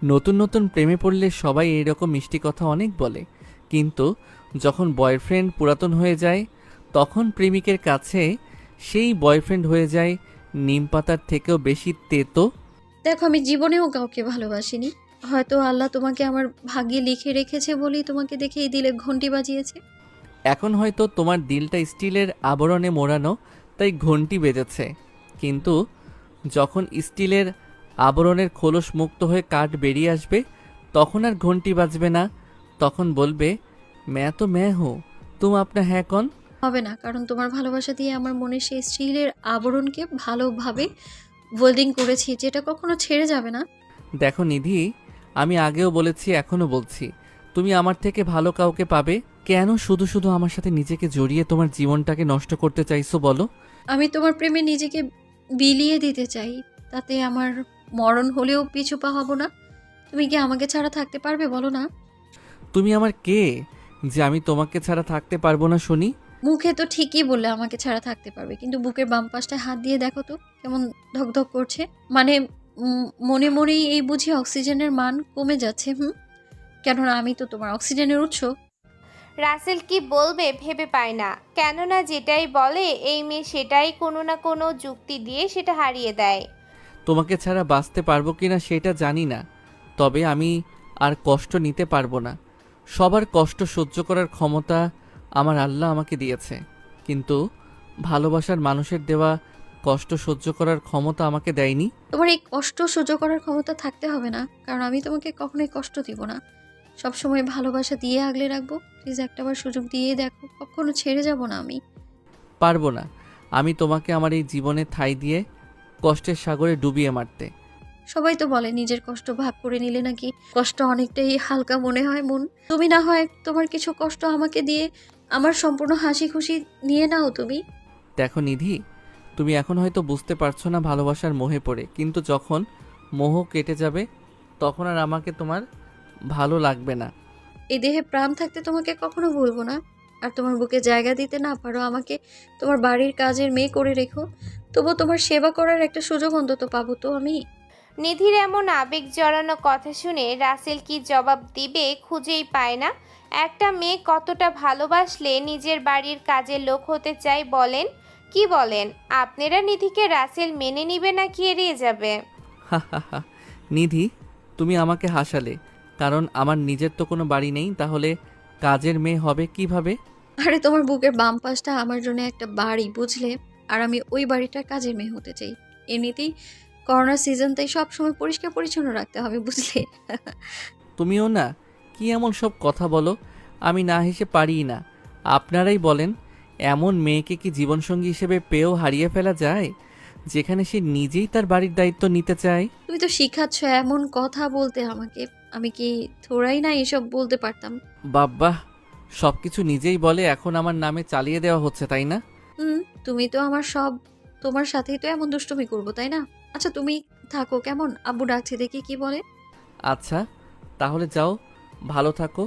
নতুন নতুন প্রেমে পড়লে সবাই এরকম মিষ্টি কথা অনেক বলে, কিন্তু যখন বয়ফ্রেন্ড পুরাতন হয়ে যায় তখন প্রেমিকের কাছে সেই বয়ফ্রেন্ড হয়ে যায় নিম পাতার থেকেও বেশি তেতো। দেখো, আমি জীবনেও কাউকে ভালোবাসিনি। হয়তো আল্লাহ তোমাকে আমার ভাগ্যে লিখে রেখেছে বলেই তোমাকে দেখে এই দিলে ঘন্টি বাজিয়েছে। এখন হয়তো তোমার দিলটা স্টিলের আবরণে মোড়ানো, তাই ঘন্টি বেজেছে, কিন্তু যখন স্টিলের আবরণের খোলস মুক্ত হয়ে কাঠ বেরিয়ে আসবে তখন আর ঘন্টি বাজবে না। তখন বলবে, मैं तो मैं हूँ, तुम अपना है कौन। হবে না, কারণ তোমার ভালোবাসা দিয়ে আমার মনে সেই স্টিলের আবরণকে ভালোভাবে ওয়েল্ডিং করেছি, যেটা কখনো ছেড়ে যাবে না। দেখো নিধি, আমি আগেও বলেছি এখনও বলছি, তুমি আমার থেকে ভালো কাউকে পাবে। কেন শুধু শুধু আমার সাথে নিজেকে জড়িয়ে তোমার জীবনটাকে নষ্ট করতে চাইছো বলো? আমি তোমার প্রেমে নিজেকে বিলিয়ে দিতে চাই, তাতে আমার মরণ হলেও পিছু পা হব না। তুমি কি আমাকে ছাড়া থাকতে পারবে বলো না? তুমি আমার কে যে আমি তোমাকে ছাড়া থাকতে পারবো না শুনি? মুখে তো ঠিকই বললে আমাকে ছাড়া থাকতে পারবে, কিন্তু বুকের বাম পাশটায় হাত দিয়ে দেখো তো কেমন ধকধক করছে। মানে মনে মনেই এই বুঝি অক্সিজেনের মান কমে যাচ্ছে। কেননা আমি তো তোমার অক্সিজেনের উৎস। রাসেল কি বলবে ভেবে পায় না, কেননা যেটাই বলে এই মেয়ে সেটাই কোনো না কোনো যুক্তি দিয়ে সেটা হারিয়ে দেয়। তোমাকে ছাড়া বাঁচতে পারবো কিনা সেটা জানি না, তবে আমি আর কষ্ট নিতে পারবো না। সবার কষ্ট সহ্য করার ক্ষমতা আমার আল্লাহ আমাকে দিয়েছে, কিন্তু ভালোবাসার মানুষের দেওয়া কষ্ট সহ্য করার ক্ষমতা আমাকে দেয়নি। তোমার এই কষ্ট সহ্য করার ক্ষমতা থাকতে হবে না, কারণ আমি তোমাকে কখনোই কষ্ট দিব না। সবসময় ভালোবাসা দিয়ে আগলে রাখবো। প্লিজ একটাবার সুযোগ দিয়ে দেখো, কখনো ছেড়ে যাব না আমি। পারবো না আমি তোমাকে আমার এই জীবনে ঠাঁই দিয়ে কষ্টের সাগরে ডুবিয়ে মারতে। সবাই তো বলে নিজের কষ্ট ভাগ করে নিলে নাকি কষ্ট অনেকটাই হালকা মনে হয় মন। তুমি না হয় তোমার কিছু কষ্ট আমাকে দিয়ে আমার সম্পূর্ণ হাসি খুশি নিয়ে নাও তুমি। দেখো নিধি, তুমি এখন হয়তো বুঝতে পারছো না ভালোবাসার মোহে পড়ে, কিন্তু যখন মোহ কেটে যাবে তখন আর আমাকে তোমার ভালো লাগবে না। এই দেহে প্রাণ থাকতে তোমাকে কখনো ভুলবো না। আর তোমার বুকে জায়গা দিতে না পারো আমাকে তোমার বাড়ির কাজের মেয়ে করে রেখো, তবু তোমার সেবা করার একটা সুযোগ অন্তত পাবো তো আমি। নিধির এমন আবেগ জড়ানো কথা শুনে রাসেল কি জবাব দিবে খুঁজেই পায় না। একটা মেয়ে কতটা ভালোবাসলে নিজের বাড়ির কাজের লোক হতে চায় বলেন? কি বলেন আপনারা? নিধিকে রাসেল মেনে নিবে নাকি এড়িয়ে যাবে? হা হা হা। নিধি, তুমি আমাকে হাসালে, কারণ আমার নিজের তো কোনো বাড়ি নেই, তাহলে কাজের মেয়ে হবে কিভাবে? আরে তোমার বুকের বাম পাশটা আমার জন্য একটা বাড়ি, বুঝলে? আর আমি ওই বাড়িটার কাজের মেয়ে হতে চাই। এমনিতেই করোনা সিজন, তাই সবসময় পরিষ্কার পরিচ্ছন্ন রাখতে হবে, বুঝলে? তুমিও না, কি এমন সব কথা বলো, আমি না হেসে পারিই না। আপনারাই বলেন, এমন মেয়েকে কি জীবনসঙ্গী হিসেবে পেয়েও হারিয়ে ফেলা যায়, যেখানে সে নিজেই তার বাড়ির দায়িত্ব নিতে চায়? তুমি তো শিখাচ্ছ এমন কথা বলতে আমাকে। আমি কি থোড়াই না এসব বলতে পারতাম? বাব্বা, সব কিছু নিজেই বলে, এখন আমার নামে চালিয়ে দেওয়া হচ্ছে তাই না? হুম, তুমি তো আমার সব। তোমার সাথেই তো এমন দুষ্টুমি করবো, তাই না? আচ্ছা তুমি থাকো কেমন, আব্বু ডাকছে, দেখি কি বলে। আচ্ছা, তাহলে যাও, ভালো থাকো,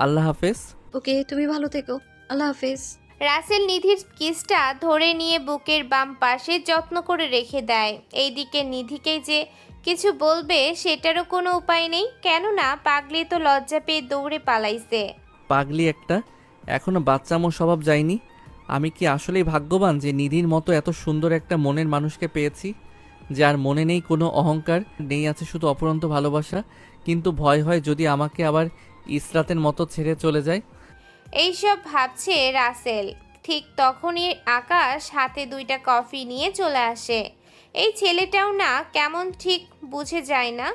আল্লাহ হাফেজ। ওকে, তুমি ভালো থেকো। আল্লাহ হাফেজ। রাসেল নিধির কিসটা ধরে নিয়ে বুকের বাম পাশে যত্ন করে রেখে দেয়। এইদিকে নিধিকে যে কিছু বলবে সেটারও কোনো উপায় নেই, কেননা পাগলি তো লজ্জা পেয়ে দৌড়ে পালাইছে। পাগলি একটা, এখনো বাচ্চামো স্বভাব যায়নি। আমি কি আসলেই ভাগ্যবান যে নিধির মতো এত সুন্দর একটা মনের মানুষকে পেয়েছি, যার মনে নেই কোনো অহংকার, নেই আছে শুধু অপরন্ত ভালোবাসা। কিন্তু ভয় হয় যদি আমাকে আবার ইসরাতের মতো ছেড়ে চলে যায়। এইসব ভাবছে রাসেল, ঠিক তখনই আকাশ হাতে দুইটা কফি নিয়ে চলে আসে। এই ছেলেটাও না কেমন ঠিক বুঝে যায় না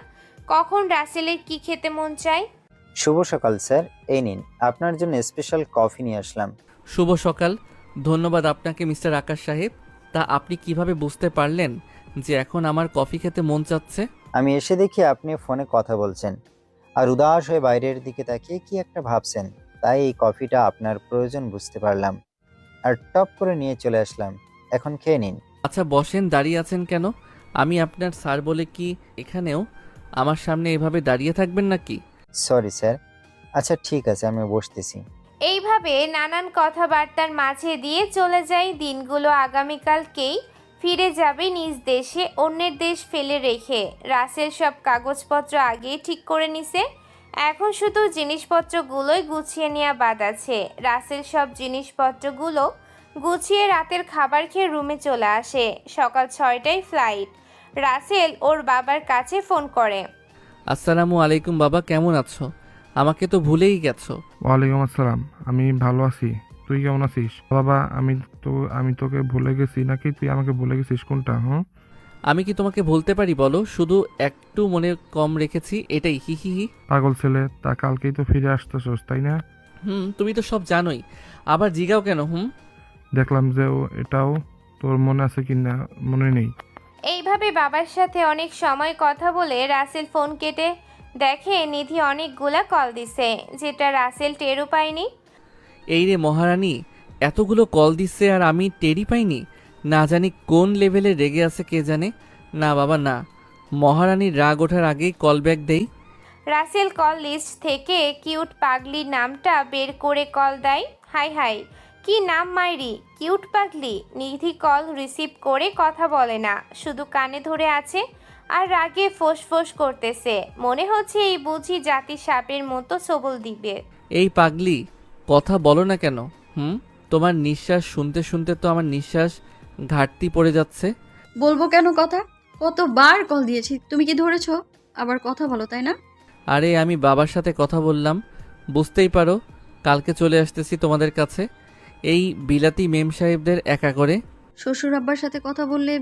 কখন রাসেলের কি খেতে মন চায়। শুভ সকাল স্যার, এই নিন আপনার জন্য স্পেশাল কফি নিয়ে আসলাম। শুভ সকাল। ধন্যবাদ আপনাকে মিস্টার আকাশ সাহেব। তা আপনি কিভাবে বুঝতে পারলেন যে এখন আমার কফি খেতে মন চাচ্ছে? আমি এসে দেখি আপনি ফোনে কথা বলছেন আর উদাস হয়ে বাইরের দিকে তাকিয়ে কি একটা ভাবছেন, তাই এই কফিটা আপনার প্রয়োজন বুঝতে পারলাম আর টপ করে নিয়ে চলে আসলাম। এখন খেয়ে নিন। আচ্ছা বসেন, দাঁড়িয়ে আছেন কেন? আমি আপনার স্যার বলে কি এখানেও আমার সামনে এভাবে দাঁড়িয়ে থাকবেন নাকি? Sorry sir. আচ্ছা ঠিক আছে, আমি বসতেছি। এইভাবে নানান কথাবার্তার মাঝে দিয়ে চলে যায় দিনগুলো। আগামীকালকেই ফিরে যাবে নিজ দেশে, অন্যের দেশ ফেলে রেখে। রাসেল সব কাগজপত্র আগেই ঠিক করে নিছে, এখন শুধু জিনিসপত্রগুলোই গুছিয়ে নেওয়া বাদ আছে। রাসেল সব জিনিসপত্রগুলো গুছিয়ে রাতের খাবার খেয়ে রুমে চলে আসে। সকাল 6টায় ফ্লাইট। রাসেল ওর বাবার কাছে ফোন করে। আসসালামু আলাইকুম বাবা, কেমন আছো? আমাকে তো ভুলেই গেছো। ওয়ালাইকুম আসসালাম। আমি ভালো আছি, তুই কেমন আছিস? বাবা, আমি তোকে ভুলে গেছি নাকি তুই আমাকে ভুলে গেছিস, কোনটা? আমি কি তোমাকে বলতে পারি বলো? শুধু একটু মনে কম রেখেছি, এটাই। হি হি হি। পাগল ছেলে, তা কালকেই তো ফিরে আসতেছস, তাই না? তুমি তো সব জানোই, আবার জিগাও কেন? দেখলাম যে এটাও তোর মনে আছে কিনা মনে নেই। এইভাবে বাবার সাথে অনেক সময় কথা বলে রাসেল ফোন কেটে দেখে নিধি অনেকগুলা কল দিছে, যেটা রাসেল টেরও পায়নি। এই রে মহারানী, এতগুলো কল দিচ্ছে আর আমি টেরই পাইনি? না জানি কোন লেভেলে রেগে আছে কে জানে। না বাবা না, মহারানীর রাগ ওঠার আগেই কল ব্যাক দেই। রাসেল কল লিস্ট থেকে কিউট পাগলি নামটা বের করে কল দেয়। হাই হাই, কি নাম মাইরি, কিউট পাগলি। নিধি কল রিসিভ করে কথা বলে না, শুধু কানে ধরে আছে আর রাগে ফোঁস করতেছে। মনে হচ্ছে এই বুঝি জাতি সাপের মতো সবল দিবে। এই পাগলি, কথা বলো না কেন? তোমার নিঃশ্বাস শুনতে শুনতে তো আমার নিঃশ্বাস ঘাটতি পড়ে যাচ্ছে। বলবো কেন কথা? কতবার কল দিয়েছি, তুমি কি ধরেছো? আবার কথা বলো, তাই না? আরে আমি বাবার সাথে কথা বললাম, বুঝতেই পারো। কালকে চলে আসতেছি তোমাদের কাছে, এই বিলাতি মেম সাহেবদের একা করে। শ্বশুর আব্বার সাথে কথা বললে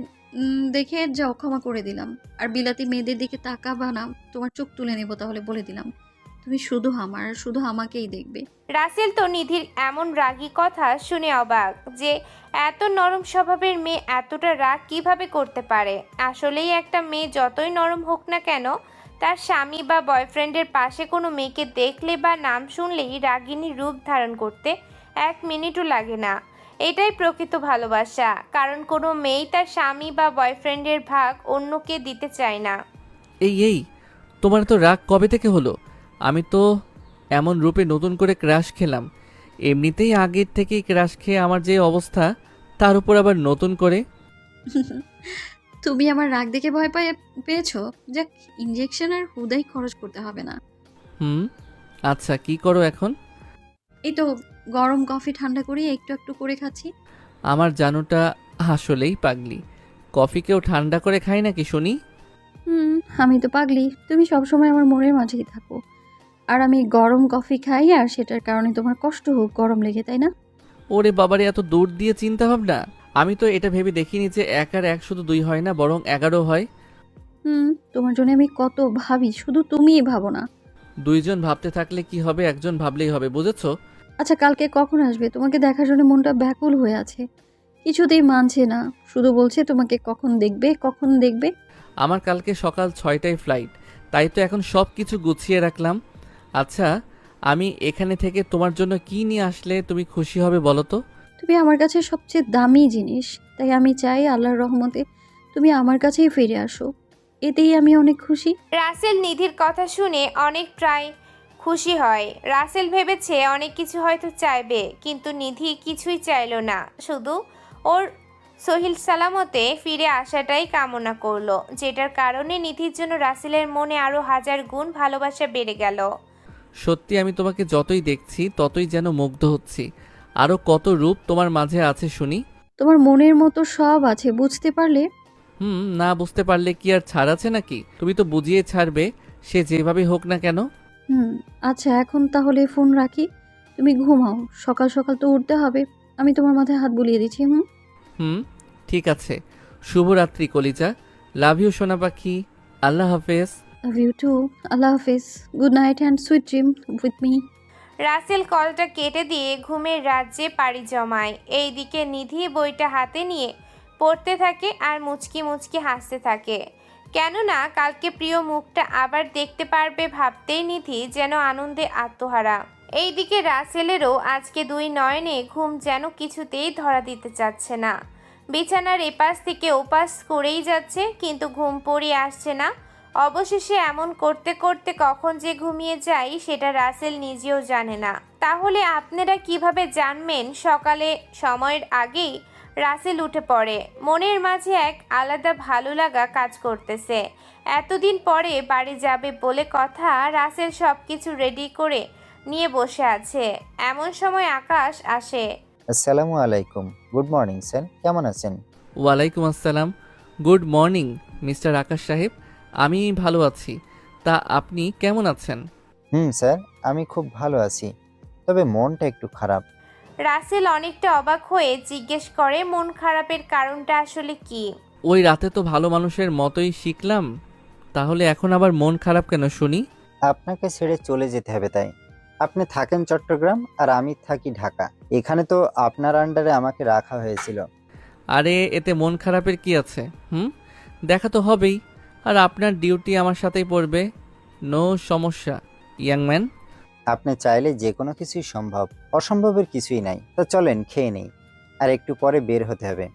দেখে যাও, ক্ষমা করে দিলাম। আর বিলাতি মেয়েদের দিকে তাকাবা না, তোমার চোখ তুলে নেব, তাহলে বলে দিলাম। তুমি শুধু আমার, শুধু আমাকেই দেখবে। রাসেল তো নিধির এমন রাগী কথা শুনে অবাক, যে এত নরম স্বভাবের মেয়ে এতটা রাগ কিভাবে করতে পারে। আসলেই একটা মেয়ে যতই নরম হোক না কেন, তার স্বামী বা বয়ফ্রেন্ডের পাশে কোনো মেয়েকে দেখলে বা নাম শুনলেই রাগিনী রূপ ধারণ করতে 1 মিনিটও লাগে না। এটাই প্রকৃত ভালোবাসা, কারণ কোনো মেয়েই তার স্বামী বা বয়ফ্রেন্ডের ভাগ অন্যকে দিতে চায় না। এই তোমার তো রাগ কবে থেকে হলো? আমি তো এমন রূপে নতুন করে ক্রাশ খেলাম। এমনিতেই আগের থেকেই ক্রাশ খেয়ে আমার যে অবস্থা, তার উপর আবার নতুন করে। তুমি আমার রাগ দেখে ভয় পেয়েছো? যাক, ইনজেকশন আর হুদাই খরচ করতে হবে না। আচ্ছা, কি করো এখন? এই তো গরম কফি ঠান্ডা করে একটু একটু করে খাচ্ছি। আমার জানুটা আসলেই পাগলি, কফি কেউ ঠান্ডা করে খায় নাকি শুনি? আমি তো পাগলি, তুমি সবসময় আমার মনের মাঝেই থাকো। আর আমি গরম কফি খাই, আর সেটার কারণে তোমার কষ্ট হোক গরম লেগে, তাই না? ওরে বাবারে, এত দূর দিয়ে চিন্তা ভাবনা! আমি তো এটা ভেবে দেখিনি যে 1 আর 1 শুধু 2 হয় না, বরং 11 হয়। তোমার জন্য আমি কত ভাবি, শুধু তুমিই ভাবো না। 2 জন ভাবতে থাকলে কি হবে, একজন ভাবলেই হবে, বুঝেছো? আচ্ছা, কালকে কখন আসবে? তোমাকে দেখার জন্য মনটা ব্যাকুল হয়ে আছে, কিছুতেই মানছে না, শুধু বলছে তোমাকে কখন দেখবে কখন দেখবে। আমার কালকে সকাল 6টায় ফ্লাইট, তাই তো এখন সব কিছু গুছিয়ে রাখলাম। আচ্ছা, আমি এখানে থেকে তোমার জন্য কি নিয়ে আসলে তুমি খুশি হবে বলো তো? তুমি আমার কাছে সবচেয়ে দামি জিনিস, তাই আমি চাই আল্লাহর রহমতে তুমি আমার কাছেই ফিরে আসো, এতেই আমি অনেক খুশি। রাসেল নিধির কথা শুনে অনেক প্রায় খুশি হয়। রাসেল ভেবেছে অনেক কিছু হয়তো চাইবে, কিন্তু নিধি কিছুই চাইলো না, শুধু ওর সহিল সালামতে ফিরে আসাটাই কামনা করলো, যেটার কারণে নিধির জন্য রাসেলের মনে আরো 1000 গুণ ভালোবাসা বেড়ে গেল। সত্যি আমি তোমাকে যতই দেখছি ততই যেন মুগ্ধ হচ্ছি। আরও কত রূপ তোমার মাঝে আছে শুনি। তোমার মনের মতো সব আছে, বুঝতে পারলে? না বুঝতে পারলে কি আর ছাড় আছে নাকি? তুমি তো বুঝিয়ে ছাড়বে, সে যেভাবে হোক না কেন। আচ্ছা, এখন তাহলে ফোন রাখি, তুমি ঘুমাও, সকাল সকাল তো উঠতে হবে। আমি তোমার মাথায় হাত বুলিয়ে দিচ্ছি। ঠিক আছে। শুভরাত্রি কলিজা, লাভ ইউ সোনা পাখি, আল্লাহ হাফেজ। লাভ ইউ টু, আল্লাহ হাফিজ, good night and sweet dream with me. Rasel কলটা কেটে দিয়ে ঘুমের রাজ্যে পাড়ি জমায়। এইদিকে নিধি বইটা হাতে নিয়ে পড়তে থাকে আর মুচকি মুচকি হাসতে থাকে, কেননা কালকে প্রিয় মুখটা আবার দেখতে পারবে ভাবতেই নিধি যেন আনন্দে আত্মহারা। এইদিকে রাসেলেরও আজকে 2 নয়নে ঘুম যেন কিছুতেই ধরা দিতে চাচ্ছে না। বিছানার এপাশ থেকে ওপাশ করেই যাচ্ছে, কিন্তু ঘুম পড়ে আসছে না। অবশেষে এমন করতে করতে কখন যে ঘুমিয়ে যায় সেটা রাসেল নিজেও জানে না। তাহলে আপনারা কিভাবে জানবেন সকালে সময়ের আগেই রাসেল উঠে পড়ে। মনের মাঝে এক আলাদা ভালো লাগা কাজ করতেছে। এতদিন পরে বাড়ি যাবে বলে কথা, রাসেল সব কিছু রেডি করে নিয়ে বসে আছে। এমন সময় আকাশ আসে। আসসালামু আলাইকুম। গুড মর্নিং স্যার, কেমন আছেন? ওয়ালাইকুম আসসালাম। গুড মর্নিং মিস্টার আকাশ সাহেব। আমি ভালো আছি, তা আপনি কেমন আছেন? স্যার, আমি খুব ভালো আছি, তবে মনটা একটু খারাপ। রাসেল অনেকটা অবাক হয়ে জিজ্ঞেস করে, মন খারাপের কারণটা আসলে কি? ওই রাতে তো ভালো মানুষের মতোই শিখলাম, তাহলে এখন আবার মন খারাপ কেন শুনি? আপনাকে ছেড়ে চলে যেতে হবে তাই। আপনি থাকেন চট্টগ্রাম আর আমি থাকি ঢাকা। এখানে তো আপনার আন্ডারে আমাকে রাখা হয়েছিল। আরে এতে মন খারাপের কি আছে? দেখা তো হবেই, আর আপনার ডিউটি আমার সাথেই পড়বে। নো সমস্যা ইয়াং ম্যান। আপনি চাইলে যে কোনো কিছুই সম্ভব, অসম্ভবের কিছুই নাই। তো চলেন খেয়ে নেই, আর একটু পরে বের হতে হবে।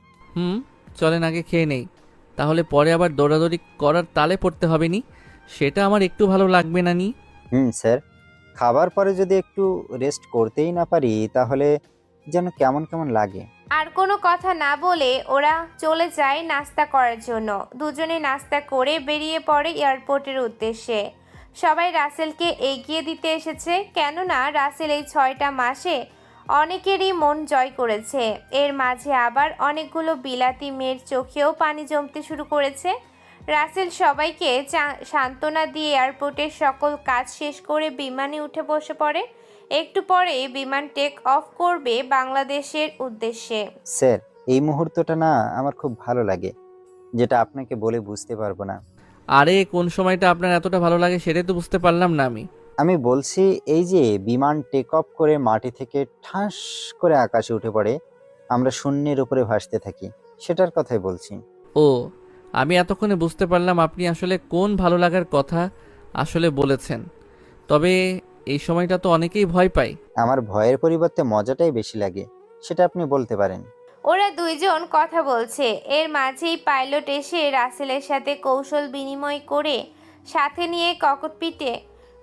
চলেন আগে খেয়ে নেই, তাহলে পরে আবার দৌড়াদৌড়ি করার তালে পড়তে হবে নি, সেটা আমার একটু ভালো লাগবে না নি। স্যার, খাবার পরে যদি একটু রেস্ট করতেই না পারি তাহলে যেন কেমন কেমন লাগে। আর কোনো কথা না বলে ওরা চলে যায় নাস্তা করার জন্য। দুজনে নাস্তা করে বেরিয়ে পড়ে এয়ারপোর্টের উদ্দেশ্যে। সবাই রাসেলকে এগিয়ে দিতে এসেছে, কেননা রাসেল এই 6টা মাসে অনেকেরই মন জয় করেছে। এর মাঝে আবার অনেকগুলো বিলাতি মেয়ের চোখেও পানি জমতে শুরু করেছে। রাসেল সবাইকে সান্ত্বনা দিয়ে এয়ারপোর্টের সকল কাজ শেষ করে বিমানে উঠে বসে পড়ে। একটু পরে বিমান টেক অফ করবে বাংলাদেশের উদ্দেশ্যে। স্যার, এই মুহূর্তটা না আমার খুব ভালো লাগে, যেটা আপনাকে বলে বুঝতে পারবো না। আরে কোন সময়টা আপনার এতটা ভালো লাগে সেটাই তো বুঝতে পারলাম না আমি। আমি বলছি, এই যে বিমান টেক অফ করে মাটি থেকে ঠাস করে আকাশে উঠে পড়ে, আমরা শূন্যের উপরে ভাসতে থাকি, সেটার কথাই বলছি। ও, আমি এতক্ষণে বুঝতে পারলাম আপনি আসলে কোন ভালো লাগার কথা আসলে বলেছেন। তবে এই সময়টা তো অনেকেই ভয় পায়। আমার ভয়ের পরিবর্তে মজাটাই বেশি লাগে, সেটা আপনি বলতে পারেন। ওরা দুইজন কথা বলছে, এর মাঝেই পাইলট এসে রাসেলের সাথে কৌশল বিনিময় করে সাথে নিয়ে ককপিটে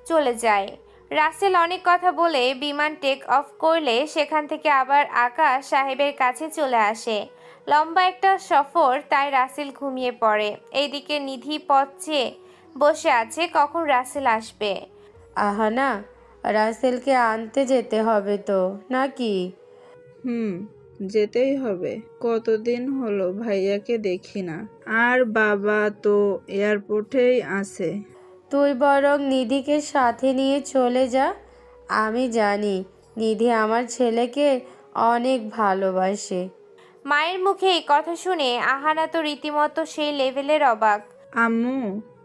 চলে যায়। রাসেল অনেক কথা বলে বিমান টেক অফ করলে সেখান থেকে আবার আকাশ সাহেবের কাছে চলে আসে। লম্বা একটা সফর, তাই রাসেল ঘুমিয়ে পড়ে। এইদিকে নিধি পথ চেয়ে বসে আছে কখন রাসেল আসবে। আহানা, রাসেলকে আনতে যেতে হবে তো নাকি? যেতেই হবে। কতদিন হলো ভাইয়াকে দেখি না, আর বাবা তো এয়ারপোর্টেই আছে। তুই বরং নিধিকে সাথে নিয়ে চলে যা। আমি জানি নিধি আমার ছেলেকে অনেক ভালোবাসে। মায়ের মুখে এই কথা শুনে আহানা তো রীতিমতো সেই লেভেলের অবাক। আম্মু,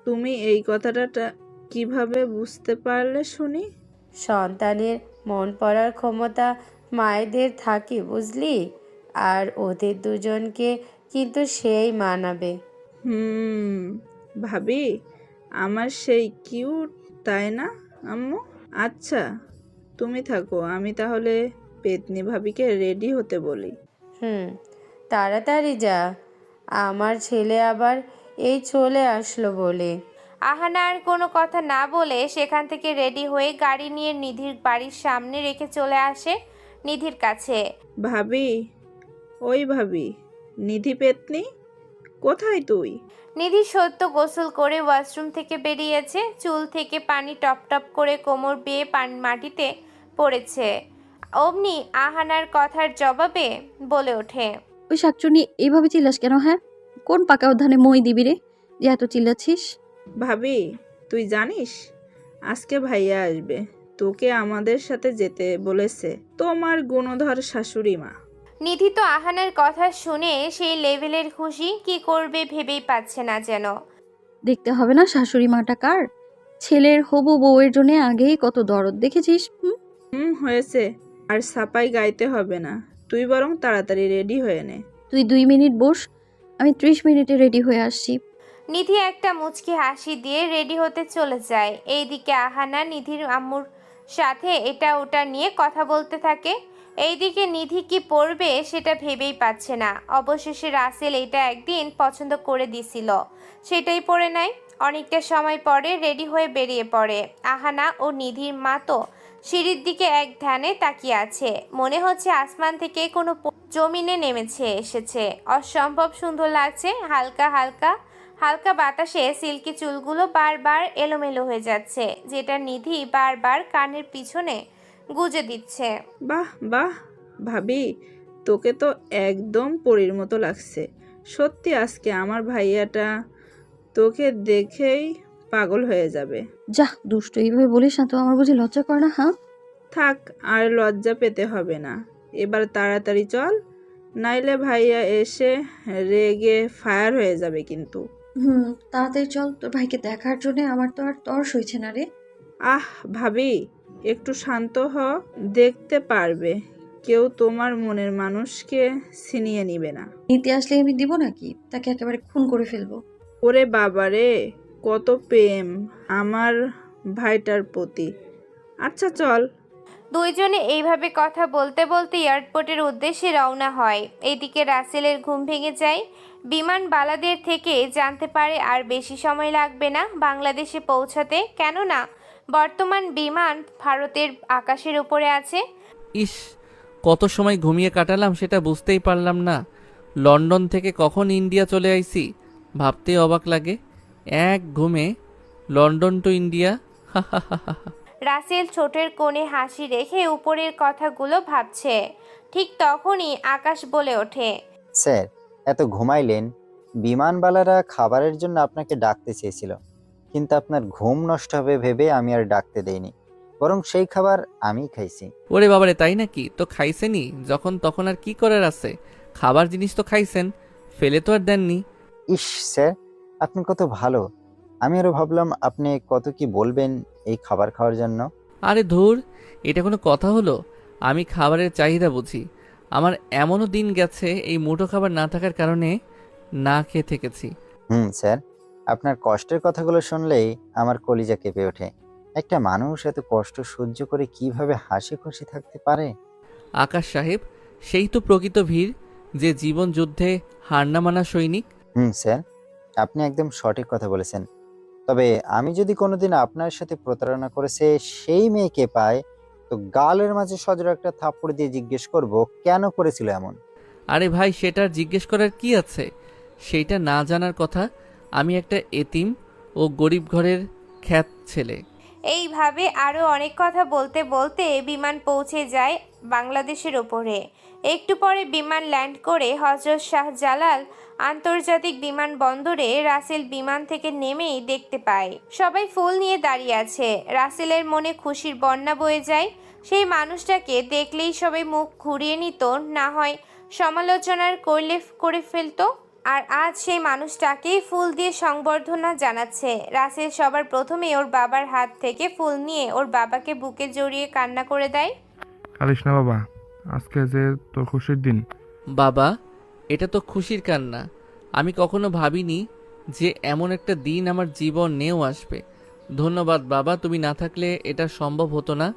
তুমি এই কথাটা কিভাবে বুঝতে পারলে শুনি? সন্তানের মন পড়ার ক্ষমতা মায়েদের থাকে বুঝলি, আর ওদের দুজনকে কিন্তু সেই মানাবে। ভাবি আমার সেই কিউট, তাই না আম্মু? আচ্ছা তুমি থাকো, আমি তাহলে পেতনি ভাবিকে রেডি হতে বলি। তাড়াতাড়ি যা, আমার ছেলে আবার এই চলে আসলো বলে। আহানা আর কোনো কথা না বলে সেখান থেকে রেডি হয়ে গাড়ি নিয়ে নিধির বাড়ির সামনে রেখে চলে আসে নিধির কাছে। ভাবি, ওই ভাবি, নিধি পেতনি, কোথায় তুই? নিধি সদ্য গোসল করে ওয়াশরুম থেকে বেরিয়েছে। চুল থেকে পানি টপ টপ করে কোমর বেয়ে মাটিতে পড়েছে। অমনি আহানার কথার জবাবে বলে ওঠে, ওই শাকচুনি এইভাবে চিল্লাস কেন? হ্যাঁ, কোন পাকা উদ্ধানে মই দিবি রে যে এত চিল্লাচ্ছিস? ভাবি, তুই জানিস আজকে ভাইয়া আসবে, তোকে আমাদের সাথে যেতে বলেছে তোমার গুণধর শাশুড়ি মা। নিধি তো আহানার কথা শুনে সেই লেভেলের খুশি, কি করবে ভেবেই পাচ্ছে না যেন। দেখতে হবে না শাশুড়ি মাটা কার? ছেলের হবু বউয়ের জন্য আগেই কত দরদ দেখেছিস। হয়েছে, আর সাপাই গাইতে হবে না, তুই বরং তাড়াতাড়ি রেডি হয়ে নে। তুই 2 মিনিট বস, আমি 30 মিনিটে রেডি হয়ে আসছি। নিধি একটা মুচকি হাসি দিয়ে রেডি হতে চলে যায়। এইদিকে আহানা নিধির আম্মুর সাথে এটা ওটা নিয়ে কথা বলতে থাকে। এইদিকে নিধি কি পরবে সেটা ভেবেই পাচ্ছে না। অবশেষে রাসেল এটা একদিন পছন্দ করে দিছিল, সেটাই পরে নেয়। অনেকটা সময় পরে রেডি হয়ে বেরিয়ে পড়ে। আহানা ও নিধির মা তো সিঁড়ির দিকে এক ধ্যানে তাকিয়ে আছে। মনে হচ্ছে আসমান থেকে কোনো জমিনে নেমেছে এসেছে। অসম্ভব সুন্দর লাগছে। হালকা হালকা হালকা বাতাসে সিল্কি চুলগুলো বারবার এলোমেলো হয়ে যাচ্ছে, যেটা নিধি বারবার কানের পিছনে গুজে দিচ্ছে। বাহ বাহ ভাবি, তোকে তো একদম পরীর মতো লাগছে। সত্যি আজকে আমার ভাইয়াটা তোকে দেখেই পাগল হয়ে যাবে। যা দুষ্ট, এইভাবে বলিস না তো, আমার বুঝি লজ্জা করে না? হ্যাঁ, থাক, আর লজ্জা পেতে হবে না। এবার তাড়াতাড়ি চল, নাইলে ভাইয়া এসে রেগে ফায়ার হয়ে যাবে কিন্তু। তাড়াতাড়ি চল, তোর ভাইকে দেখার জন্য আমার তো আর তর সইছে না রে। আহ ভাবি, একটু শান্ত হ। দেখতে পারবে কেউ তোমার মনের মানুষকে ছিনিয়ে নিবে না। নিতে আসলে আমি দিব নাকি? তাকে একেবারে খুন করে ফেলবো। ওরে বাবারে, কত প্রেম আমার ভাইটার প্রতি। আচ্ছা চল। দুইজনে এইভাবে কথা বলতে বলতে এয়ারপোর্টের উদ্দেশ্যে রওনা হয়। এদিকে রাসেলের ঘুম ভেঙে যায়। বিমানবালাদের থেকে জানতে পারে আর বেশি সময় লাগবে না বাংলাদেশে পৌঁছাতে, কেননা বর্তমান বিমান ভারতের আকাশের উপরে আছে। ইস, কত সময় ঘুমিয়ে কাটালাম সেটা বুঝতেই পারলাম না। লন্ডন থেকে কখন ইন্ডিয়া চলে আইছি ভাবতেই অবাক লাগে। এক ঘুমে লন্ডন টু ইন্ডিয়া। রাসেল ছোটের কোণে হাসি রেখে উপরের কথাগুলো ভাবছে। ঠিক তখনই আকাশ বলে ওঠে, স্যার, এত ঘুমাইলেন? বিমানবালারা খাবারের জন্য আপনাকে ডাকতে চেয়েছিল, কিন্তু আপনার ঘুম নষ্ট হবে ভেবে আমি আর ডাকতে দেইনি, বরং সেই খাবার আমি খাইছি। ওরে বাবারে, তাই নাকি? তো খাইছেনই যখন তখন আর কি করার আছে? খাবার জিনিস তো খাইছেন, ফেলে তো আর দেননি। ইস স্যার, আপনি কত ভালো। আমি আরো ভাবলাম আপনি কত কি বলবেন এই খাবার খাওয়ার জন্য। আরে ধুর, এটা কোনো কথা হলো? আমি খাবারের চাহিদা বুঝি। আমার এমনও দিন গেছে এই মুঠো খাবার না থাকার কারণে না খেয়ে থেকেছি। স্যার, আপনার কষ্টের কথাগুলো শুনলেই আমার কলিজা কেঁপে ওঠে। একটা মানুষ এত কষ্ট সহ্য করে কিভাবে হাসি খুশি থাকতে পারে? আকাশ সাহেব, সেই তো প্রকৃত ভীর, যে জীবন যুদ্ধে হার না মানা সৈনিক। স্যার, আপনি একদম সঠিক কথা বলেছেন। তবে আমি যদি কোনোদিন আপনার সাথে প্রতারণা করেছে সেই মেয়েকে পাই, তো গালের মাঝে সজোরে একটা থাপ্পড় দিয়ে জিজ্ঞেস করব কেন করেছিল এমন। আরে ভাই, সেটার জিজ্ঞেস করার কি আছে? সেইটা না জানার কথা। আমি একটা এতিম ও গরিব ঘরের খ্যাত ছেলে। এইভাবে আরও অনেক কথা বলতে বলতে বিমান পৌঁছে যায় বাংলাদেশের ওপরে। একটু পরে বিমান ল্যান্ড করে হজরত শাহজালাল আন্তর্জাতিক বিমানবন্দরে রাসেল বিমান থেকে নেমেই দেখতে পায় সবাই ফুল নিয়ে দাঁড়িয়ে আছে। রাসেলের মনে খুশির বন্যা বয়ে যায়। সেই মানুষটাকে দেখলেই সবাই মুখ ঘুরিয়ে নিত, না হয় সমালোচনার করে ফেলতো। আর আজ সেই মানুষটাকেই ফুল দিয়ে সংবর্ধনা জানাচ্ছে। রাসেল সবার প্রথমে ওর বাবার হাত থেকে ফুল নিয়ে ওর বাবাকে বুকে জড়িয়ে কান্না করে দেয়। কালিস না বাবা, আজকে যে তোর খুশির দিন। বাবা, এটা তো খুশির কান্না। আমি কখনো ভাবিনি যে এমন একটা দিন আমার জীবনেও আসবে। ধন্যবাদ বাবা, তুমি না থাকলে এটা সম্ভব হতো না।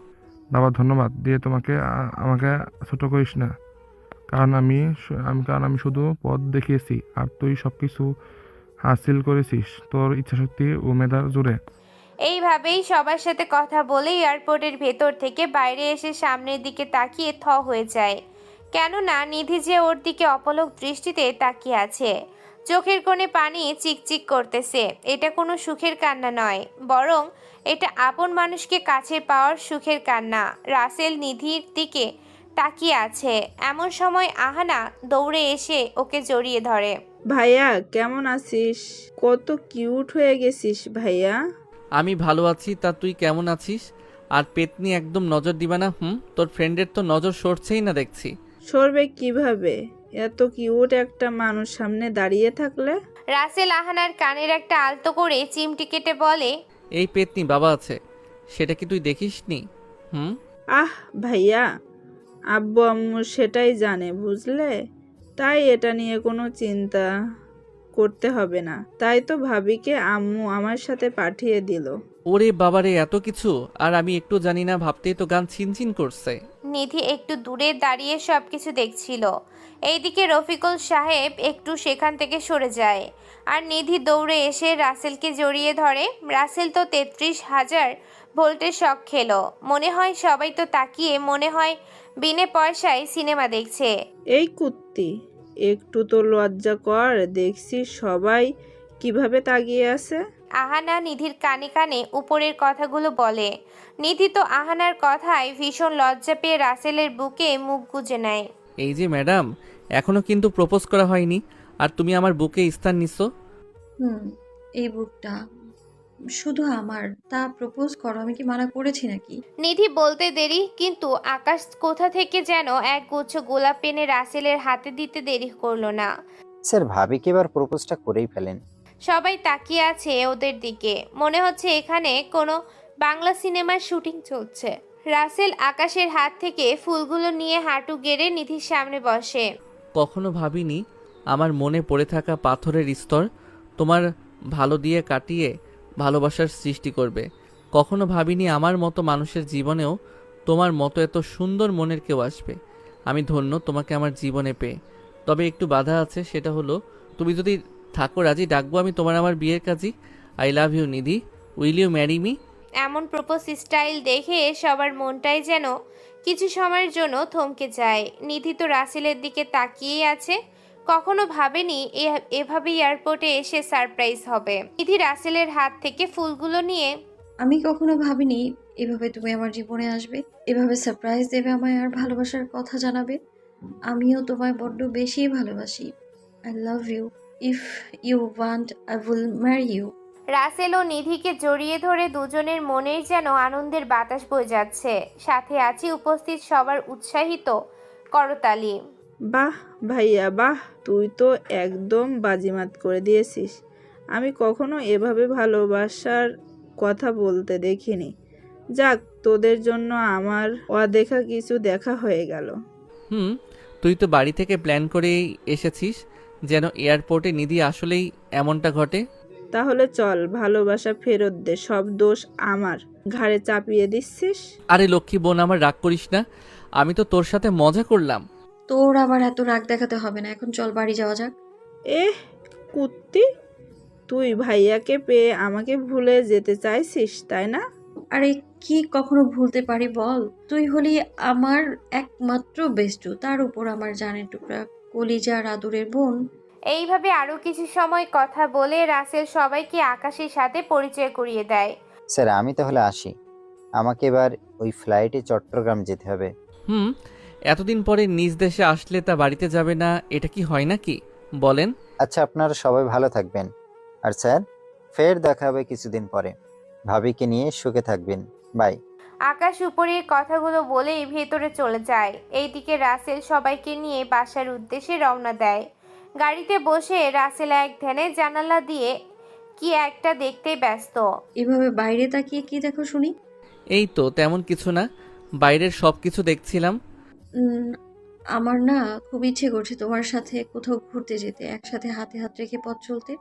বাবা ধন্যবাদ দিয়ে তোমাকে আমাকে ছোট করিস না, কারণ আমি শুধু পথ দেখিয়েছি আর তুই সবকিছু হাসিল করেছিস তোর ইচ্ছাশক্তি ও মেধার জোরে। এইভাবেই সবার সাথে কথা বলে এয়ারপোর্টের ভেতর থেকে বাইরে এসে সামনের দিকে তাকিয়ে থ হয়ে যায়, কেননা নিধি যে ওর দিকে অপলক দৃষ্টিতে তাকিয়ে আছে। চোখের কোণে পানি চিকচিক করতেছে। এটা কোনো সুখের কান্না নয়, বরং এটা আপন মানুষকে কাছে পাওয়ার সুখের কান্না। রাসেল নিধির দিকে তাকিয়ে আছে। এমন সময় আহানা দৌড়ে এসে ওকে জড়িয়ে ধরে। ভাইয়া কেমন আছিস? কত কিউট হয়ে গেছিস ভাইয়া। আমি ভালো আছি, তা তুই কেমন আছিস? আর পেতনি একদম নজর দিবা না। তোর ফ্রেন্ডের তো নজর সরছেই না দেখছি। সরবে কিভাবে এত কিউট একটা মানুষ সামনে দাঁড়িয়ে থাকলে? রাসেল আহানার কানের একটা আলতো করে চিমটি কেটে বলে, এই পেতনি বাবা আছে, সেটা কি তুই দেখিসনি? আহ ভাইয়া, আব্বু আম্মু সেটাই জানে বুঝলে, তাই এটা নিয়ে কোনো চিন্তা করতে হবে না। তাই তো ভাবিকে আম্মু আমার সাথে পাঠিয়ে দিল। ওরে বাবারে, এত কিছু আর আমি একটু জানি না, ভাবতেই তো গান ছিনছিন করছে। নিধি একটু দূরে দাঁড়িয়ে সবকিছু দেখছিল। এইদিকে রফিকুল সাহেব একটু সেখান থেকে সরে যায়। আর নিধি দৌড়ে এসে রাসেলকে জড়িয়ে ধরে। রাসেল তো 33,000 ভোল্টের শক খেলো। মনে হয় সবাই তো তাকিয়ে মনে হয় বিনে পয়সায় সিনেমা দেখছে। এই কুত্তি, একটু তো লজ্জা কর, দেখছি সবাই কিভাবে তাকিয়ে আছে। আহানা নিধির কানে কানে উপরের কথাগুলো বলে। নিধি তো আহানার কথায় ভীষণ লজ্জা পেয়ে রাসেলের বুকে মুখ গুজে নেয়। এই যে ম্যাডাম, এখনো কিন্তু প্রপোজ করা হয়নি আর তুমি আমার বুকে স্থান নিচ্ছ। এই বুকটা শুধু আমার, তা প্রপোজ করো, আমি কি মানা করেছি নাকি? নিধি বলতে দেরি, কিন্তু আকাশ কোথা থেকে যেন এক গুচ্ছ গোলাপ এনে রাসেলের হাতে দিতে দেরি করলো না। স্যার, ভাবিকে এবার প্রপোজটা করেই ফেলেন। সবাই তাকিয়ে আছে ওদের দিকে, মনে হচ্ছে এখানে কোনো বাংলা সিনেমার শুটিং চলছে। রাসেল আকাশের হাত থেকে ফুলগুলো নিয়ে হাঁটু গেড়ে নিধির সামনে বসে। কখনো ভাবিনি আমার মনে পড়ে থাকা পাথরের স্তর তোমার ভালো দিয়ে কাটিয়ে ভালোবাসার সৃষ্টি করবে। কখনো ভাবিনি আমার মতো মানুষের জীবনেও তোমার মতো এত সুন্দর মনের কেউ আসবে। আমি ধন্য তোমাকে আমার জীবনে পেয়ে। তবে একটু বাধা আছে, সেটা হলো তুমি যদি থাকো রাজি, ডাকবো আমি তোমার আমার বিয়ের কাজী। I love you Nidhi, will you marry me? এমন প্রপোজ স্টাইল দেখে সবার মনটাই যেন কিছু সময়ের জন্য থমকে যায়। নিধি তো রাসেলের দিকে তাকিয়েই আছে। কখনো ভাবেনি এভাবে এয়ারপোর্টে এসে সারপ্রাইজ হবে। নিধি রাসেলের হাত থেকে ফুলগুলো নিয়ে, আমি কখনো ভাবিনি এভাবে তুমি আমার জীবনে আসবে, এভাবে সারপ্রাইজ দেবে আমায় আর ভালোবাসার কথা জানাবে। আমিও তোমায় বড্ড বেশি ভালোবাসি। I love you. If you want I will marry you. Rasel ও নিধিকে জড়িয়ে ধরে দুজনের মনেই যেন আনন্দের বাতাস বয়ে যাচ্ছে। সাথে আছে উপস্থিত সবার উৎসাহিত করতালি। বাহ ভাইয়া বাহ, তুই তো একদম বাজিমাত করে দিয়েছিস। আমি কখনো এভাবে ভালোবাসার কথা বলতে দেখিনি। যাক, তোদের জন্য আমার অদেখা কিছু দেখা হয়ে গেল। তুই তো বাড়ি থেকে প্ল্যান করেই এসেছিস যেন এয়ারপোর্টে নিধি আসলেই এমনটা ঘটে। তাহলে চল, ভালোবাসা ফেরত দে, সব দোষ আমার ঘাড়ে চাপিয়ে দিচ্ছিস। আরে লক্ষ্মী বোন, আমার রাগ করিস না, আমি তো তোর সাথে মজা করলাম। তোর আবার এত রাগ দেখাতে হবে না, এখন চল বাড়ি যাওয়া যাক। কুত্তি, তুই ভাইয়াকে পেয়ে আমাকে ভুলে যেতে চাইছিস তাই না? আরে কি কখনো ভুলতে পারি বল? তুই হলি আমার একমাত্র বেস্টু, তার উপর আমার জানের টুকরা, কলিজার আদুরের বোন। এইভাবে আরো কিছু সময় কথা বলে রাসেল সবাইকে আকাশের সাথে পরিচয় করিয়ে দেয়। স্যার, আমি তাহলে আসি। আমাকে এবার ওই ফ্লাইটে চট্টগ্রাম যেতে হবে। এতদিন পরে নিজ দেশে আসলে তা বাড়িতে যাবে না, এটা কি হয় নাকি বলেন? আচ্ছা, আপনারা সবাই ভালো থাকবেন। আর স্যার, ফের দেখা হবে কিছুদিন পরে। ভাবিকে নিয়ে সুখে থাকবেন। বাই। আকাশ উপরের কথাগুলো বলেই ভেতরে চলে যায়। এইদিকে রাসেল সবাইকে নিয়ে বাসার উদ্দেশ্যে রওনা দেয়। গাড়িতে বসে রাসেল এক ধ্যানে জানালা দিয়ে কি একটা দেখতে ব্যস্ত। এভাবে বাইরে তাকিয়ে কি দেখো শুনি? এই তো তেমন কিছু না, বাইরের সব কিছু দেখছিলাম। আমার না খুব ইচ্ছে করছে তোমার সাথে কোথাও ঘুরতে যেতে, একসাথে হাতে হাত রেখে পথ চলতে।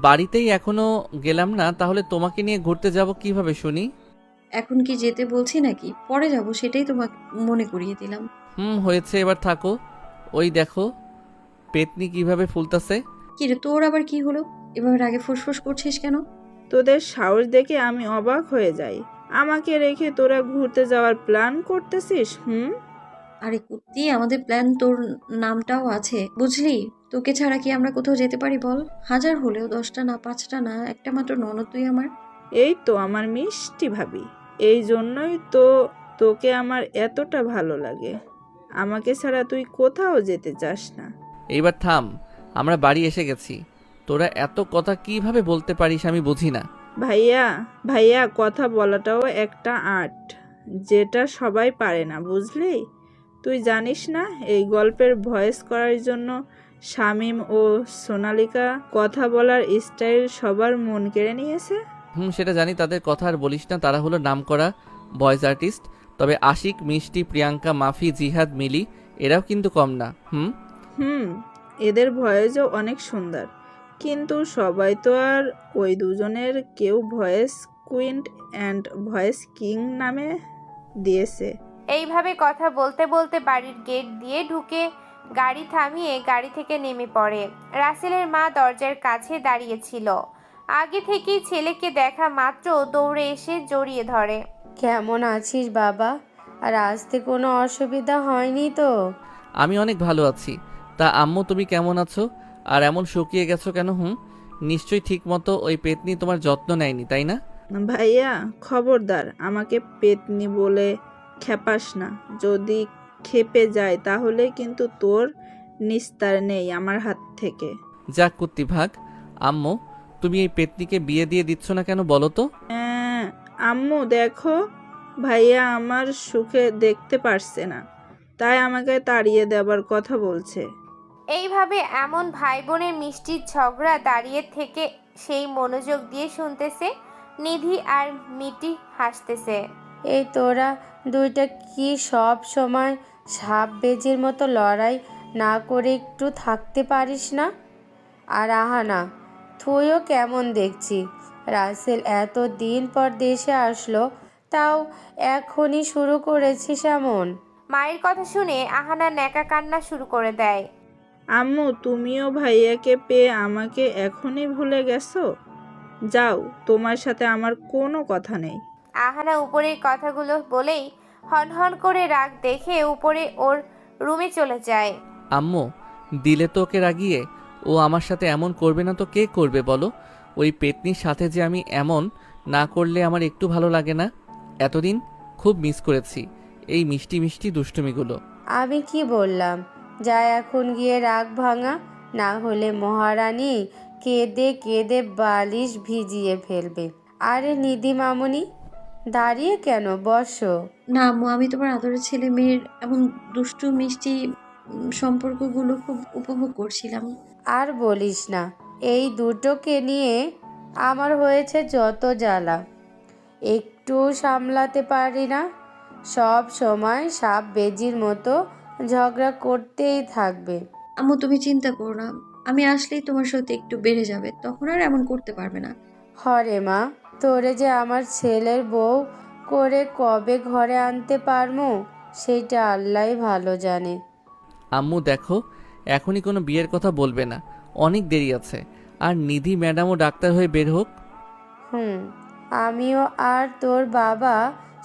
বাড়িতেই এখনো গেলাম না, তাহলে তোমাকে নিয়ে ঘুরতে যাব কিভাবে শুনি? এখন কি যেতে বলছি নাকি? পরে যাব, সেটাই তোমাকে মনে করিয়ে দিলাম। হয়েছে, এবার থাকো। ওই দেখো পেতনি কিভাবে ফুলতাছে। কিরে, তোর আবার কি হলো? এভাবে রাগে ফুসফুস করছিস কেন? তোদের সাহস দেখে আমি অবাক হয়ে যাই। আমাকে রেখে তোরা ঘুরতে যাওয়ার প্ল্যান করতেছিস? আরে কুত্তি, আমাদের প্ল্যান তোর নামটাও আছে বুঝলি। তোকে ছাড়া কি আমরা কোথাও যেতে পারি বল? হাজার হলেও 10টা না, 5টা না, একটা মাত্র ননদ তুই আমার। এই তো আমার মিষ্টি ভাবি, এই জন্যই তো তোকে আমার এতটা ভালো লাগে। আমাকে ছাড়া তুই কোথাও যেতে চাস না। এইবার থাম, আমরা বাড়ি এসে গেছি। তোরা এত কথা কিভাবে বলতে পারিস আমি বুঝি না। ভাইয়া ভাইয়া, কথা বলাটাও একটা আর্ট, যেটা সবাই পারে না বুঝলি। তুই জানিস না, এই গল্পের ভয়েস করার জন্য শামীম ও সোনালিকা কথা বলার স্টাইল সবার মন কেড়ে নিয়েছে। সেটা জানি, তাদের কথা আর বলিস না, তারা হলো নামকরা ভয়েস আর্টিস্ট। তবে আশিক, মিষ্টি, প্রিয়াঙ্কা, মাফি, জিহাদ, মিলি এরাও কিন্তু কম না। এদের ভয়েসও অনেক সুন্দর, কিন্তু সবাই তো আর ওই দুজনের কেউ voice queen and voice king নামে দিয়েছে। এইভাবে কথা বলতে বলতে বাড়ির গেট দিয়ে ঢুকে গাড়ি থামিয়ে গাড়ি থেকে নেমে পড়ে। রাসেলের মা দরজার কাছে দাঁড়িয়েছিল। আগে থেকেই ছেলেকে দেখা মাত্র দৌড়ে এসে জড়িয়ে ধরে। কেমন আছিস বাবা? আর আসতে কোনো অসুবিধা হয়নি তো? আমি অনেক ভালো আছি। তা আম্মু তুমি কেমন আছো? আর এমন শুকিয়ে গেছো কেন? নিশ্চয়ই ঠিক মতো ওই পেতনি তোমার যত্ন নেয়নি, তাই না? ভাইয়া খবরদার, আমাকে পেতনি বলে খেপাস না। যদি খেপে যায় তাহলে কিন্তু তোর নিস্তার নেই আমার হাত থেকে। যাক কুত্তি ভাগ। আম্মু তুমি এই পেতনিকে বিয়ে দিয়ে দিচ্ছ না কেন বলো তো? হ্যাঁ, আম্মু দেখো, ভাইয়া আমার সুখে দেখতে পারছে না, তাই আমাকে তাড়িয়ে দেবার কথা বলছে। এইভাবে এমন ভাই বোনের মিষ্টির ঝগড়া দাঁড়িয়ে থেকে সেই মনোযোগ দিয়ে শুনতেছে। নিধি আর মিটি হাসতেছে। এই তোরা দুইটা কি সব সময় সাপ বেজির মতো লড়াই না করে একটু থাকতে পারিস না? আর আহানা, তুইও কেমন দেখছি? রাসেল এত দিন পর দেশে আসলো, তাও এখনই শুরু করেছিস এমন? মায়ের কথা শুনে আহানা ন্যাকা কান্না শুরু করে দেয়। আম্মু তুমিও ভাইয়াকে পেয়ে আমাকে এখনই ভুলে গেছো? যাও, তোমার সাথে আমার কোনো কথা নেই। আহানা উপরের কথাগুলো বলেই হনহন করে রাগ দেখে উপরে ওর রুমে চলে যায়। আম্মু দিলে তো ওকে রাগিয়ে। ও আমার সাথে এমন করবে না তো কে করবে বলো? ওই পেতনির সাথে যে আমি এমন না করলে আমার একটু ভালো লাগে না। এতদিন খুব মিস করেছি এই মিষ্টি মিষ্টি দুষ্টুমিগুলো। আমি কি বললাম? যা এখন গিয়ে রাগ ভাঙা, না হলে মহারানী কেঁদে কেঁদে বালিশ ভিজিয়ে ফেলবে। আরে নিধি মামুনি, দাঁড়িয়ে কেন? বসো। না আম্মু, আমি তোমার আদরের ছেলে মেয়ের এমন দুষ্টু মিষ্টি সম্পর্কগুলো খুব উপভোগ করছিলাম। আর বলিস না, এই দুটোকে নিয়ে আমার হয়েছে যত জ্বালা। একটু সামলাতে পারি না, সব সময় সাপ বেজির মতো ঝগড়া করতেই থাকবে। আম্মু তুমি চিন্তা করো না, আমি আসলেই তোমার সাথে একটু বেড়ে যাবে, তখন আর এমন করতে পারবে না। হরে মা, তোরে যে আমার ছেলের বউ করে কবে ঘরে আনতে পারমু সেইটা আল্লাহই ভালো জানে। আম্মু দেখো, এখনই কোনো বিয়ের কথা বলবে না, অনেক দেরি আছে। আর নিধি ম্যাডামও ডাক্তার হয়ে বের হোক। আমিও আর তোর বাবা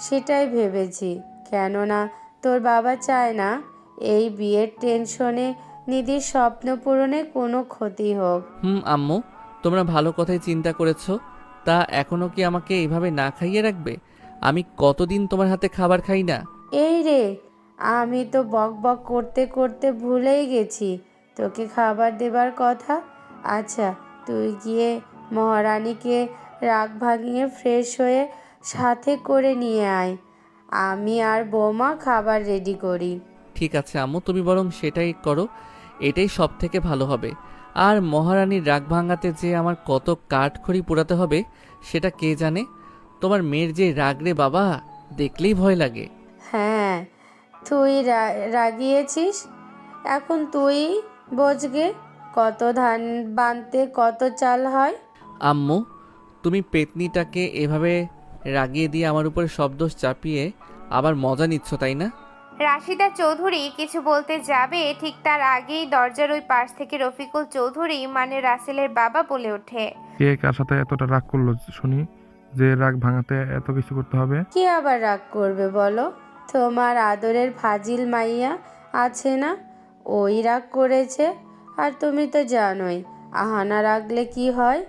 সেটাই ভেবেছি। কেননা তোর বাবা চায় না এই বিয়ের টেনশনে নিধির স্বপ্ন পূরণে কোনো ক্ষতি হোক। আম্মু তোমরা ভালো কথাই চিন্তা করেছো। তা এখনো কি আমাকে এইভাবে না খাইয়ে রাখবে? আমি কতদিন তোমার হাতে খাবার খাই না। এই রে, আমি তো বক বক করতে করতে ভুলেই গেছি তোকে খাবার দেবার কথা। আচ্ছা, তুই গিয়ে মহারানীকে রাগ ভাঙিয়ে ফ্রেশ হয়ে সাথে করে নিয়ে আয়, আমি আর বৌমা খাবার রেডি করি। ঠিক আছে আম্মু, তুমি বরং সেটাই করো, এটাই সব থেকে ভালো হবে। আর মহারানীর রাগ ভাঙাতে যে আমার কত কাঠখড়ি পোড়াতে হবে সেটা কে জানে। তোমার মেয়ের যে রাগ রে বাবা, দেখলেই ভয় লাগে। হ্যাঁ, তুই রাগিয়েছিস, এখন তুই বোঝগে কত ধান বানতে কত চাল হয়। আম্মু তুমি পেতনিটাকে এভাবে রাগিয়ে দিয়ে আমার উপরে সব দোষ চাপিয়ে আবার মজা নিচ্ছ, তাই না? রাশিদা চৌধুরী কিছু বলতে যাবে, ঠিক তার আগেই দরজার ওই পাশ থেকে রফিকুল চৌধুরী মানে রাসেলের বাবা বলে ওঠে। কে কার সাথে এতটা রাগ করলো শুনি, যে রাগ ভাঙাতে এত কিছু করতে হবে? কি আবার রাগ করবে বলো? তোমার আদরের ফাজিল মাইয়া আছে না, ওই রাগ করেছে। আর তুমি তো জানোই আহানা রাগলে কি হয়।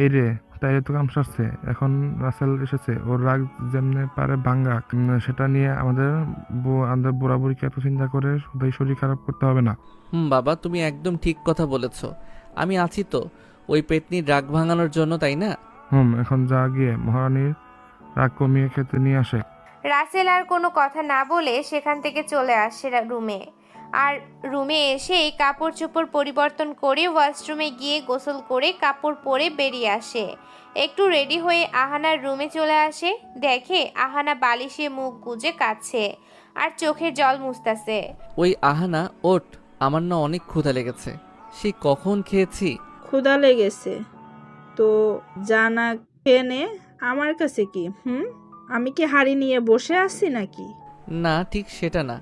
এই রে, তাই তো কাম সারছে। এখন রাসেল এসেছে, ওর রাগ যেমনে পারে ভাঙ্গা, সেটা নিয়ে আমাদের বুড়া বুড়িকে এত চিন্তা করে শুধুই শরীর খারাপ করতে হবে না। বাবা তুমি একদম ঠিক কথা বলেছ। আমি আছি তো ওই পেতনির রাগ ভাঙানোর জন্য, তাই না? এখন যা গিয়ে মহারানীর রাগ কমিয়ে খেতে নিয়ে আসে। রাসেল আর কোনো কথা না বলে সেখান থেকে চলে আসে রুমে। আর রুমে এসেই কাপড় চোপড় পরিবর্তন করে ওয়াশরুমে গিয়ে গোসল করে কাপড় পরে বেরিয়ে আসে। একটু রেডি হয়ে আহানার রুমে চলে আসে, দেখে আহানা বালিশে মুখ গুজে কাঁদছে আর চোখের জল মুছতাছে। ওই আহানা ওঠ, আমার না অনেক ক্ষুধা লেগেছে, সেই কখন খেয়েছি। ক্ষুধা লেগেছে তো জানা খেয়ে নে, আমার কাছে কি? আমি কি হাড়ি নিয়ে বসে আছি নাকি? না ঠিক সেটা না,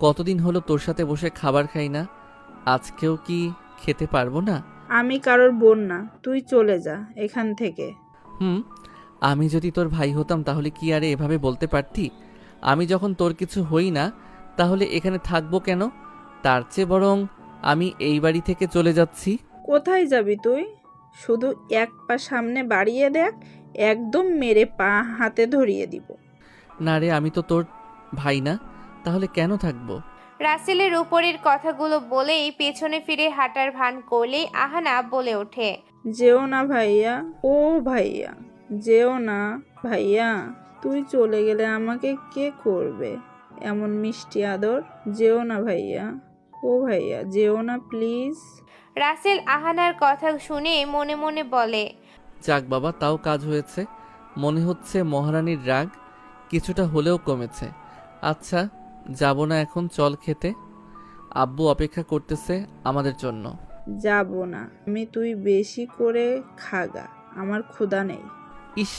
কতদিন হলো তোর সাথে বসে খাবার খাই না, আজকেও কি খেতে পারবো না? আমি কারোর বোন না, তুই চলে যা এখান থেকে। হুম, আমি যদি তোর ভাই হতাম তাহলে কি আরে এভাবে বলতে পারতি? আমি যখন তোর কিছু হই না তাহলে এখানে থাকবো কেন? তার চেয়ে বরং আমি এই বাড়ি থেকে চলে যাচ্ছি। কোথায় যাবি তুই? শুধু এক পা সামনে বাড়িয়ে দেখ, একদম মেরে পা হাতে ধরিয়ে দিব। না রে, আমি তো তোর ভাই না, তাহলে কেন থাকবো? রাসেলের উপরের কথাগুলো বলেই পেছনে ফিরে হাঁটার ভান করলেই আহানা বলে ওঠে, যেও না ভাইয়া, ও ভাইয়া, যেও না ভাইয়া। তুই চলে গেলে আমাকে কে করবে এমন মিষ্টি আদর? যেও না ভাইয়া, ও ভাইয়া, যেও না প্লিজ। রাসেল আহানার কথা শুনে মনে মনে বলে, যাক বাবা, তাও কাজ হয়েছে। মনে হচ্ছে মহারানীর রাগ কিছুটা হলেও কমেছে। আচ্ছা, যাব না এখন, চল খেতে। আব্বু অপেক্ষা করতেছে আমাদের জন্য। যাব না আমি, তুই বেশি করে খাগা, আমার ক্ষুধা নেই। ইস,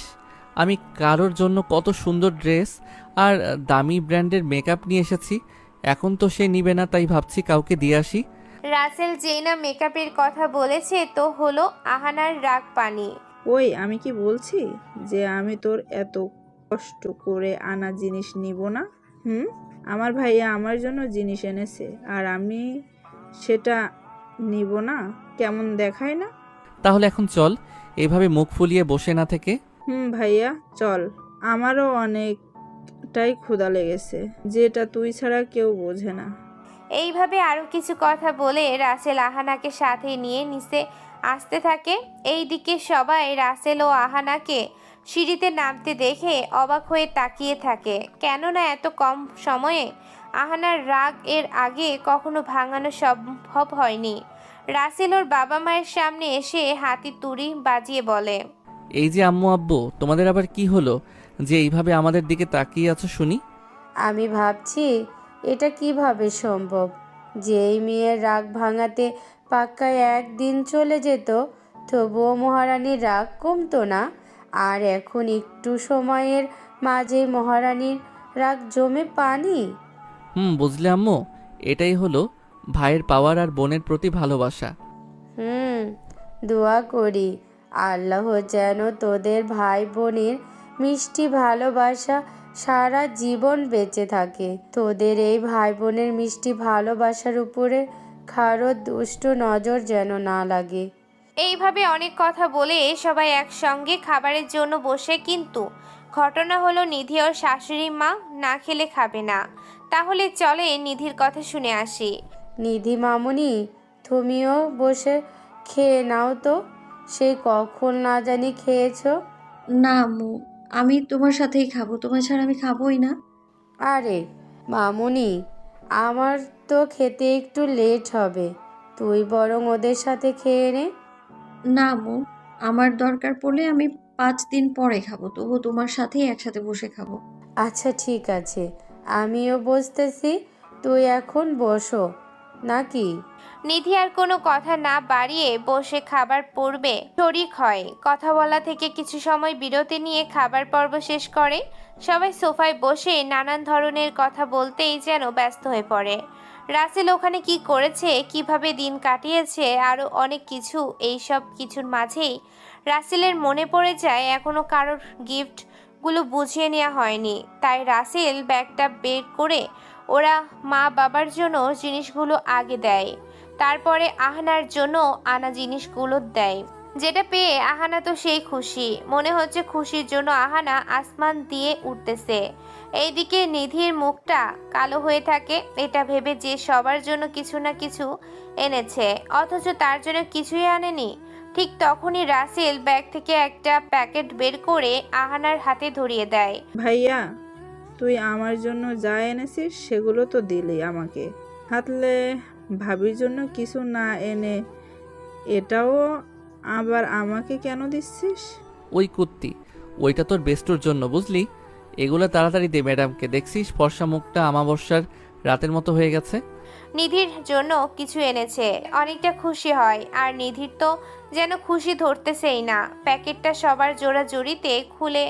আমি কারোর জন্য কত সুন্দর ড্রেস আর দামি ব্র্যান্ডের মেকআপ নিয়ে এসেছি, এখন তো সে নিবে না, তাই ভাবছি কাউকে দিয়ে আসি। রাসেল যেই না মেকআপের কথা বলেছে তো হলো আহানার রাগ পানি। ওই আমি কি বলছি যে আমি তোর এত কষ্ট করে আনা জিনিস নিব না? আমার ভাইয়া আমার জন্য জিনিস এনেছে আর আমি সেটা নিব না? কেমন দেখায় না? তাহলে এখন চল, এভাবে মুখ ফুলিয়ে বসে না থেকে। ভাইয়া চল, আমারও অনেকটাই ক্ষুধা লেগেছে, যেটা তুই ছাড়া কেউ বোঝে না। এইভাবে আরো কিছু কথা বলে রাসেল আহানাকে সাথে নিয়ে নিচে আসতে থাকে। এইদিকে সবাই রাসেল ও আহানাকে সিঁড়িতে নামতে দেখে অবাক হয়ে তাকিয়ে থাকে, কেননা এত কম সময়ে আহানার রাগ এর আগে কখনো ভাঙানো সম্ভব হয়নি। রাসেল ওর বাবা মায়ের সামনে এসে হাতি তুড়ি বাজিয়ে বলে, এই যে আম্মু আব্বু, তোমাদের আবার কি হলো যে এইভাবে আমাদের দিকে তাকিয়ে আছো শুনি? আমি ভাবছি এটা কিভাবে সম্ভব যে এই মেয়ের রাগ ভাঙাতে পাক্কায় একদিন চলে যেত, তবুও মহারানীর রাগ কমতো না, আর এখন একটু সময়ের মাঝে মহারানীর রাগ জমে পানি। বুঝলে আম্মু, এটাই হলো ভাইয়ের পাওয়ার আর বোনের প্রতি ভালোবাসা। দোয়া করি আল্লাহ যেন তোদের ভাই বোনের মিষ্টি ভালোবাসা সারা জীবন বেঁচে থাকে। তোদের এই ভাই বোনের মিষ্টি ভালোবাসার উপরে কারো দুষ্ট নজর যেন না লাগে। এইভাবে অনেক কথা বলে সবাই একসঙ্গে খাবারের জন্য বসে, কিন্তু ঘটনা হলো নিধি ওর শাশুড়ি মা না খেলে খাবে না। তাহলে চলে নিধির কথা শুনে আসি। নিধি মামুনি, তুমিও বসে খেয়ে নাও তো, সেই কখন না জানি খেয়েছো। না আম্মু, আমি তোমার সাথেই খাবো, তোমার ছাড়া আমি খাবোই না। আরে মামুনি, আমার তো খেতে একটু লেট হবে, তুই বরং ওদের সাথে খেয়ে নে। না আম্মু, আমার দরকার পড়লে আমি 5 দিন পরে খাবো, তবু তোমার সাথেই একসাথে বসে খাবো। আচ্ছা ঠিক আছে, আমিও বসতেছি, তুই এখন বসো নাকি। নিধি আর কোনো কথা না বাড়িয়ে বসে খাবার পড়বে শরিক হয়। কথা বলা থেকে কিছু সময় বিরতি নিয়ে খাবার পর্ব শেষ করে সবাই সোফায় বসে নানান ধরনের কথা বলতেই যেন ব্যস্ত হয়ে পড়ে। রাসেল ওখানে কি করেছে, কিভাবে দিন কাটিয়েছে, আরও অনেক কিছু। এই সব কিছুর মাঝেই রাসেলের মনে পড়ে যায় এখনও কারোর গিফটগুলো বুঝিয়ে নেওয়া হয়নি। তাই রাসেল ব্যাগটা বের করে ওরা মা বাবার জন্য জিনিসগুলো আগে দেয়, তারপরে আহানার জন্য আনা জিনিসগুলো দেয়। যেটা পেয়ে আহানা তো সেই খুশি, মনে হচ্ছে খুশির জন্য আহানা আসমান দিয়ে উঠতেছে। এইদিকে নিধির মুখটা কালো হয়ে থাকে, এটা ভেবে যে সবার জন্য কিছু না কিছু এনেছে, অথচ তার জন্য কিছুই আনেনি। ঠিক তখনই রাসেল ব্যাগ থেকে একটা প্যাকেট বের করে আহানার হাতে ধরিয়ে দেয়। ভাইয়া, তুই আমার জন্য যা এনেছিস সেগুলো তো দিলি আমাকে, হাতলে ভাবির জন্য কিছু না এনে এটাও আবার আমাকে কেন দিচ্ছিস? ওই কুত্তি, ওইটা তোর বেস্টুর জন্য বুঝলি। এগুলো তাড়াতাড়ি দে ম্যাডামকে, দেখছিস ফর্সা মুখটা আমাবস্যার রাতের মতো হয়ে গেছে। নিধির জন্য কিছু এনেছে, অনেকটা খুশি হয়, আর নিধির তো যেন খুশি ধরতেছেই না। প্যাকেটটা সবার জোড়াজুড়িতে খুলে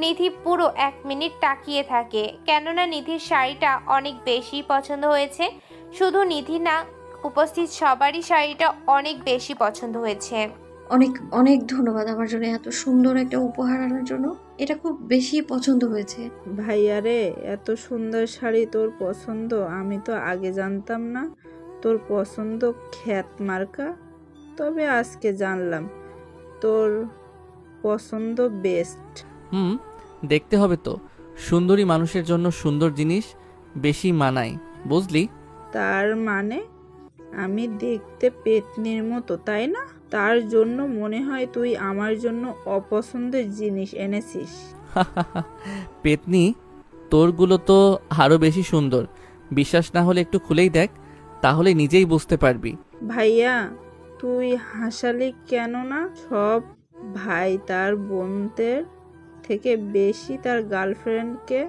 নিধি পুরো 1 মিনিট তাকিয়ে থাকে, কেননা নিধির শাড়িটা অনেক বেশি পছন্দ হয়েছে। শুধু নিধি না, উপস্থিত সবারই শাড়িটা অনেক বেশি পছন্দ হয়েছে। অনেক অনেক ধন্যবাদ আমার জন্য এত সুন্দর একটা উপহার আনার জন্য। এটা খুব বেশি পছন্দ হয়েছে। ভাইয়া রে, এত সুন্দর শাড়ি তোর পছন্দ, আমি তো আগে জানতাম না তোর পছন্দ খ্যাত মার্কা। তবে আজকে জানলাম তোর পছন্দ বেস্ট। দেখতে হবে তো, সুন্দরী মানুষের জন্য সুন্দর জিনিস বেশি মানায়, বুঝলি? তার মানে আমি দেখতে পেতনির মতো, তাই না? তার জন্য মনে হয় তুই আমার জন্য অপছন্দের জিনিস এনেছিস। পেতনি, তোরগুলো তো আরো বেশি সুন্দর। বিশ্বাস না হলে একটু খুলেই দেখ, তাহলে নিজেই বুঝতে পারবি। ভাইয়া, তুই হাসালি কেন? না সব ভাই তার বোনদের থেকে বেশি তার গার্লফ্রেন্ডকে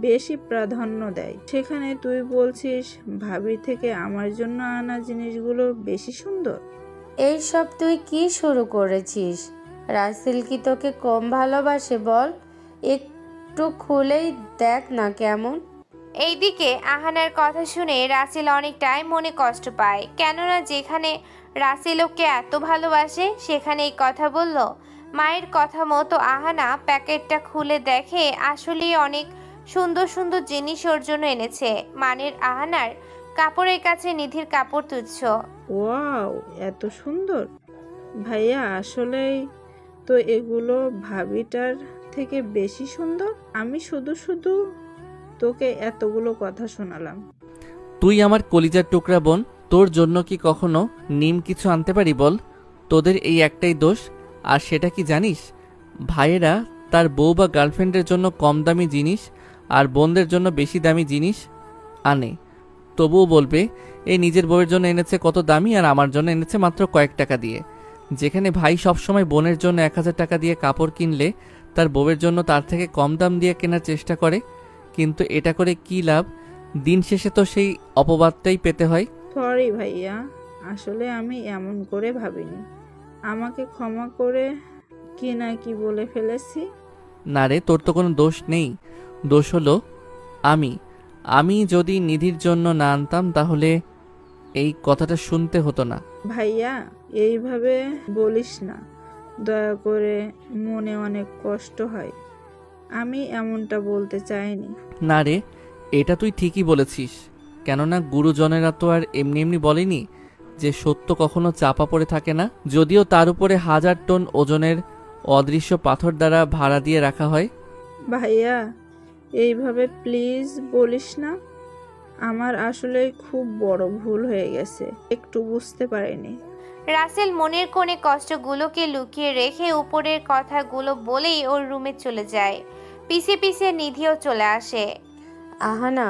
বেশি প্রাধান্য দেয়, সেখানে তুই বলছিস ভাবির থেকে আমার জন্য আনা জিনিসগুলো বেশি সুন্দর। এইসব তুই কি শুরু করেছিস? রাসেল কি তোকে কম ভালোবাসে বল? একটু খুলেই দেখ না কেমন। এইদিকে আহানার কথা শুনে রাসেল অনেকটাই মনে কষ্ট পায়, কেননা যেখানে রাসেল ওকে এত ভালোবাসে সেখানে এই কথা বলল। মায়ের কথা মতো আহানা প্যাকেটটা খুলে দেখে আসলেই অনেক সুন্দর সুন্দর জিনিস ওর জন্য এনেছে। মানের আহানার কাপড়ের কাছে নিধির কাপড় তুচ্ছ। ওয়াও, এত সুন্দর! ভাইয়া, আসলেই তো এগুলো ভাবিটার থেকে বেশি সুন্দর। আমি শুধু শুধু তোকে এতগুলো কথা শোনালাম। তুই আমার কলিজার টুকরা বোন, তোর জন্য কি কখনো নিম কিছু আনতে পারি বল? তোদের এই একটাই দোষ, আর সেটা কি জানিস? ভাইয়েরা তার বউ বা গার্লফ্রেন্ডের জন্য কম দামি জিনিস আর বোনদের জন্য বেশি দামি জিনিস আনে, তবুও বলবে এই নিজের বউয়ের জন্য এনেছে কত দামি আর আমার জন্য এনেছে মাত্র কয়েক টাকা দিয়ে। যেখানে ভাই সবসময় বোনের জন্য 1000 টাকা দিয়ে কাপড় কিনলে তার বউয়ের জন্য তার থেকে কম দাম দিয়ে কেনার চেষ্টা করে, কিন্তু এটা করে কি লাভ? দিন শেষে তো সেই অপবাদটাই পেতে হয়। সরি ভাইয়া, আসলে আমি এমন করে ভাবিনি। আমাকে ক্ষমা করে কি না কি বলে ফেলেছি। না রে, তোর তো কোনো দোষ নেই। দোষ হলো আমি যদি নিধির জন্য না আনতাম তাহলে এই কথাটা শুনতে হতো না। ভাইয়া, এইভাবে বলিস না, দয়া করে, মনে অনেক কষ্ট হয়। আমি এমনটা বলতে চাইনি। না রে, এটা তুই ঠিকই বলেছিস, কেননা গুরুজনেরা তো আর এমনি এমনি বলেনি যে সত্য কখনো চাপা পড়ে থাকে না, যদিও তার উপরে 1000 টন ওজনের অদৃশ্য পাথর দ্বারা ভাড়া দিয়ে রাখা হয়। ভাইয়া, এইভাবে প্লিজ বলিস না। আমার আসলে খুব বড় ভুল হয়ে গেছে, একটু বুঝতে পারিনি। রাসেল মনের কোণে কষ্টগুলোকে লুকিয়ে রেখে উপরের কথাগুলো বলেই ওর রুমে চলে যায়। পিছে পিছে নিধিও চলে আসে। আহানা,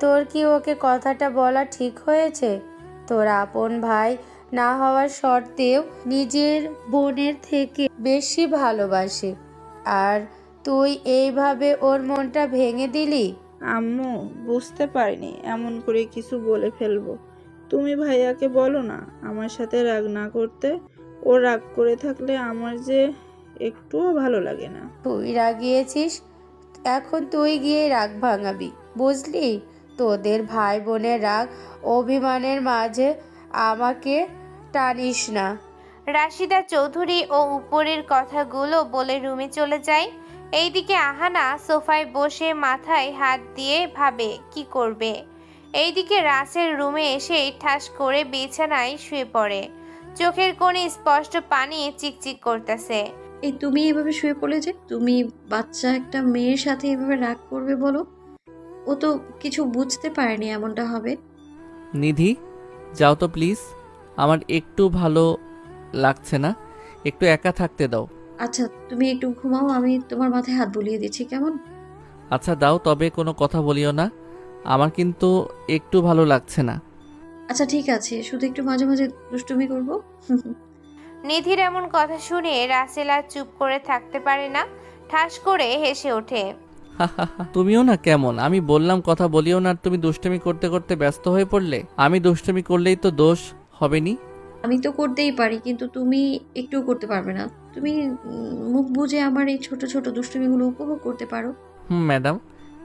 তোর কি ওকে কথাটা বলা ঠিক হয়েছে? তোর আপন ভাই না হওয়ার সত্ত্বেও নিজের বোনের থেকে বেশি ভালোবাসে, আর তুই এইভাবে ওর মনটা ভেঙে দিলি। আম্মু, বুঝতে পারিনি এমন করে কিছু বলে ফেলবো। তুমি ভাইয়াকে বলো না আমার সাথে রাগ না করতে। ও রাগ করে থাকলে আমার যে একটুও ভালো লাগে না। তুই রাগিয়েছিস, এখন তুই গিয়ে রাগ ভাঙাবি, বুঝলি? তোদের ভাই বোনের রাগ অভিমানের মাঝে আমাকে টানিস না। রাশিদা চৌধুরী ও উপরের কথাগুলো বলে রুমে চলে যায়। এইদিকে আহানা সোফায় বসে মাথায় হাত দিয়ে ভাবে কি করবে। এইদিকে রাসেল রুমে এসে ঠাস করে বিছানায় শুয়ে পড়ে। চোখের কোণে স্পষ্ট পানি চিকচিক করতেছে। এই তুমি এভাবে শুয়ে পড়লে যে, তুমি বাচ্চা একটা মেয়ের সাথে এভাবে রাগ করবে বলো? ও তো কিছু বুঝতে পারেনি এমনটা হবে। নিধি, যাও তো প্লিজ, আমার একটু ভালো লাগছে না, একটু একা থাকতে দাও। আচ্ছা, তুমি একটু ঘুমাও, আমি তোমার মাথায় হাত বুলিয়ে দিচ্ছি, কেমন? আচ্ছা দাও, তবে কোনো কথা বলিও না, আমার কিন্তু একটু ভালো লাগছে না। আচ্ছা ঠিক আছে, শুধু একটু মাঝে মাঝে দুষ্টুমি করবো। নিধির এমন কথা শুনে রাসেল আর চুপ করে থাকতে পারে না, ঠাস করে হেসে ওঠে। তুমিও না কেমন, আমি বললাম কথা বলিও না, আর তুমি দুষ্টুমি করতে করতে ব্যস্ত হয়ে পড়লে। আমি দুষ্টুমি করলেই তো দোষ হবে নি? আমি তো করতেই পারি, কিন্তু তুমি একটুও করতে পারবে না। তুমি মুখ বুজে আমার এই ছোট ছোট দুষ্টুমিগুলো উপভোগ করতে পারো। ম্যাডাম,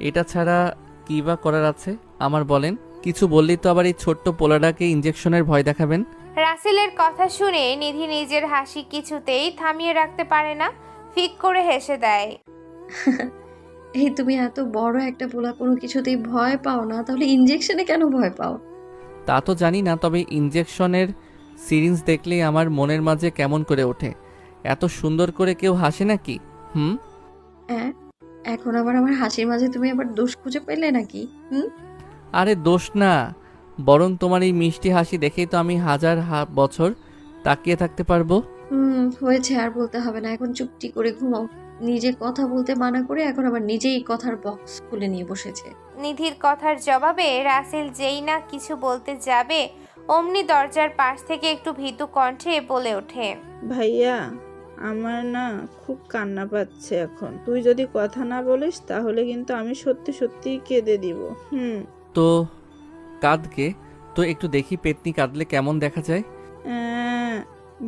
এটা ছাড়া কী বা করার আছে আমার বলেন? কিছু বললেই তো আবার এই ছোট্ট পোলাটাকে ইঞ্জেকশনের ভয় দেখাবেন। রাসেলের কথা শুনে নিধি নিজের হাসি কিছুতেই থামিয়ে রাখতে পারে না, ফিক করে হেসে দেয়। এই তুমি এত বড় একটা পোলা কোনো কিছুতেই ভয় পাও না, তাহলে ইঞ্জেকশনে কেন ভয় পাও? তা তো জানি না, তবে ইঞ্জেকশনের সিরিঞ্জ দেখলেই আমার মনের মাঝে কেমন করে ওঠে। এত সুন্দর করে কেউ হাসে নাকি? হ্যাঁ, এখন আবার আমার হাসির মাঝে তুমি আবার দোষ খুঁজে পেলে নাকি? আরে দোষ না, বরং তোমার এই মিষ্টি হাসি দেখেই তো আমি হাজার বছর তাকিয়ে থাকতে পারবো। হয়েছে, আর বলতে হবে না, এখন চুপটি করে ঘুমাও। নিজে কথা বলতে মানা করে এখন আবার নিজেই কথার বক্স খুলে নিয়ে বসেছে। নিধির কথার জবাবে রাসেল যেই না কিছু বলতে যাবে অমনি দরজার পাশ থেকে একটু ভীতু কণ্ঠে বলে ওঠে, ভাইয়া, আমার না খুব কান্না পাচ্ছে এখন। তুই যদি কথা না বলিস তাহলে কিন্তু আমি সত্যি সত্যি কেঁদে দিব। তো কাঁদকে তো একটু দেখি পেতনি কাঁদলে কেমন দেখা যায়।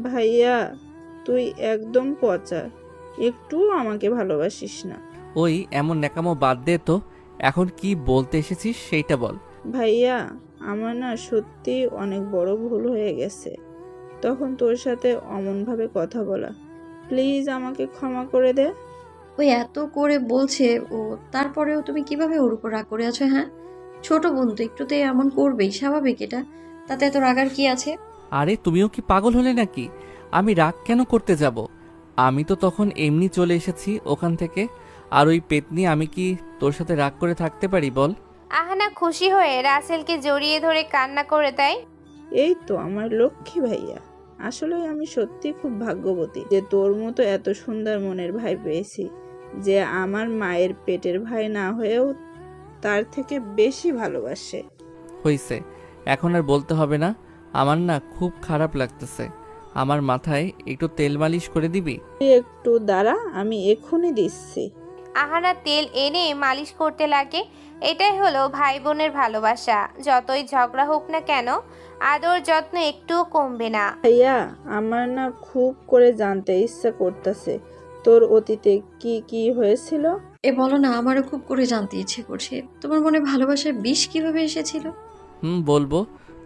ভাইয়া, তুই একদম পচা, একটুও আমাকে ভালোবাসিস না। ওই এমন ন্যাকামো বাদ দে তো, এখন কি বলতে এসেছিস সেইটা বল। ভাইয়া, আমার না সত্যি অনেক বড় ভুল হয়ে গেছে তখন তোর সাথে অমনভাবে কথা বলা। প্লিজ আমাকে ক্ষমা করে দে। ওই এত করে বলছে ও, তারপরেও তুমি কিভাবে ওর উপর রাগ করে আছো? হ্যাঁ, ছোট বোন তো একটুতে এমন করবেই, স্বাভাবিক এটা। তাতে এত রাগার কি আছে? আরে তুমিও কি পাগল হলে নাকি? আমি রাগ কেন করতে যাব? আমি তো তখন এমনি চলে এসেছি ওখান থেকে। আর ওই পেতনি, আমি কি তোর সাথে রাগ করে থাকতে পারি বল? আহানা খুশি হয়ে রাসেলকে জড়িয়ে ধরে কান্না করে দেয়। এই তো আমার লক্ষ্মী ভাইয়া, আসলে আমি সত্যি খুব ভাগ্যবতী যে তোর মতো এত সুন্দর মনের ভাই পেয়েছি, যে আমার মায়ের পেটের ভাই না হয়েও তার থেকে বেশি ভালোবাসে। হইছে, এখন আর বলতে হবে না। আমার না খুব খারাপ লাগতেছে। আমার মাথায় একটু তেল মালিশ করে দিবি? তুই একটু দাঁড়া, আমি এক্ষুনি দিচ্ছি। আহানা তেল এনে মালিশ করতে লাগে। এটাই হলো ভাই বোনের ভালোবাসা। যতই ঝগড়া হোক না কেন, আদর যত্ন একটুও কমবে না। ভাইয়া, আমার না খুব করে জানতে ইচ্ছা করতেছে তোর অতীতে কি কি হয়েছিল। বলো না, আমারও খুব করে জানতে ইচ্ছে করছে তোমার মনে ভালোবাসার বিষ কিভাবে এসেছিল। বলবো,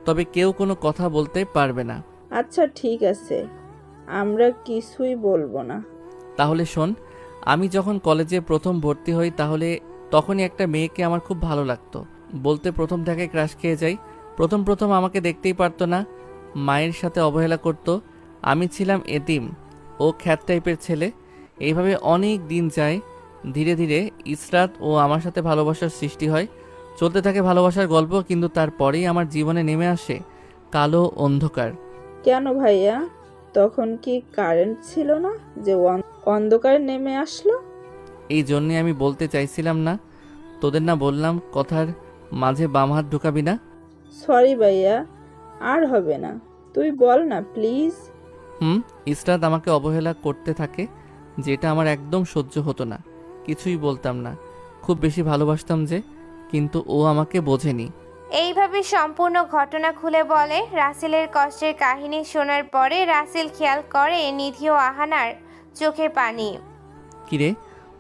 তবে কেউ কোনো কথা বলতে পারবে না। আচ্ছা ঠিক আছে, আমরা কিছুই বলবো না। তাহলে শোন, আমি যখন কলেজে প্রথম ভর্তি হই তাহলে তখনই একটা মেয়েকে আমার খুব ভালো লাগতো। বলতে প্রথম দেখায় ক্রাশ খেয়ে যাই। প্রথম প্রথম আমাকে দেখতেই পারতো না, মায়ের সাথে অবহেলা করত। আমি ছিলাম এতিম, ও খ্যাত টাইপের ছেলে। এইভাবে অনেক দিন যায়। ধীরে ধীরে ইসরাত ও আমার সাথে ভালোবাসার সৃষ্টি হয়। চলতে থাকে ভালোবাসার গল্প, কিন্তু তারপরেই আমার জীবনে নেমে আসে কালো অন্ধকার। কেন ভাইয়া, তখন কি কারেন্ট ছিল না যে অন্ধকার নেমে আসলো? এই জন্যে আমি বলতে চাইছিলাম না। তোদের না বললাম কথার মাঝে বাম হাত ঢুকাবি না? সরি ভাইয়া, আর হবে না, তুই বল না প্লিজ। ইসরাত আমাকে অবহেলা করতে থাকে, যেটা আমার একদম সহ্য হতো না। কিছুই বলতাম না, খুব বেশি ভালোবাসতাম যে, কিন্তু ও আমাকে বোঝেনি। এইভাবে সম্পূর্ণ ঘটনা খুলে বলে। রাসেলের কষ্টের কাহিনী শোনার পরে রাসেল খেয়াল করে নিধি ও আহানার চোখে পানি। কিরে,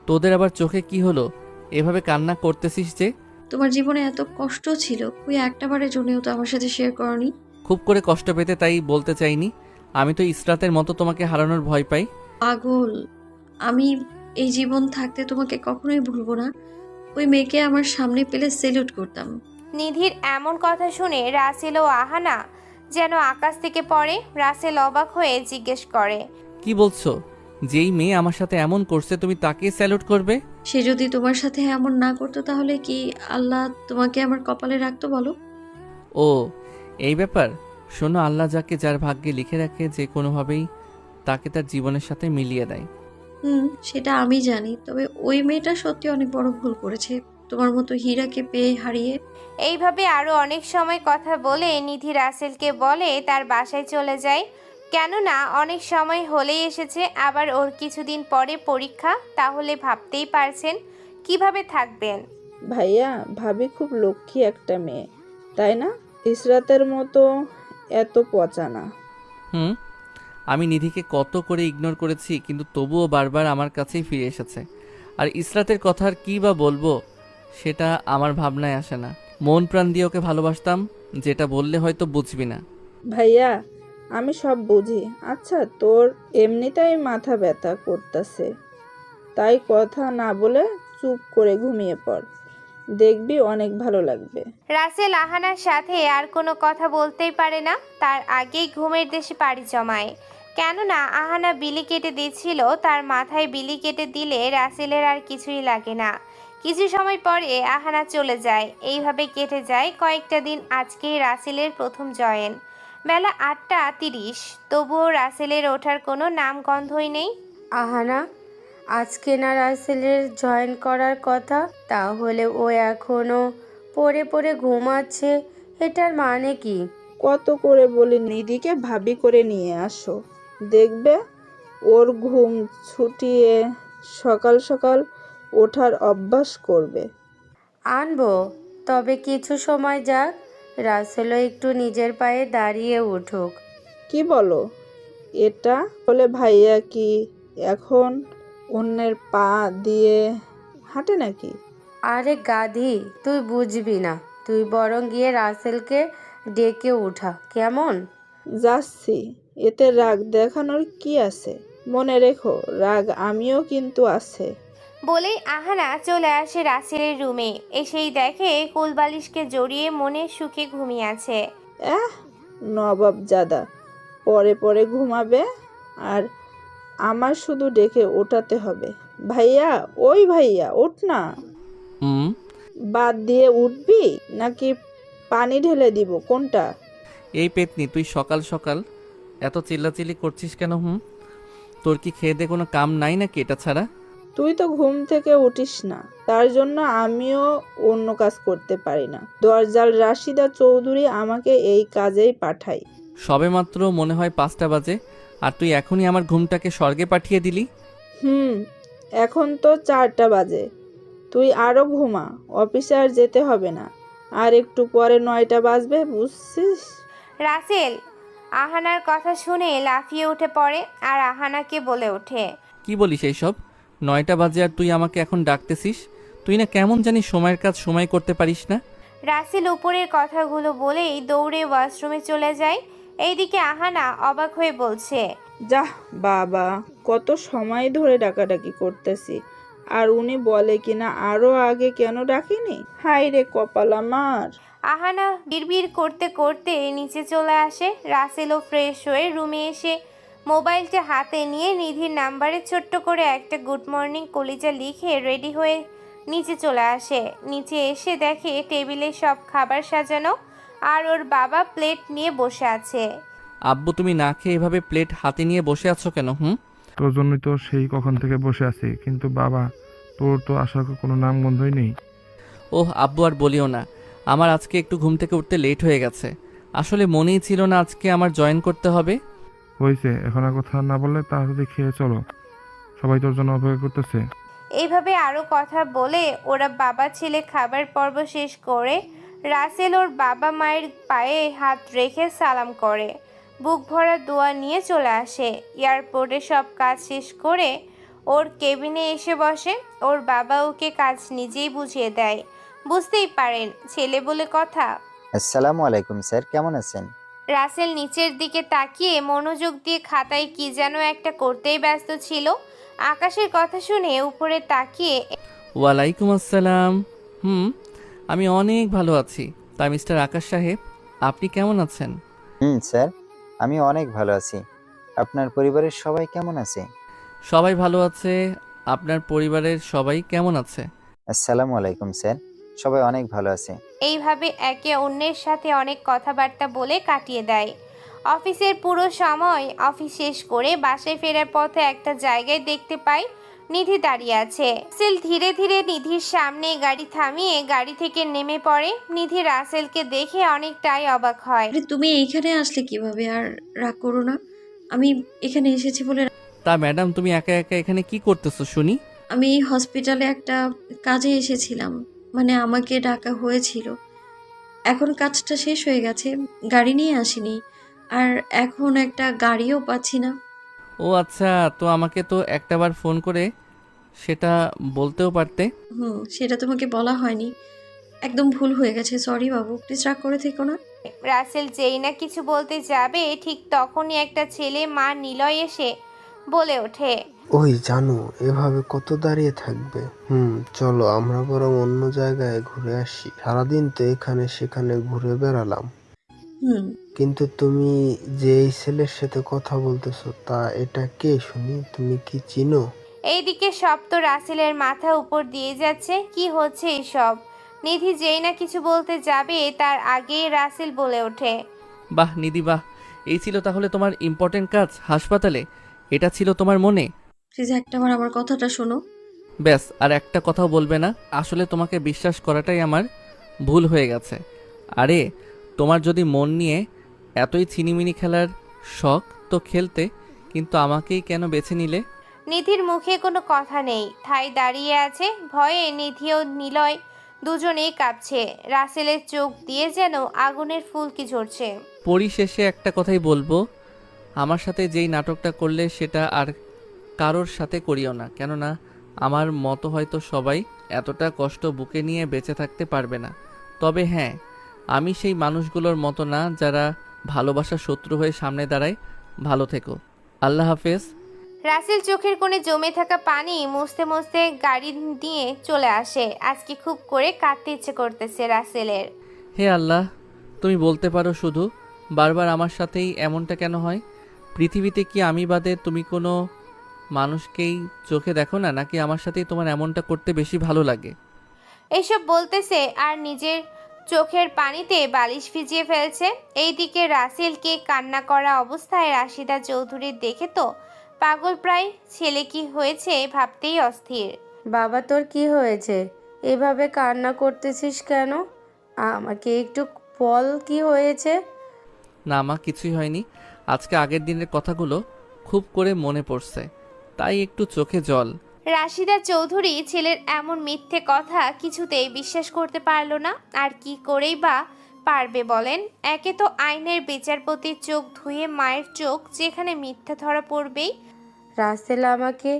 তোদের আবার চোখে কি হলো? এভাবে কান্না করতেছিস যে? তোমার জীবনে এত কষ্ট ছিল, ওই একটাবারের জন্যও তো আমার সাথে শেয়ার করনি। খুব করে কষ্ট পেতে তাই বলতে চাইনি। আমি তো ইসরাতের মতো তোমাকে হারানোর ভয় পাই। পাগল, আমি এই জীবন থাকতে তোমাকে কখনোই ভুলবো না। ওই মেয়েকে আমার সামনে পেলে সেলিউট করতাম। নিধির এমন কথা শুনে রাসেল ও আহানা যেন আকাশ থেকে পড়ে। রাসেল অবাক হয়ে জিজ্ঞেস করে, কি বলছো? যেই মেয়ে আমার সাথে এমন করছে তুমি তাকে স্যালুট করবে? সে যদি তোমার সাথে এমন না করতো তাহলে কি আল্লাহ তোমাকে আমার কপালে রাখতো বলো? ও, এই ব্যাপার। শোনো, আল্লাহ যাকে যার ভাগ্যে লিখে রাখে যে কোনোভাবেই তাকে তার জীবনের সাথে মিলিয়ে দেয়। সেটা আমি জানি, তবে ওই মেয়েটা সত্যি অনেক বড় ভুল করেছে তোমার মতো হীরাকে পেয়ে হারিয়ে। এইভাবে আরো অনেক সময় কথা বলে নিধি রাসেলকে বলে তার বাসায় চলে যায়। কেননা অনেক সময় হলেই এসেছে, আবার ওর কিছুদিন পরে পরীক্ষা। তাহলে ভাবতেই পারছেন কিভাবে থাকবেন। ভাইয়া, ভাবি খুব লক্ষ্মী একটা মেয়ে, তাই না? ইসরাতের মতো এত পচা না। আমি নিধিকে কত করে ইগনোর করেছি, কিন্তু তবুও বারবার আমার কাছেই ফিরে এসেছে। আর ইসরাতের কথা আর কী বা বলবো, সেটা আমার ভাবনায় আসে না। মন প্রাণ দিয়ে ওকে ভালোবাসতাম, যেটা বললে হয়তো বুঝবি না। ভাইয়া, আমি সব বুঝি। আচ্ছা, তোর এমনিতেই মাথা ব্যথা করতেছে, তাই কথা না বলে চুপ করে ঘুমিয়ে পড়, দেখবি অনেক ভালো লাগবে। রাসেল আহানার সাথে আর কোনো কথা বলতেই পারে না, তার আগেই ঘুমের দেশে পাড়ি জমায়। কেননা আহানা বিলি কেটে দিয়েছিল, তার মাথায় বিলি কেটে দিলে রাসেলের আর কিছুই লাগে না। কিছু সময় পরে আহানা চলে যায়। এইভাবে কেটে যায় কয়েকটা দিন। আজকেই রাসেলের প্রথম জয়েন, বেলা 8:30। তবুও রাসেলের ওঠার কোনো নামগন্ধই নেই। আহানা, আজকে না রাসেলের জয়েন করার কথা, তাহলে ও এখনো পড়ে পড়ে ঘুমাচ্ছে, এটার মানে কি? কত করে বলি নিধিকে ভাবি করে নিয়ে আসো, দেখবে ওর ঘুম ছুটিয়ে সকাল সকাল ওঠার অভ্যাস করবে। আনবো, তবে কিছু সময় যাক, রাসেলও একটু নিজের পায়ে দাঁড়িয়ে উঠুক। কি বলো? এটা বলে ভাইয়া কি এখন অন্যের পা দিয়ে হাঁটে নাকি? আরে গাধি, তুই বুঝবি না, তুই বরং গিয়ে রাসেলকে ডেকে উঠা, কেমন? যাচ্ছি, এতে রাগ দেখানোর কি আছে? মনে রেখো, রাগ আমিও কিন্তু আছে। বলেই আহানা চলে আসে রাসেলের রুমে। এসেই দেখে কোলবালিশকে জড়িয়ে মনে সুখে ঘুমিয়ে আছে। নবাব জাদা, পরে পরে ঘুমাবে, আর আমার শুধু ডেকে ওঠাতে হবে। ভাইয়া, ওই ভাইয়া, ওঠ না। হুম। বাদ দিয়ে উঠবি নাকি পানি ঢেলে দিব, কোনটা? এই পেতনি, তুই সকাল সকাল এত চিল্লাচিল্লি করছিস কেন? তোর কি খেয়ে দে কোনো কাম নাই নাকি এটা ছাড়া? তুই তো ঘুম থেকে উঠিস না, তার জন্য আমিও অন্য কাজ করতে পারি না। দরজাল রাশিদা চৌধুরী আমাকে এই কাজেই পাঠায়। সবেমাত্র মনে হয় 5টা বাজে, আর তুই এখনই আমার ঘুমটাকে স্বর্গে পাঠিয়ে দিলি। এখন তো 4টা বাজে। তুই আরো ঘুমা, অফিসে আর যেতে হবে না। আর একটু পরে 9টা বাজবে, বুঝছিস? রাসেল আহানার কথা শুনে লাফিয়ে উঠে পড়ে আর আহানাকে বলে ওঠে, কি বলিস এইসব? 9টা বাজে আর তুই আমাকে এখন ডাকতেছিস? তুই না কেমন জানিস সময়ের কাজ সময় করতে পারিস না? রাসেল উপরের কথাগুলো বলেই দৌড়ে ওয়াশরুমে চলে যায়। এইদিকে আহানা অবাক হয়ে বলছে, যাহ বাবা, কত সময় ধরে ডাকাডাকি করতেছি, আর উনি বলে কিনা আরো আগে কেন ডাকিনি। হাই রে কপাল আমার। আহানা বিড়বিড় করতে করতে নিচে চলে আসে। রাসেলও ফ্রেশ হয়ে রুমে এসে মোবাইলটা হাতে নিয়ে নিধির নাম্বারে ছোট্ট করে একটা গুড মর্নিং কলিজা লিখে রেডি হয়ে নিচে চলে আসে। নিচে এসে দেখে টেবিলে সব খাবার সাজানো, আর ওর বাবা প্লেট নিয়ে বসে আছে। আব্বু, তুমি না খেয়ে এভাবে প্লেট হাতে নিয়ে বসে আছো কেন? তোর জন্যই তো সেই কখন থেকে বসে আছি, কিন্তু বাবা, তোর তো আসার কোনো নাম গন্ধই নেই। ওহ আব্বু, আর বলিও না, আমার আজকে একটু ঘুম থেকে উঠতে লেট হয়ে গেছে। আসলে মনেই ছিল না আজকে আমার জয়েন করতে হবে। হয়েছে, এখন আর কথা না বললে তাড়াতাড়ি খেয়ে চলো, সবাই তোর জন্য অপেক্ষা করতেছে। এইভাবে আরও কথা বলে ওরা বাবা ছেলে খাবার পর্ব শেষ করে রাসেল ওর বাবা মায়ের পায়ে হাত রেখে সালাম করে বুক ভরা দোয়া নিয়ে চলে আসে। এয়ারপোর্টে সব কাজ শেষ করে ওর কেবিনে এসে বসে। ওর বাবা ওকে কাজ নিজেই বুঝিয়ে দেয়। বুঝতেই পারেন ছেলে বলে কথা। আসসালামু আলাইকুম স্যার, কেমন আছেন? রাসেল নিচের দিকে তাকিয়ে মনোযোগ দিয়ে খাতায় কি যেন একটা করতেই ব্যস্ত ছিল। আকাশের কথা শুনে উপরে তাকিয়ে, ওয়ালাইকুম আসসালাম। আমি অনেক ভালো আছি। তা মিস্টার আকাশ সাহেব, আপনি কেমন আছেন? স্যার, আমি অনেক ভালো আছি। আপনার পরিবারের সবাই কেমন আছে? সবাই ভালো আছে। আপনার পরিবারের সবাই কেমন আছে? আসসালামু আলাইকুম স্যার, সবাই অনেক ভালো আছে। এইভাবে একে অন্যের সাথে অনেক কথাবার্তা বলে কাটিয়ে দেয় অফিসের পুরো সময়। অফিস শেষ করে বাসায় ফেরার পথে একটা জায়গায় দেখতে পায় নিধি দাঁড়িয়ে আছে। রাসেল ধীরে ধীরে নিধির সামনে গাড়ি থামিয়ে গাড়ি থেকে নেমে পড়ে। নিধি রাসেলকে দেখে অনেকটাই অবাক হয়। আরে তুমি এইখানে আসলে কিভাবে? আর রাগ করো না, আমি এখানে এসেছি বলে। তা ম্যাডাম, তুমি একা একা এখানে কি করতেছো শুনি? আমি হসপিটালে একটা কাজে এসেছিলাম, মানে আমাকে ডাকা হয়েছিল। এখন কাজটা শেষ হয়ে গেছে, গাড়ি নিয়ে আসিনি। আর এখন একটা গাড়িও পাচ্ছি না। ও আচ্ছা, তো আমাকে তো একটাবার ফোন করে সেটা বলতেও পারতে। সেটা তোমাকে বলা হয়নি। একদম ভুল হয়ে গেছে, সরি বাবু, প্লিজ রাগ করে থেকো না। রাসেল যেই না কিছু বলতে যাবে ঠিক তখনই একটা ছেলে মা নিলয় এসে বলে ওঠে, ওই জানু, এভাবে কত দাঁড়িয়ে থাকবে? চলো আমরা বরং অন্য জায়গায় ঘুরে আসি। সারাদিন তো এখানে সেখানে ঘুরে বেড়ালাম। হুম কিন্তু তুমি যে এই ছেলের সাথে কথা বলতেছো, তা এটা কে শুনি? তুমি কি চিনো? এইদিকে সব তো রাসেলের মাথা উপর দিয়ে যাচ্ছে, কি হচ্ছে এসব। নিধি যেই না কিছু বলতে যাবে তার আগেই রাসেল বলে ওঠে, বাহ নিধি বাহ, এই ছিল তাহলে তোমার ইম্পর্টেন্ট কাজ হাসপাতালে, এটা ছিল তোমার মনে। প্লিজ একটাবার আমার কথাটা শোনো। ব্যাস, আর একটা কথাও বলবে না। আসলে তোমাকে বিশ্বাস করাটাই আমার ভুল হয়ে গেছে। আরে, তোমার যদি মন নিয়ে এতই ছিনিমিনি খেলার শখ তো খেলতে, কিন্তু আমাকেই কেন বেছে নিলে? নিধির মুখে কোনো কথা নেই, ঠাই দাঁড়িয়ে আছে। ভয়ে নিধি ও নিলয় দুজনেই কাঁপছে। রাসেলের চোখ দিয়ে যেন আগুনের ফুলকি ঝরছে। পরিশেষে একটা কথাই বলবো, আমার সাথে যেই নাটকটা করলে সেটা আর কারোর সাথে করিও না। কেননা আমার মতো হয়তো সবাই এতটা কষ্ট বুকে নিয়ে বেঁচে থাকতে পারবে না। তবে হ্যাঁ, আমি সেই মানুষগুলোর মতো না যারা ভালোবাসার শত্রু হয়ে সামনে দাঁড়ায়। ভালো থেকো, আল্লাহ হাফেজ। রাসেল চোখের কোণে জমে থাকা পানি মুছতে মুছতে গাড়ি দিয়ে চলে আসে। আজকে খুব করে কাঁদতে ইচ্ছে করতেছে রাসেলের। হে আল্লাহ, তুমি বলতে পারো শুধু, বারবার আমার সাথেই এমনটা কেন হয়? পৃথিবীতে কি আমি বাদে তুমি কোনো মানুষকেই চোখে দেখো না, নাকি আমার সাথেই তোমার এমনটা করতে বেশি ভালো লাগে? এইসব বলতেছে আর নিজের চোখের পানিতে বালিশ ভিজিয়ে ফেলছে। এইদিকে রাসেলকে কান্না করা অবস্থায় রাশিদা চৌধুরী দেখে তো পাগল প্রায়। ছেলে কি হয়েছে ভাবতেই অস্থির। বাবা, তোর কি হয়েছে? এভাবে কান্না করতেছিস কেন? আমাকে একটু বল, কি হয়েছে? না মা, কিছুই হয়নি। আজকে আগের দিনের কথাগুলো খুব করে মনে পড়ছে, তাই একটু চোখে জল। রাশিদা চৌধুরী ছেলের এমন মিথ্যে কথা কিছুতেই বিশ্বাস করতে পারল না। আর কি করেই বা পারবে বলেন? একে তো আইনের বিচারপতির চোখ ধুয়ে মায়ের চোখ, যেখানে মিথ্যা ধরা পড়বেই। রাসেল, আমাকে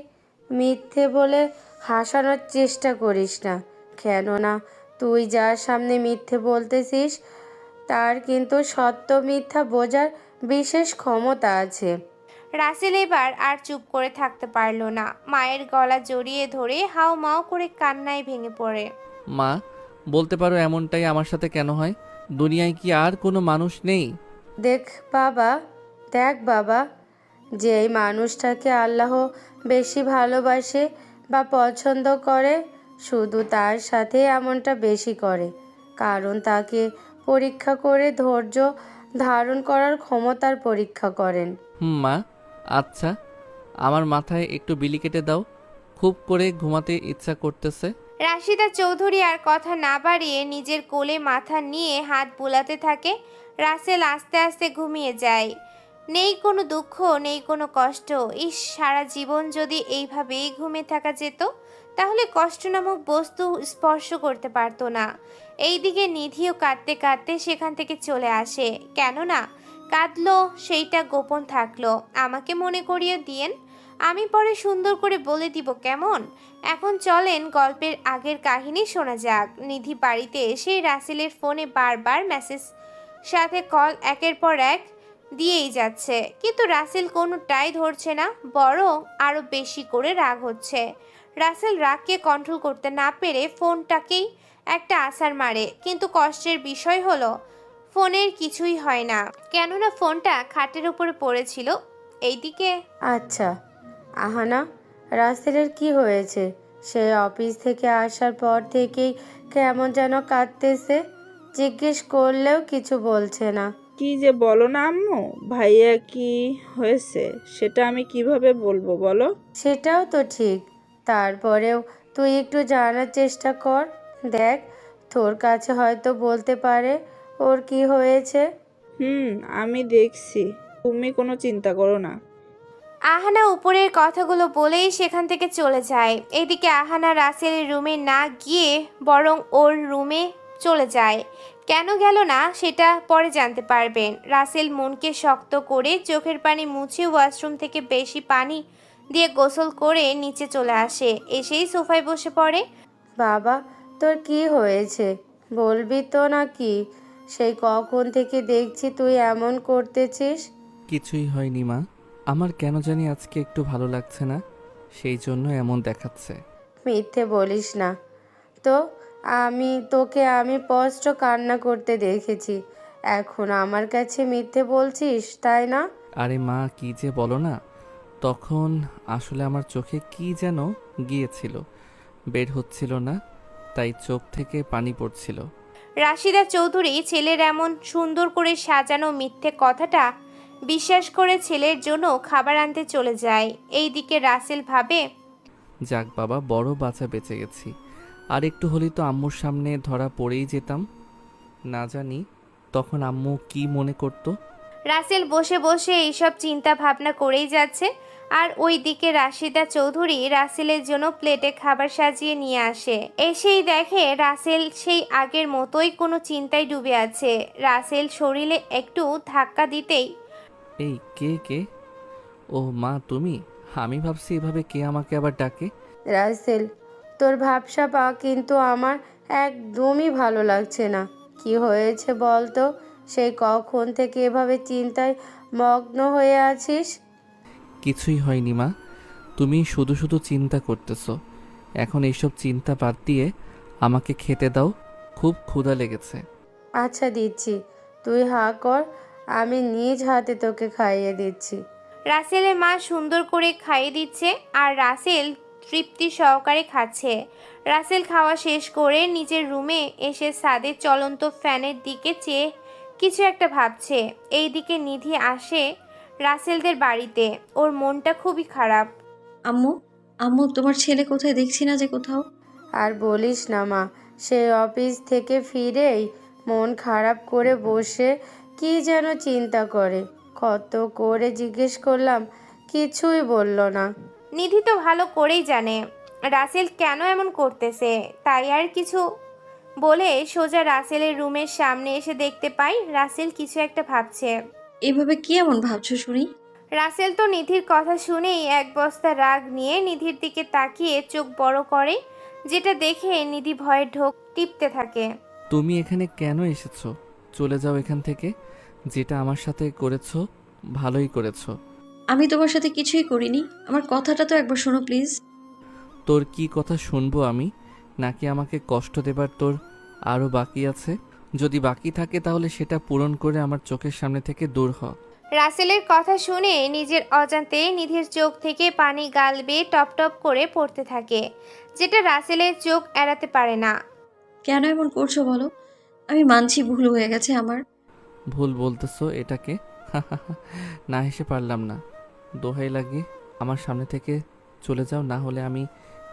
মিথ্যে বলে হাসানোর চেষ্টা করিস না। কেননা তুই যার সামনে মিথ্যে বলতেছিস তার কিন্তু সত্য মিথ্যা বোঝার বিশেষ ক্ষমতা আছে। রাসেল এবার আর চুপ করে থাকতে পারল না। মায়ের গলা জড়িয়ে ধরে হাউমাউ করে কান্নায় ভেঙে পড়ে। মা, বলতে পারো এমনটাই আমার সাথে কেন হয়? দুনিয়ায় কি আর কোনো মানুষ নেই? দেখ বাবা, যেই মানুষটাকে আল্লাহ বেশি ভালোবাসে বা পছন্দ করে, শুধু তার সাথে এমনটা বেশি করে, কারণ তাকে পরীক্ষা করে ধৈর্য ধারণ করার ক্ষমতার পরীক্ষা করেন। মা, আচ্ছা, আমার মাথায় একটু বিলি কেটে দাও, খুব করে ঘুমাতে ইচ্ছা করতেছে। রাশিদা চৌধুরী আর কথা না বাড়িয়ে নিজের কোলে মাথা নিয়ে হাত বুলাতে থাকে। রাসেল আস্তে আস্তে ঘুমিয়ে যায়। নেই কোনো দুঃখ, নেই কোনো কষ্ট। ইস, সারা জীবন যদি এইভাবেই ঘুমিয়ে থাকা যেত, তাহলে কষ্ট নামক বস্তু স্পর্শ করতে পারতো না। এইদিকে নিধিও কাঁদতে কাঁদতে সেখান থেকে চলে আসে। কেননা কাঁদলো সেইটা গোপন থাকলো। আমাকে মনে করিয়ে দিয়েন, আমি পরে সুন্দর করে বলে দিব কেমন। এখন চলেন গল্পের আগের কাহিনী শোনা যাক। নিধি বাড়িতে এসে রাসেলের ফোনে বারবার মেসেজ সাথে কল একের পর এক দিয়েই যাচ্ছে, কিন্তু রাসেল কোনোটাই ধরছে না, বরং আরও বেশি করে রাগ হচ্ছে। রাসেল রাগকে কন্ট্রোল করতে না পেরে ফোনটাকেই একটা আছাড় মারে, কিন্তু কষ্টের বিষয় হলো ফোনের কিছুই হয় না, কেননা ফোনটা খাটের উপরে পড়েছিল। এইদিকে আচ্ছা আহানা, রাসেলের কি হয়েছে? সে অফিস থেকে আসার পর থেকেই কেমন যেন কাঁদতেছে। জিজ্ঞেস করলেও কিছু বলছে না। কি যে বলো না আম্মু, ভাইয়া কি হয়েছে সেটা আমি কিভাবে বলবো বলো? সেটাও তো ঠিক, তারপরেও তুই একটু জানার চেষ্টা কর। দেখ, তোর কাছে হয়তো বলতে পারে ওর কি হয়েছে। আমি দেখছি, তুমি কোনো চিন্তা করো না। আহানা উপরের কথাগুলো বলেই সেখান থেকে চলে যায়। এদিকে আহানা রাসেলের রুমে না গিয়ে বরং ওর রুমে চলে যায়। কেন গেল না সেটা পরে জানতে পারবেন। রাসেল মনকে শক্ত করে চোখের পানি মুছে ওয়াশরুম থেকে বেশি পানি দিয়ে গোসল করে নিচে চলে আসে। এসেই সোফায় বসে পড়ে। বাবা, তোর কি হয়েছে? বলবি তো নাকি? সেই কখন থেকে দেখছি তুই এমন করতেছিস। কিছুই হয়নি মা, আমার কেন জানি আজকে একটু ভালো লাগছে না, সেই জন্য এমন দেখাচ্ছে। মিথ্যে বলিস না তো। আমি স্পষ্ট কান্না করতে দেখেছি, এখন আমার কাছে মিথ্যে বলছিস, তাই না? আরে মা, কি যে বলো না, তখন আসলে আমার চোখে কি যেন গিয়েছিল, বের হচ্ছিল না, তাই চোখ থেকে পানি পড়ছিল। রাশিদা চৌধুরী ছেলের এমন সুন্দর করে সাজানো মিথ্যে কথাটা বিশ্বাস করে ছেলের জন্য খাবার আনতে চলে যায়। এইদিকে রাসেল ভাবে, যাক বাবা, বড় বাঁচা বেঁচে গেছি, আর একটু হলেই তো আম্মুর সামনে ধরা পড়েই যেতাম। না জানি তখন আম্মু কি মনে করতো। রাসেল বসে বসে এইসব চিন্তা ভাবনা করেই যাচ্ছে। আর ওইদিকে রাশিদা চৌধুরী রাসেলের জন্য প্লেটে খাবার সাজিয়ে নিয়ে আসে। এসেই দেখে রাসেল সেই আগের মতোই কোনো চিন্তায় ডুবে আছে। রাসেল শরীরে একটু ধাক্কা দিতেই, এই কে কে? ও মা, তুমি? আমি ভাবছি এভাবে কে আমাকে আবার ডাকে। রাসেল, তোর ভাবসাবা কিন্তু আমার একদমই ভালো লাগছে না। কি হয়েছে বল তো? সেই কখন থেকে এভাবে চিন্তায় মগ্ন হয়ে আছিস? কিছুই হয়নি মা, তুমি শুধু শুধু চিন্তা করতেছো। এখন এইসব চিন্তা বাদ দিয়ে আমাকে খেতে দাও, খুব ক্ষুধা লেগেছে। আচ্ছা দিচ্ছি, তুই হা কর, আমি নিজ হাতে তোকে খাইয়ে দিচ্ছি। রাসেলের মা সুন্দর করে খাইয়ে দিচ্ছে আর রাসেল তৃপ্তি সহকারে খাচ্ছে। রাসেল খাওয়া শেষ করে নিজের রুমে এসে ছাদের চলন্ত ফ্যানের দিকে চেয়ে কিছু একটা ভাবছে। এইদিকে নিধি আসে রাসেলদের বাড়িতে। ওর মনটা খুবই খারাপ। আম্মু, আম্মু তোমার ছেলে কোথায়, দেখছি না যে কোথাও। আর বলিস না মা, সে অফিস থেকে ফিরেই মন খারাপ করে বসে কি যেন চিন্তা করে। কত করে জিজ্ঞেস করলাম, কিছুই বলল না। নিধি তো ভালো করেই জানে রাসেল কেন এমন করতেছে, তাই আর কিছু বলে সোজা রাসেলের রুমের সামনে এসে দেখতে পাই রাসেল কিছু একটা ভাবছে। এভাবে কি এমন ভাবছো শুনি? রাসেল তো নিধির কথা শুনেই এক বস্তা রাগ নিয়ে নিধির দিকে তাকিয়ে চোখ বড় করে, যেটা দেখে নিধি ভয়ে ঢোক টিপতে থাকে। তুমি এখানে কেন এসেছো? চলে যাও এখান থেকে। যেটা আমার সাথে করেছো ভালোই করেছো। আমি তোমার সাথে কিছুই করিনি, আমার কথাটা তো একবার শোনো প্লিজ। তোর কি কথা শুনবো আমি? নাকি আমাকে কষ্ট দেবার তোর আরও বাকি আছে? যদি বাকি থাকে তাহলে সেটা পূরণ করে আমার চোখের সামনে থেকে দূর হ। রাসেলের কথা শুনে নিজের অজান্তে নিধির চোখ থেকে পানি গাল বেয়ে টপ টপ করে পড়তে থাকে, যেটা রাসেলের চোখ এড়াতে পারে না। কেন এমন করছো বলো? আমি মানছি ভুল হয়ে গেছে আমার। ভুল বলতেছো এটাকে? না হেসে পারলাম না। দোহাই লাগে, আমার সামনে থেকে চলে যাও, না হলে আমি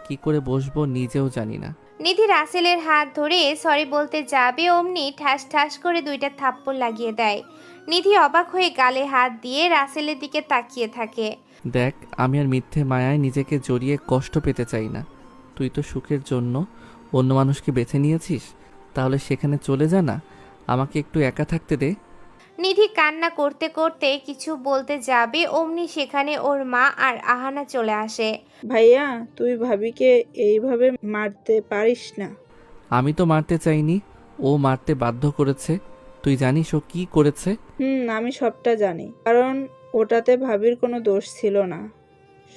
কি করে বসবো নিজেও জানি না। নিধি রাসেলের হাত ধরে সরি বলতে যাবে অমনি ঠাস ঠাস করে দুইটা থাপ্পড় লাগিয়ে দেয়। নিধি অবাক হয়ে গালে হাত দিয়ে রাসেলের দিকে তাকিয়ে থাকে। দেখ, আমি আর মিথ্যে মায়ায় নিজেকে জড়িয়ে কষ্ট পেতে চাই না। তুই তো সুখের জন্য অন্য মানুষকে বেছে নিয়েছিস, তাহলে সেখানে চলে যা না, আমাকে একটু একা থাকতে দে। নিধি কান্না করতে করতে কিছু বলতে যাবে অমনি সেখানে ওর মা আর আহানা চলে আসে। ভাইয়া, তুই ভাবিকে এইভাবে মারতে পারিস না। আমি তো মারতে চাইনি, ও মারতে বাধ্য করেছে। তুই জানিস ও কি করেছে? আমি সবটা জানি, কারণ ওটাতে ভাবির কোনো দোষ ছিল না,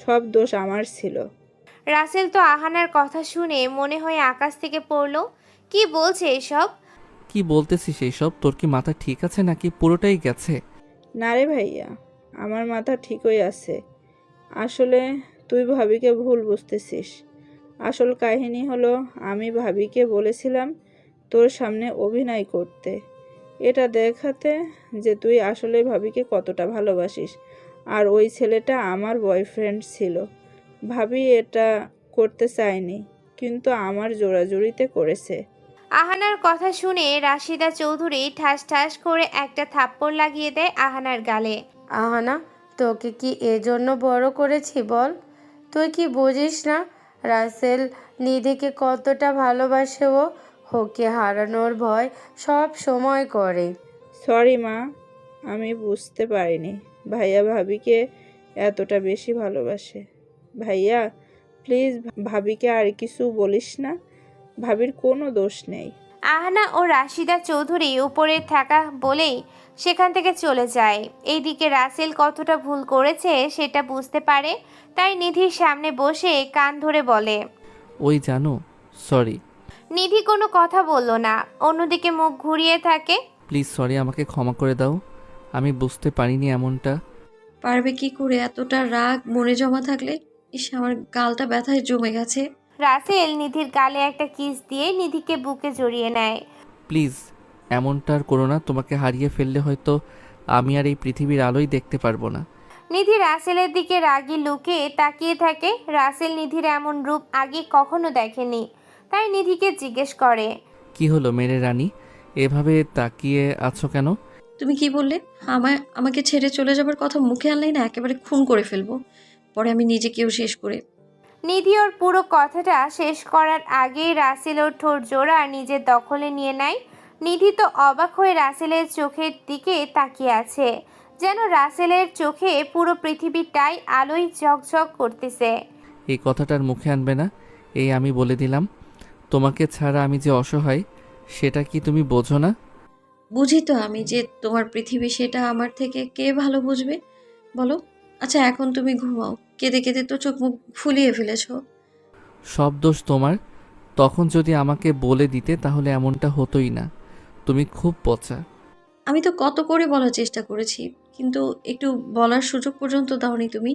সব দোষ আমার ছিল। রাসেল তো আহানার কথা শুনে মনে হয় আকাশ থেকে পড়লো। কি বলছে এসব? কি বলতেছিস এইসব? তোর কি মাথা ঠিক আছে নাকি পুরোটাই গেছে? না রে ভাইয়া, আমার মাথা ঠিকই আছে। আসলে তুই ভাবিকে ভুল বুঝতেছিস। আসল কাহিনী হলো, আমি ভাবিকে বলেছিলাম তোর সামনে অভিনয় করতে, এটা দেখাতে যে তুই আসলে ভাবিকে কতটা ভালোবাসিস। আর ওই ছেলেটা আমার বয়ফ্রেন্ড ছিল। ভাবি এটা করতে চায়নি, কিন্তু আমার জোরাজুরিতে করেছে। আহানার কথা শুনে রাশিদা চৌধুরী ঠাস ঠাস করে একটা থাপ্পড় লাগিয়ে দেয় আহানার গালে। আহানা, তোকে কি এজন্য বড় করেছি বল? তুই কি বুঝিস না রাসেল নিধিকে কতটা ভালোবাসে? ও ওকে হারানোর ভয় সব সময় করে। সরি মা, আমি বুঝতে পারিনি ভাইয়া ভাবিকে এতটা বেশি ভালোবাসে। ভাইয়া প্লিজ ভাবিকে আর কিছু বলিস না, ভাবির কোনো দোষ নেই। আহানা ও রাশিদা চৌধুরী উপরে থাকা বলেই সেখান থেকে চলে যায়। এইদিকে রাসেল কতটা ভুল করেছে সেটা বুঝতে পারে, তাই নিধির সামনে বসে কান ধরে বলে। ওই জানো, সরি। নিধি কোনো কথা বলল না, অন্যদিকে মুখ ঘুরিয়ে থাকে। প্লিজ সরি, আমাকে ক্ষমা করে দাও। আমি বুঝতে পারিনি এমনটা। পারবে কি করে এতটা রাগ মনে জমা থাকলে? ইস, আমার গালটা ব্যথায় জমে গেছে। রাসেল নিধির গালে একটা কিস দিয়ে নিধিকে বুকে জড়িয়ে নেয়। প্লিজ এমনটা আর করো না। তোমাকে হারিয়ে ফেললে হয়তো আমি আর এই পৃথিবীর আলোই দেখতে পারবো না। নিধি রাসেলের দিকে রাগী লুকে তাকিয়ে থাকে। রাসেল নিধির এমন রূপ আগে কখনো দেখেনি, তাই নিধিকে জিজ্ঞেস করে। কি হলো মেরে রানী, এভাবে তাকিয়ে আছো কেন? তুমি কি বললে? আমাকে ছেড়ে চলে যাবার কথা মুখে আনলেই না একেবারে খুন করে ফেলবো, পরে আমি নিজেকেও শেষ করে। নিধি ওর পুরো কথাটা শেষ করার আগেই রাসেল ওর ঠোঁট জোড়া নিজের দখলে নিয়ে নেয়। নিধি তো অবাক হয়ে রাসেলের চোখের দিকে তাকিয়ে আছে, যেন রাসেলের চোখে পুরো পৃথিবীটাই আলোয় ঝকঝক করতেছে। এই কথাটার মুখে আনবে না, এই আমি বলে দিলাম। তোমাকে ছাড়া আমি যে অসহায় সেটা কি তুমি বোঝো না? বুঝি তো আমি যে তোমার পৃথিবী, সেটা আমার থেকে কে ভালো বুঝবে বলো? আচ্ছা এখন তুমি ঘুমাও, কেঁদে কেঁদে তো চোখ মুখ ফুলিয়ে ফেলেছো। সব দোষ তোমার। তখন যদি আমাকে বলে দিতে তাহলে এমনটা হতোই না। তুমি খুব পচা। আমি তো কত করে বলার চেষ্টা করেছি, কিন্তু একটু বলার সুযোগ পর্যন্ত দাওনি তুমি।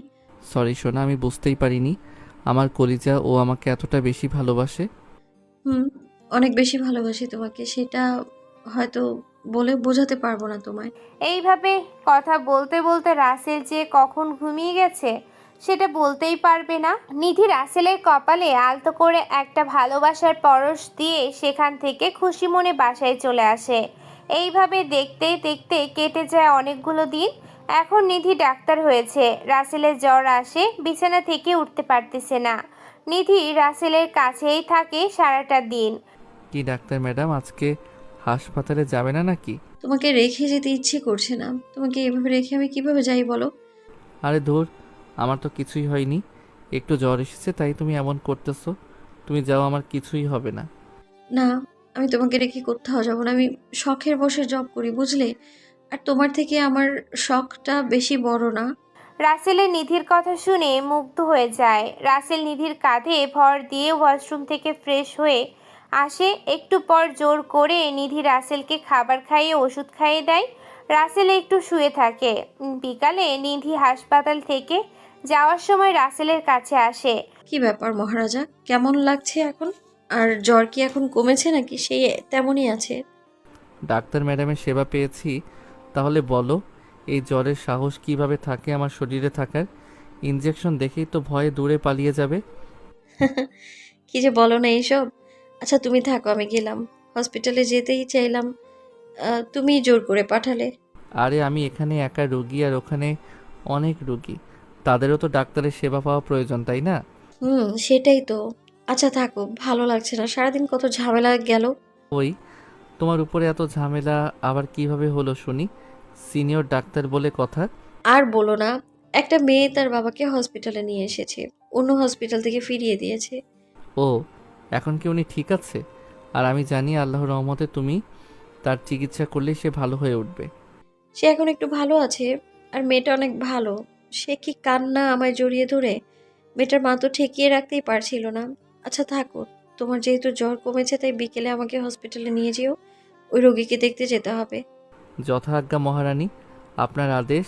সরি সোনা, আমি বুঝতেই পারিনি আমার কলিজা ও আমাকে এতটা বেশি ভালোবাসে। অনেক বেশি ভালোবাসি তোমাকে, সেটা হয়তো বলে বোঝাতে পারবো না তোমায়। এইভাবে কথা বলতে বলতে রাসেল যে কখন ঘুমিয়ে গেছে সেটা বলতেই পারবে না। নিধি রাসেলের কপালে আলতো করে একটা ভালোবাসার পরশ দিয়ে সেখান থেকে খুশি মনে বাসায় চলে আসে। এইভাবে দেখতে দেখতে কেটে যায় অনেকগুলো দিন। এখন নিধি ডাক্তার হয়েছে, রাসেলের জ্বর আসে, বিছানা থেকে উঠতে পারতেছে না। নিধি রাসেলের কাছেই থাকে সারাটা দিন। কি ডাক্তার ম্যাডাম, আজকে হাসপাতালে যাবে না নাকি? তোমাকে রেখে যেতে ইচ্ছে করছে না। তোমাকে এভাবে রেখে আমি কিভাবে যাই বলো? আরে ধুর, আমার তো কিছুই হয়নি, একটু জ্বর এসেছে তাই তুমি এমন করতেছো। তুমি যাও, আমার কিছুই হবে না। না, আমি তোমাকে রেখে কোথাও যাবো না। আমি শখের বসে জব করি, বুঝলে? আর তোমার থেকে আমার শখটা বেশি বড় না। রাসেলের নিধির কথা শুনে মুগ্ধ হয়ে যায়। রাসেল নিধির কাঁধে ভর দিয়ে ওয়াশরুম থেকে ফ্রেশ হয়ে আসে। একটু পর জোর করে নিধি রাসেলকে খাবার খাইয়ে ওষুধ খাইয়ে দেয়। রাসেল একটু শুয়ে থাকে। বিকালে নিধি হাসপাতাল থেকে যাওয়ার সময় রাসেলের কাছে আসে। কি ব্যাপার মহারাজা, কেমন লাগছে এখন? আর জ্বর কি এখন কমেছে নাকি সেই তেমনই আছে? ডাক্তার ম্যাডামের সেবা পেয়েছি। তাহলে বলো, এই জ্বরের সাহস কিভাবে থাকে আমার শরীরে থাকার? ইনজেকশন দেখেই তো ভয়ে দূরে পালিয়ে যাবে। কি যে বলো না এইসব। আচ্ছা তুমি থাকো, আমি গেলাম। হসপিটালে যেতেই চাইলাম, তুমি জোর করে পাঠালে। আরে আমি এখানে একা রুগী আর ওখানে অনেক রুগী, তাদেরও তো ডাক্তারের সেবা পাওয়া প্রয়োজন, তাই না? সেটাই তো। আচ্ছা থাকো, ভালো লাগছে না, সারাদিন কত ঝামেলা গেল। ওই, তোমার উপরে এত ঝামেলা আবার কিভাবে হলো শুনি? সিনিয়র ডাক্তার বলে কথা। আর বলো না, একটা মেয়ে তার বাবাকে হসপিটালে নিয়ে এসেছে, অন্য হসপিটাল থেকে ফিরিয়ে দিয়েছে। ও, এখন কি উনি ঠিক আছে? আর আমি জানি আল্লাহর রহমতে তুমি তার চিকিৎসা করলেই সে ভালো হয়ে উঠবে। সে এখন একটু ভালো আছে। আর মেয়েটা অনেক ভালো। সে কি কান্না আমায় জড়িয়ে ধরে! মেয়েটার মা তো ঠেকিয়ে রাখতেই পারছিল না। আচ্ছা থাকো, তোমার যেহেতু জ্বর কমেছে তাই বিকেলে আমাকে হসপিটালে নিয়ে যেও, ওই রোগীকে দেখতে যেতে হবে। যথা আজ্ঞা মহারানী, আপনার আদেশ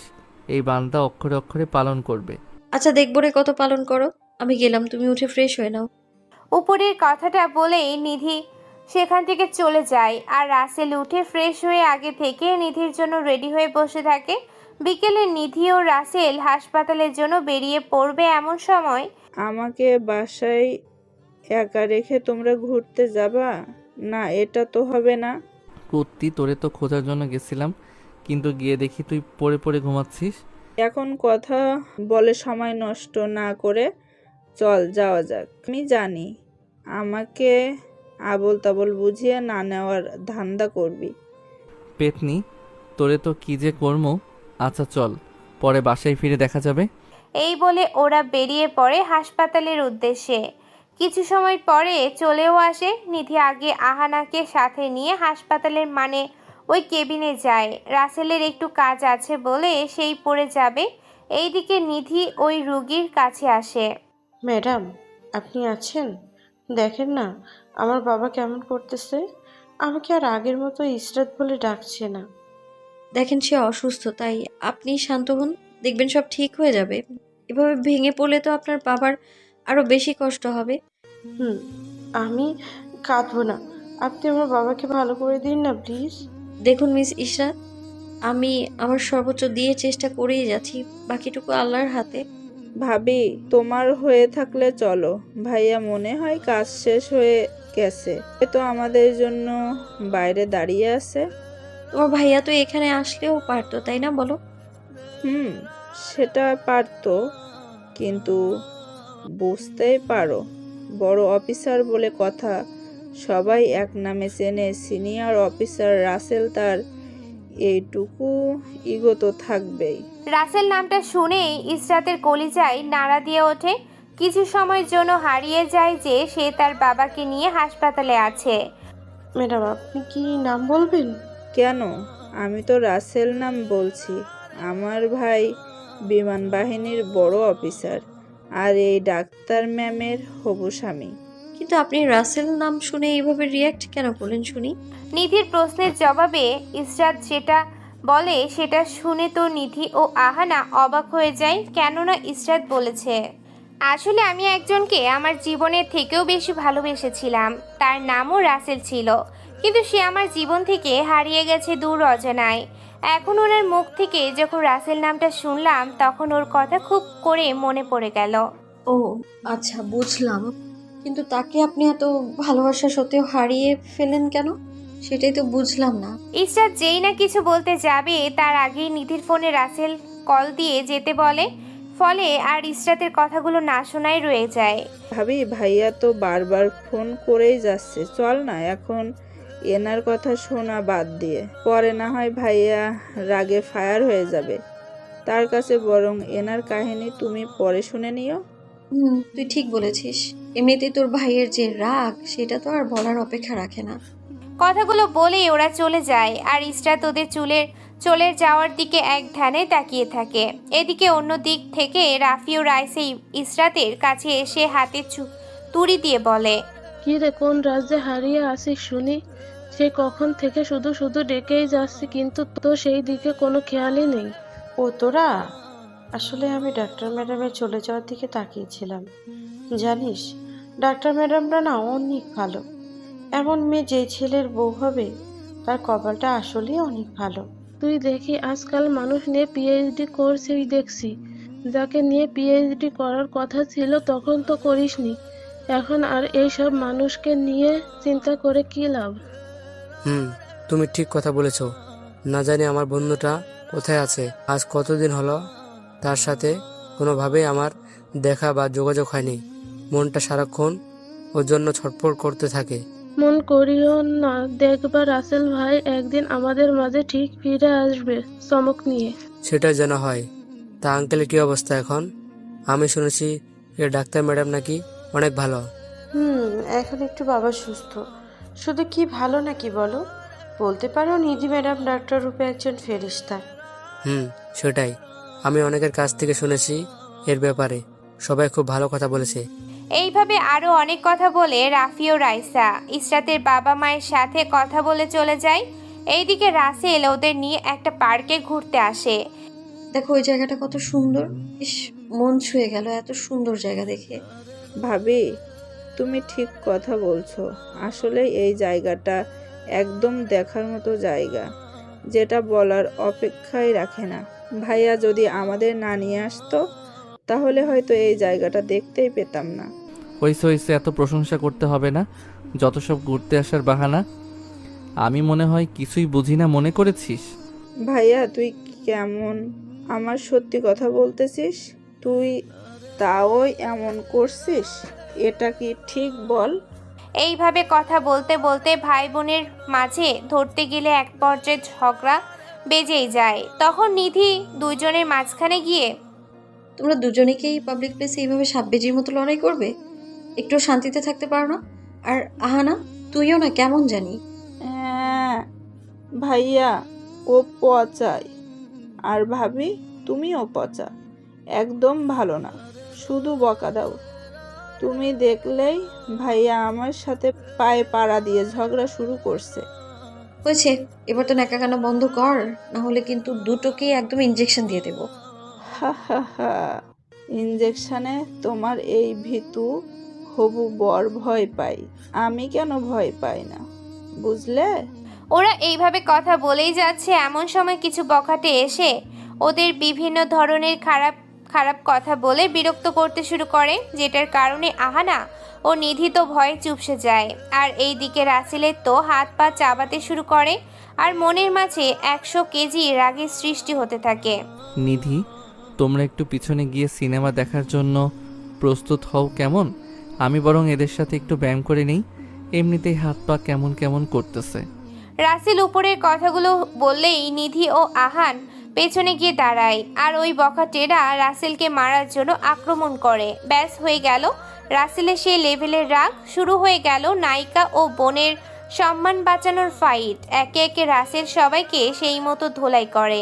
এই বান্দা অক্ষরে অক্ষরে পালন করবে। আচ্ছা দেখবো রে কত পালন করো। আমি গেলাম, তুমি উঠে ফ্রেশ হয়ে নাও। উপরের কথাটা বলেই নিধি সেখান থেকে চলে যায়। আর রাসেল উঠে ফ্রেশ হয়ে আগে থেকে নিধির জন্য রেডি হয়ে বসে থাকে। বিকেলে নিধি ও রাসেল হাসপাতালের জন্য বেরিয়ে পড়বে। এমন সময় আমাকে বাসায় একা রেখে তোমরা ঘুরতে যাবা? না, এটা তো হবে না। কুত্তি, তোরে তো খোঁজার জন্য গেছিলাম, কিন্তু গিয়ে দেখি তুই পড়ে পড়ে ঘুমাচ্ছিস। এখন কথা বলে সময় নষ্ট না করে চল যাওয়া যাক। আমি জানি আমাকে আবল তাবল বুঝিয়ে না নেওয়ার ধান্দা করবি। পেতনি, তোরে তো কি যে কর্ম। আচ্ছা চল, পরে বাসায় ফিরে দেখা যাবে। এই বলে ওরা বেরিয়ে পড়ে হাসপাতালের উদ্দেশ্যে। কিছু সময় পরে চলেও আসে নিধি। আগে আহানাকে সাথে নিয়ে হাসপাতালের মানে ওই কেবিনে যায়। রাসেলের একটু কাজ আছে বলে সেই পড়ে যাবে। এইদিকে নিধি ওই রুগীর কাছে আসে। ম্যাডাম, আপনি আছেন? দেখেন না আমার বাবা কেমন করতেছে। আমাকে আর আগের মতো ইসরাত বলে ডাকছে না। দেখেন সে অসুস্থ, তাই আপনি শান্ত হন, দেখবেন সব ঠিক হয়ে যাবে। এভাবে ভেঙে পড়লে তো আপনার বাবার আরো বেশি কষ্ট হবে। আমি কাঁদবো না, আপনি আমার বাবাকে ভালো করে দিন না প্লিজ। দেখুন মিস ইশরাত, আমি আমার সর্বোচ্চ দিয়ে চেষ্টা করেই যাচ্ছি, বাকিটুকু আল্লাহর হাতে। ভাবি, তোমার হয়ে থাকলে চলো। ভাইয়া মনে হয় কাজ শেষ হয়ে গেছে, হয়তো আমাদের জন্য বাইরে দাঁড়িয়ে আছে। তোমার ভাইয়া তো এখানে আসলেও পারতো, তাই না বলো? সেটা পারতো, কিন্তু বুঝতেই পারো বড় অফিসার বলে কথা, সবাই এক নামে চেনে। সিনিয়র অফিসার রাসেল, তার এইটুকু ইগো তো থাকবেই। রাসেল নামটা শুনেই ইসরাতের কলিজায় নাড়া দিয়ে ওঠে। কিছু সময়ের জন্য হারিয়ে যায় যে সে তার বাবাকে নিয়ে হাসপাতালে আছে। ম্যাডাম, আপনি কি নাম বলবেন? কেন? আমি তো রাসেল নাম বলছি। আমার ভাই বিমান বাহিনীর বড় অফিসার, আর এই ডাক্তার ম্যামের হবু স্বামী। কিন্তু আপনি রাসেল নাম শুনে এইভাবে রিয়াক্ট কেন করলেন শুনি? নিধির প্রশ্নের জবাবে ইসরাত যেটা বলে সেটা শুনে তো নিধি ও আহানা অবাক হয়ে যায়। কেননা ইসরাত বলেছে, আসলে আমি একজনকে আমার জীবনের থেকেও বেশি ভালোবেসেছিলাম। তার নামও রাসেল ছিল, কিন্তু সে আমার জীবন থেকে হারিয়ে গেছে দূর অজানায়। এখন ওনার মুখ থেকে যখন রাসেল নামটা শুনলাম, তখন ওর কথা খুব করে মনে পড়ে গেল। ও আচ্ছা, বুঝলাম। কিন্তু তাকে আপনি এত ভালোবাসা সত্ত্বেও হারিয়ে ফেলেন কেন, সেটাই তো বুঝলাম না। ইসরাত যেই না কিছু বলতে যাবে তার আগেই নিধির ফোনে রাসেল কল দিয়ে যেতে বলে। ফলে আর ইসরাতের কথাগুলো না শোনাই রয়ে যায়। ভাবি, ভাইয়া তো বারবার ফোন করেই যাচ্ছে, চল না এখন এনার কথা শোনা বাদ দিয়ে। পরে না হয় ভাইয়া রাগে ফায়ার হয়ে যাবে। তার কাছে বরং এনার কাহিনী তুমি পরে শুনে নিও। তুই ঠিক বলেছিস। এমনিতেই তোর ভাইয়ের যে রাগ, সেটা তো আর বলার অপেক্ষা রাখে না। কথাগুলো বলেই ওরা চলে যায়। আর ইসরাত ওদের চলে যাওয়ার দিকে এক ধ্যানে তাকিয়ে থাকে। এদিকে অন্য দিক থেকে রাফি ও রাইসে ইসরাতের কাছে এসে হাতে তুড়ি দিয়ে বলে, কি রে, কোন রাজ্যে হারিয়ে আসিস শুনি? সে কখন থেকে শুধু শুধু ডেকেই যাচ্ছি, কিন্তু তো সেই দিকে কোনো খেয়ালই নেই। ও তোরা, আসলে আমি ডাক্তার ম্যাডামের চলে যাওয়ার দিকে তাকিয়েছিলাম। জানিস, ডাক্তার ম্যাডামরা না অনেক ভালো। এমন মেয়ে যে ছেলের বউ হবে, তার কপালটা আসলেই অনেক ভালো। তুই দেখি আজকাল মানুষ নিয়ে পিএইচডি করছেই দেখছি। যাকে নিয়ে পিএইচডি করার কথা ছিল তখন তো করিসনি। এখন আর এইসব মানুষকে নিয়ে চিন্তা করে কি লাভ? তুমি ঠিক কথা বলেছ। না জানি আমার বন্ধুটা কোথায় আছে। আজ কতদিন হলো তার সাথে কোনোভাবেই আমার দেখা বা যোগাযোগ হয়নি। মনটা সারাক্ষণ ওর জন্য ছটফট করতে থাকে। মন করিও না, দেখবা রাসেল ভাই একদিন আমাদের মাঝে ঠিক ফিরে আসবে চমক নিয়ে। সেটাই যেন হয়। তা আঙ্কেলের কি অবস্থা এখন? আমি শুনেছি এ ডাক্তার ম্যাডাম নাকি অনেক ভালো। এখন একটু বাবা সুস্থ। শুধু কি ভালো নাকি বলো? বলতে পারো নিধি ম্যাডাম ডাক্তার রূপে একজন ফেরেশতা। সেটাই। আমি অনেকের কাছ থেকে শুনেছি এর ব্যাপারে। সবাই খুব ভালো কথা বলেছে। এইভাবে আরো অনেক কথা বলে রাফি ও রাইসা ইসরাতের বাবা মায়ের সাথে কথা বলে চলে যায়। এইদিকে রাসেল ওদের নিয়ে একটা পার্কে ঘুরতে আসে। দেখো ওই জায়গাটা কত সুন্দর, ইস মন ছুঁয়ে গেল এত সুন্দর জায়গা দেখে। ভাবি, তুমি ঠিক কথা বলছো। আসলে এই জায়গাটা একদম দেখার মতো জায়গা, যেটা বলার অপেক্ষাই রাখে না। ভাইয়া যদি আমাদের না নিয়ে আসতো, তাহলে হয়তো এই জায়গাটা দেখতেই পেতাম না। হইছে, এত প্রশংসা করতে হবে না। যত সব ঘুরতে আসার বাহানা। আমি মনে হয় কিছুই বুঝি না মনে করেছিস। ভাইয়া, তুই কেমন আমার সত্যি কথা বলতেছিস? তুই তাও এমন করছিস? এটা কি ঠিক বল? এইভাবে কথা বলতে বলতে ভাই বোনের মাঝে ধরতে গেলে এক পর্যায়ে ঝগড়া বেজেই যায়। তখন নিধি দুইজনের মাঝখানে গিয়ে, তোমরা দুজনেকেই পাবলিক প্লেসে এইভাবে সাপবেজির মতো লড়াই করবে? একটু শান্তিতে থাকতে পারো না? আর আহানা, তুইও না কেমন জানি। হ্যাঁ ভাইয়া, ও পচাই। আর ভাবি, তুমিও পচা। একদম ভালো না, শুধু বকা দাও। তুমি দেখলেই ভাইয়া আমার সাথে পায়ে পাড়া দিয়ে ঝগড়া শুরু করছে। হয়েছে, এবার তো ন্যাকা কান্না বন্ধ কর, না হলে কিন্তু দুটোকেই একদম ইনজেকশন দিয়ে দেবো। হা হা হা, ইঞ্জেকশনে তোমার এই ভীতু হবু বর ভয় পাই, আমি কেন ভয় পাই না, বুঝলে? ওরা এইভাবে কথা বলেই যাচ্ছে, এমন সময় কিছু বখাটে এসে ওদের বিভিন্ন ধরনের খারাপ খারাপ কথা বলে বিরক্ত করতে শুরু করে, যেটার কারণে আহানা ও নিধি তো ভয়ে চুপসে যায়। আর এইদিকে রাসেলের তো হাত পা চাবাতে শুরু করে, আর মনের মাঝে 100 কেজি রাগের সৃষ্টি হতে থাকে। নিধি, তোমরা একটু পিছনে গিয়ে সিনেমা দেখার জন্য প্রস্তুত হও কেমন? আমি বরং এদের সাথে একটু ব্যায়াম করে নিই, এমনিতেই হাত পা কেমন কেমন করতেছে। রাসেল উপরের কথাগুলো বললেই নিধি ও আহান পেছনে গিয়ে দাঁড়ায়, আর ওই বখাটেরা রাসেলকে মারার জন্য আক্রমণ করে। ব্যাস হয়ে গেল রাসেলের সেই লেভেলের রাগ। শুরু হয়ে গেল নায়িকা ও বোনের সম্মান বাঁচানোর ফাইট। একে একে রাসেল সবাইকে সেই মতো ধোলাই করে।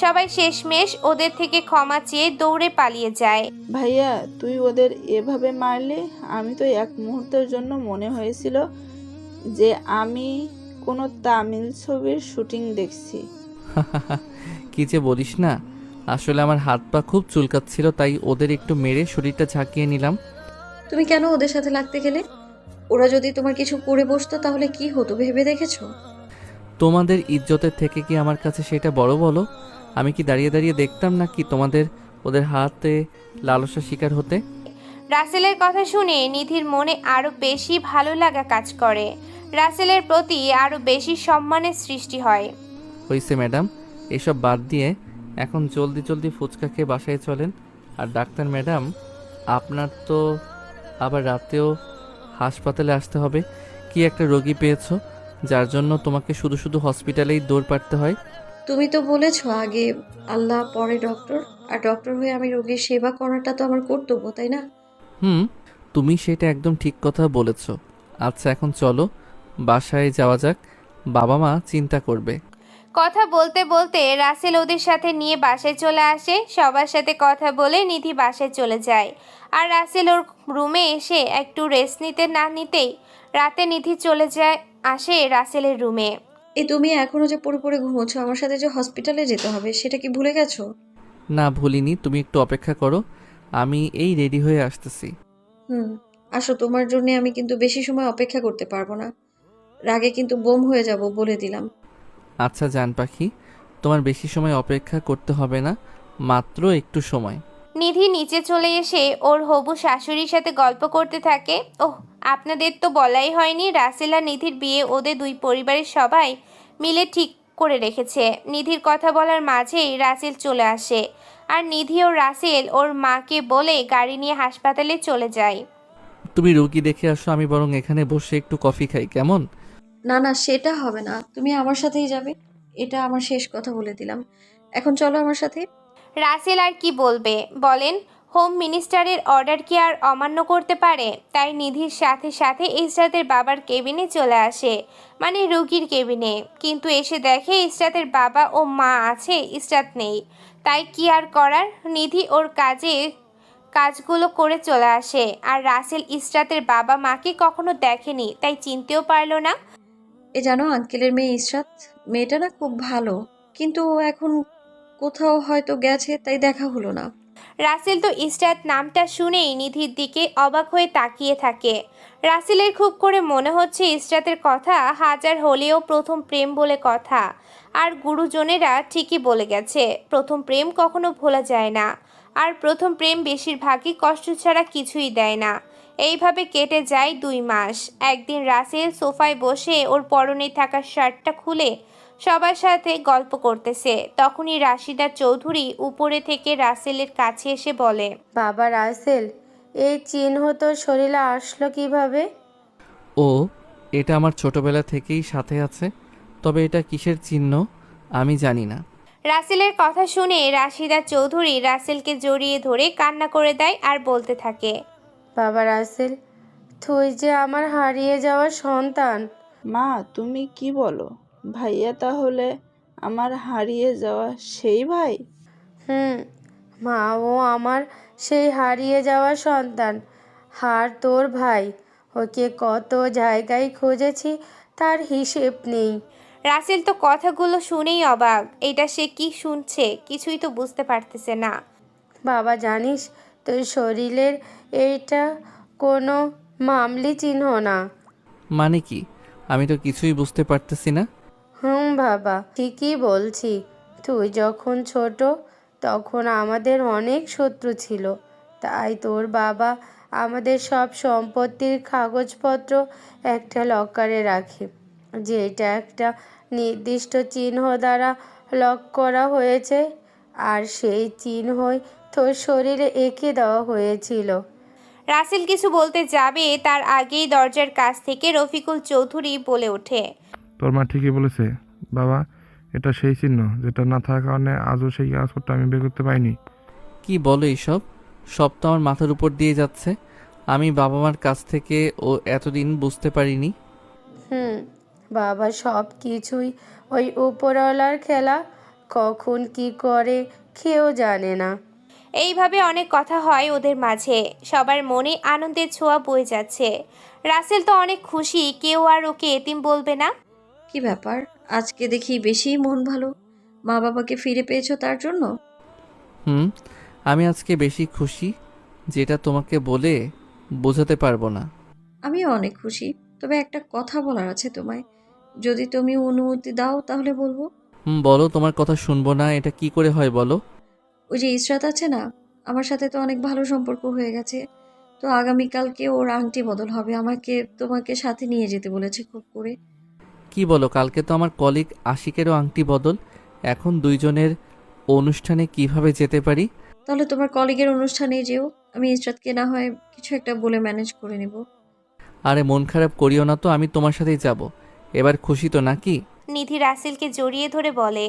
সবাই শেষমেশ ওদের থেকে ক্ষমা চেয়ে দৌড়ে পালিয়ে যায়। ভাইয়া, তুই ওদের এভাবে মারলি, আমি তো এক মুহূর্তের জন্য মনে হয়েছিল যে আমি কোনো তামিল ছবির শুটিং দেখছি। কি যে বলিস না, আসলে আমার হাত পা খুব চুলকাচ্ছিল, তাই ওদের একটু মেরে শরীরটা ঝাঁকিয়ে নিলাম। তুমি কেন ওদের সাথে লাগতে গেলে? ওরা যদি তোমার কিছু করে বসতো তাহলে কি হতো ভেবে দেখেছো? তোমাদের ইজ্জতের থেকে কি আমার কাছে সেটা বড়? বলো, আমি কি দাঁড়িয়ে দাঁড়িয়ে দেখতাম না কি তোমাদের ওদের হাতে লালসা শিকার হতে? রাসেলের কথা শুনে নিধির মনে আরো বেশি ভালো লাগা কাজ করে। রাসেলের প্রতি আরো বেশি সম্মানের সৃষ্টি হয়। হয়েছে ম্যাডাম, এসব বাদ দিয়ে এখন জলদি জলদি ফুচকা খেয়ে বাসায় চলেন। আর ডাক্তার ম্যাডাম, আপনার তো আবার রাতেও হাসপাতালে আসতে হবে। কি একটা রোগী পেয়েছো যার জন্য তোমাকে শুধু শুধু হসপিটালেই দৌড় পাড়তে হয়? তুমি তো বলেছো আগে আল্লাহ পরে ডক্টর, আর ডক্টর হয়ে আমি রোগীর সেবা করাটা তো আমার কর্তব্য, তাই না? তুমি সেটা একদম ঠিক কথা বলেছ। আচ্ছা, এখন চলো বাসায় যাওয়া যাক, বাবা মা চিন্তা করবে। কথা বলতে বলতে রাসেল ওদের সাথে নিয়ে বাসায় চলে আসে। সবার সাথে কথা বলে নিধি বাসায় চলে যায়। আর রাসেল ওর রুমে এসে একটু রেস্ট নিতে না নিতেই রাতে নিধি চলে আসে রাসেলের রুমে। এই তুমি এখনো যে পড়ে পড়ে ঘুমোচ্ছ, আমার সাথে যে হসপিটালে যেতে হবে সেটা কি ভুলে গেছো? না, ভুলিনি, তুমি একটু অপেক্ষা করো, আমি এই রেডি হয়ে আসতেছি। আসো, তোমার জন্য আমি কিন্তু বেশি সময় অপেক্ষা করতে পারবো না। রাগে কিন্তু বোম হয়ে যাব, বলে দিলাম। আচ্ছা জান পাখি, তোমার বেশি সময় অপেক্ষা করতে হবে না, মাত্র একটু সময়। নিধি নিচে চলে এসে ওর হবু শাশুড়ির সাথে গল্প করতে থাকে। ওহ, আপনাদের তো বলাই হয়নি, রাসেল আর নিধির বিয়ে ওদের দুই পরিবারের সবাই মিলে ঠিক করে রেখেছে। নিধির কথা বলার মাঝেই রাসেল চলে আসে, আর নিধি ও রাসেল ওর মাকে বলে গাড়ি নিয়ে হাসপাতালে চলে যায়। তুমি রোগী দেখে আসো, আমি বরং এখানে বসে একটু কফি খাই, কেমন? না না, সেটা হবে না, তুমি আমার সাথেই যাবে। এটা আমার শেষ কথা, বলে দিলাম। এখন চলো আমার সাথে। রাসেল আর কি বলবে বলেন, হোম মিনিস্টারের অর্ডার কি আর অমান্য করতে পারে? তাই নিধির সাথে সাথে ইসরাতের বাবার কেবিনে চলে আসে, মানে রুগীর কেবিনে। কিন্তু এসে দেখে ইসরাতের বাবা ও মা আছে, ইসরাত নেই। তাই কি আর করার, নিধি ওর কাজগুলো করে চলে আসে। আর রাসেল ইসরাতের বাবা মাকে কখনো দেখেনি, তাই চিনতেও পারলো না। জানো, আঙ্কেলের মেয়ে ইসরাত, মেয়েটা না খুব ভালো, কিন্তু ও এখন কোথাও হয়তো গেছে, তাই দেখা হলো না। রাসেল তো ইসরাত নামটা শুনেই নিধির দিকে অবাক হয়ে তাকিয়ে থাকে। রাসেলের খুব করে মনে হচ্ছে ইসরাতের কথা হাজার হলেও প্রথম প্রেম বলে কথা। আর গুরুজনেরা ঠিকই বলে গেছে, প্রথম প্রেম কখনো ভোলা যায় না। আর প্রথম প্রেম বেশিরভাগই কষ্ট ছাড়া কিছুই দেয় না। এইভাবে কেটে যায় 2 মাস। একদিন রাসেল সোফায় বসে ওর পরনে থাকা শার্টটা খুলে সবার সাথে গল্প করতেছে। তখনই রাশিদা চৌধুরী উপরে থেকে রাসেলের কাছে এসে বলে, বাবা রাসেল, এই চিহ্ন তোর শরীরে আসলো কিভাবে? ও, এটা আমার ছোটবেলা থেকেই সাথে আছে, তবে এটা কিসের চিহ্ন আমি জানি না। রাসেলের কথা শুনে রাশিদা চৌধুরী রাসেলকে জড়িয়ে ধরে কান্না করে দেয় আর বলতে থাকে, বাবা রাসেল, তুই যে আমার হারিয়ে যাওয়া সন্তান। মা, তুমি কি বলো? ভাইয়া তাহলে আমার হারিয়ে যাওয়া সেই ভাই? হুম মা, ও আমার সেই হারিয়ে যাওয়া সন্তান। আর তোর ভাই, ওকে কত জায়গায় খুঁজেছি, তার হিসেব নেই। রাসেল তো কথাগুলো শুনেই অবাক। এটা সে কি শুনছে কিছুই তো বুঝতে পারতেছে না। বাবা জানিস, তোর শরীরের এইটা কোনো মামলি চিহ্ন না। মানে কি? আমি তো কিছুই বুঝতে পারতেছি না। বাবা ঠিকই বলছি। তুই যখন ছোট তখন আমাদের অনেক শত্রু ছিল, তাই তোর বাবা আমাদের সব সম্পত্তির কাগজপত্র একটা লকারে রাখে, যেটা একটা নির্দিষ্ট চিহ্ন দ্বারা লক করা হয়েছে, আর সেই চিহ্নই তোর শরীরে এঁকে দেওয়া হয়েছিল। রাসেল কিছু বলতে যাবে তার আগেই দরজার কাছ থেকে রফিকুল চৌধুরী বলে ওঠে, তোর মা ঠিকই বলেছে বাবা, এটা সেই চিহ্ন যেটা না থাকার কারণে আজও সেই কাগজপত্র আমি বের করতে পাইনি। কি বলো এইসব? সব তো আমার মাথার উপর দিয়ে যাচ্ছে। আমি বাবা মার কাছ থেকে ও এতদিন বুঝতে পারিনি। বাবা, সব কিছুই ওই উপরওয়ালার খেলা, কখন কি করে কেউ জানে না। এইভাবে অনেক কথা হয় ওদের মাঝে। সবার মনে আনন্দের ছোঁয়া বয়ে যাচ্ছে। রাসেল তো অনেক খুশি, কেউ আর ওকে এতিম বলবে না। কি ব্যাপার, আজকে দেখি বেশিই মন ভালো। মা বাবাকে ফিরে পেয়েছো তার জন্য? হুম, আমি আজকে বেশি খুশি, যেটা তোমাকে বলে বোঝাতে পারবো না। আমিও অনেক খুশি, তবে একটা কথা বলার আছে তোমায়। যদি তুমি অনুমতি দাও তাহলে বলবো। বলো, তোমার কথা শুনবো না এটা কি করে হয় বলো। ওই যে ইসরাত আছে না, আমার সাথে তো অনেক ভালো সম্পর্ক হয়ে গেছে। তো আগামীকালকে ওর আংটি বদল হবে, আমাকে তোমাকে সাথে নিয়ে যেতে বলেছে খুব করে। কি বলো? কালকে তো আমার কলিগ আশিকেরও আংটি বদল। এখন দুইজনের অনুষ্ঠানে কিভাবে যেতে পারি? তাহলে তোমার কলিগের অনুষ্ঠানে যেও, আমি ইসরাতকে না হয় কিছু একটা বলে ম্যানেজ করে নেব। আরে মন খারাপ করিও না তো, আমি তোমার সাথেই যাব। এবার খুশি তো নাকি? নিধি রাসেলকে জড়িয়ে ধরে বলে,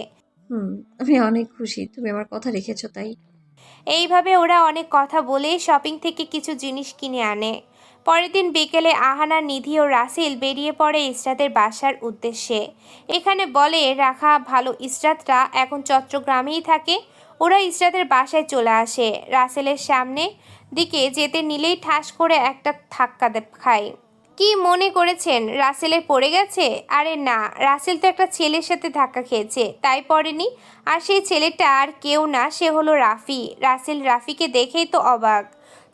আমি অনেক খুশি, তুমি আমার কথা রেখেছো তাই। এইভাবে ওরা অনেক কথা বলে শপিং থেকে কিছু জিনিস কিনে আনে। পরের দিন বিকেলে আহানা, নিধি ও রাসেল বেরিয়ে পড়ে ইসরাতের বাসার উদ্দেশ্যে। এখানে বলে রাখা ভালো, ইসরাতরা এখন চট্টগ্রামেই থাকে। ওরা ইসরাতের বাসায় চলে আসে। রাসেলের সামনে দিকে যেতে নিলেই ঠাস করে একটা ধাক্কা খায়। কি মনে করেছেন রাসেলের পড়ে গেছে? আরে না, রাসেল তো একটা ছেলের সাথে ধাক্কা খেয়েছে, তাই পড়েনি। আর সেই ছেলেটা আর কেউ না, সে হলো রাফি। রাসেল রাফিকে দেখেই তো অবাক।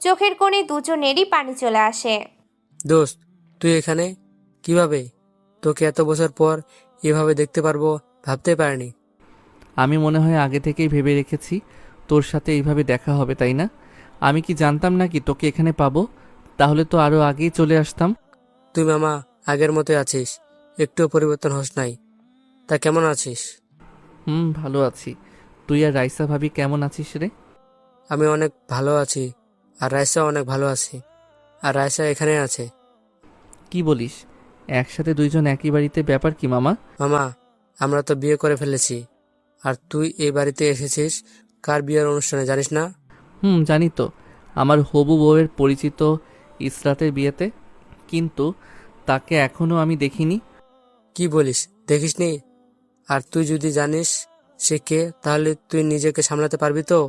চোখের কোণে দুজনেরই পানি চলে আসে। দোস্ত, তুই এখানে কিভাবে? তোকে এত বছর পর এভাবে দেখতে পারবো ভাবতে পারিনি। আমি মনে হয় আগে থেকেই ভেবে রেখেছি তোর সাথে এইভাবে দেখা হবে, তাই না? আমি কি জানতাম নাকি তোকে এখানে পাবো? তাহলে তো আরো আগেই চলে আসতাম। তুই মামা আগের মতোই আছিস, একটুও পরিবর্তন হস নাই। তা কেমন আছিস? ভালো আছি। তুই আর রাইসা ভাবি কেমন আছিস রে? আমি অনেক ভালো আছি, আর রায়সা অনেক ভালো আছি। আর রায়সা এখানে আছে। কি বলিস? একসাথে দুইজন একই বাড়িতে? ব্যাপার কি মামা? মামা, আমরা তো বিয়ে করে ফেলেছি, আর তুই এই বাড়িতে এসেছিস কার বিয়ের অনুষ্ঠানে জানিস না? জানি তো, আমার হবু বউয়ের পরিচিত ইসরাতের বিয়েতে। কিন্তু তাকে এখনো আমি দেখিনি। কি বলিস, দেখিসনি? আর তুই যদি জানিস সে কে, তাহলে তুই নিজেকে সামলাতে পারবি তো?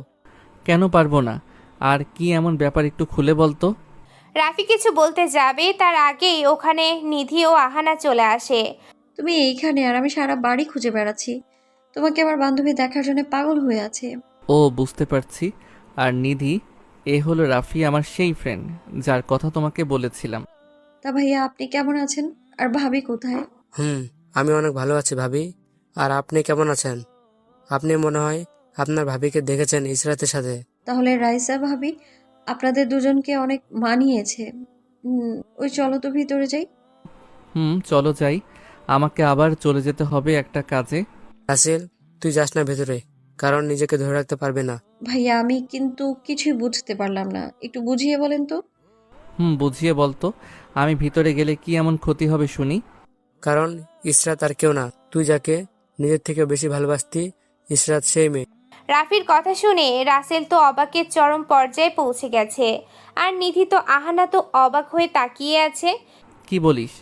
কেন পারবো না? আর কি এমন ব্যাপার, একটু খুলে বলতো। রাফি কিছু বলতে যাবে তার আগেই ওখানে নিধি ও আহানা চলে আসে। তুমি এইখানে আর আমি সারা বাড়ি খুঁজে বেড়াচ্ছি। তোমাকে আমার বান্ধবী দেখার জন্য পাগল হয়ে আছে। ও, বুঝতে পারছি। আর নিধি, এ হলো রাফি, আমার সেই ফ্রেন্ড যার কথা তোমাকে বলেছিলাম। তা ভাইয়া, আপনি কেমন আছেন? আর ভাবি কোথায়? আমি অনেক ভালো আছি ভাবি। আর আপনি কেমন আছেন? আপনি মনে হয় আপনার ভাবিকে দেখেছেন ইসরাতের সাথে। তাহলে রাইসা ভাবি আপনাদের দুজনকে অনেক মানিয়েছে। ওই চলো তো ভিতরে যাই। চলো যাই। আমাকে আবার চলে যেতে হবে একটা কাজে। রাসেল, তুই যাস না ভেতরে, কারণ নিজেকে ধরে রাখতে পারবে না। ভাইয়া, আমি কিন্তু কিছুই বুঝতে পারলাম না, একটু বুঝিয়ে বলেন তো। বুঝিয়ে বলতো। আমি ভিতরে গেলে কি এমন ক্ষতি হবে শুনি? কারণ ইসরাত আর কেউ না, তুই যাকে নিজের থেকে বেশি ভালোবাসতি, ইসরাত সেই মেয়ে। রাফির কথা শুনে রাসেল তো অবাকের চরম পর্যায়ে পৌঁছে গেছে, আর নিধি তো আহানা তো অবাক হয়ে তাকিয়ে আছে। কি বলিস?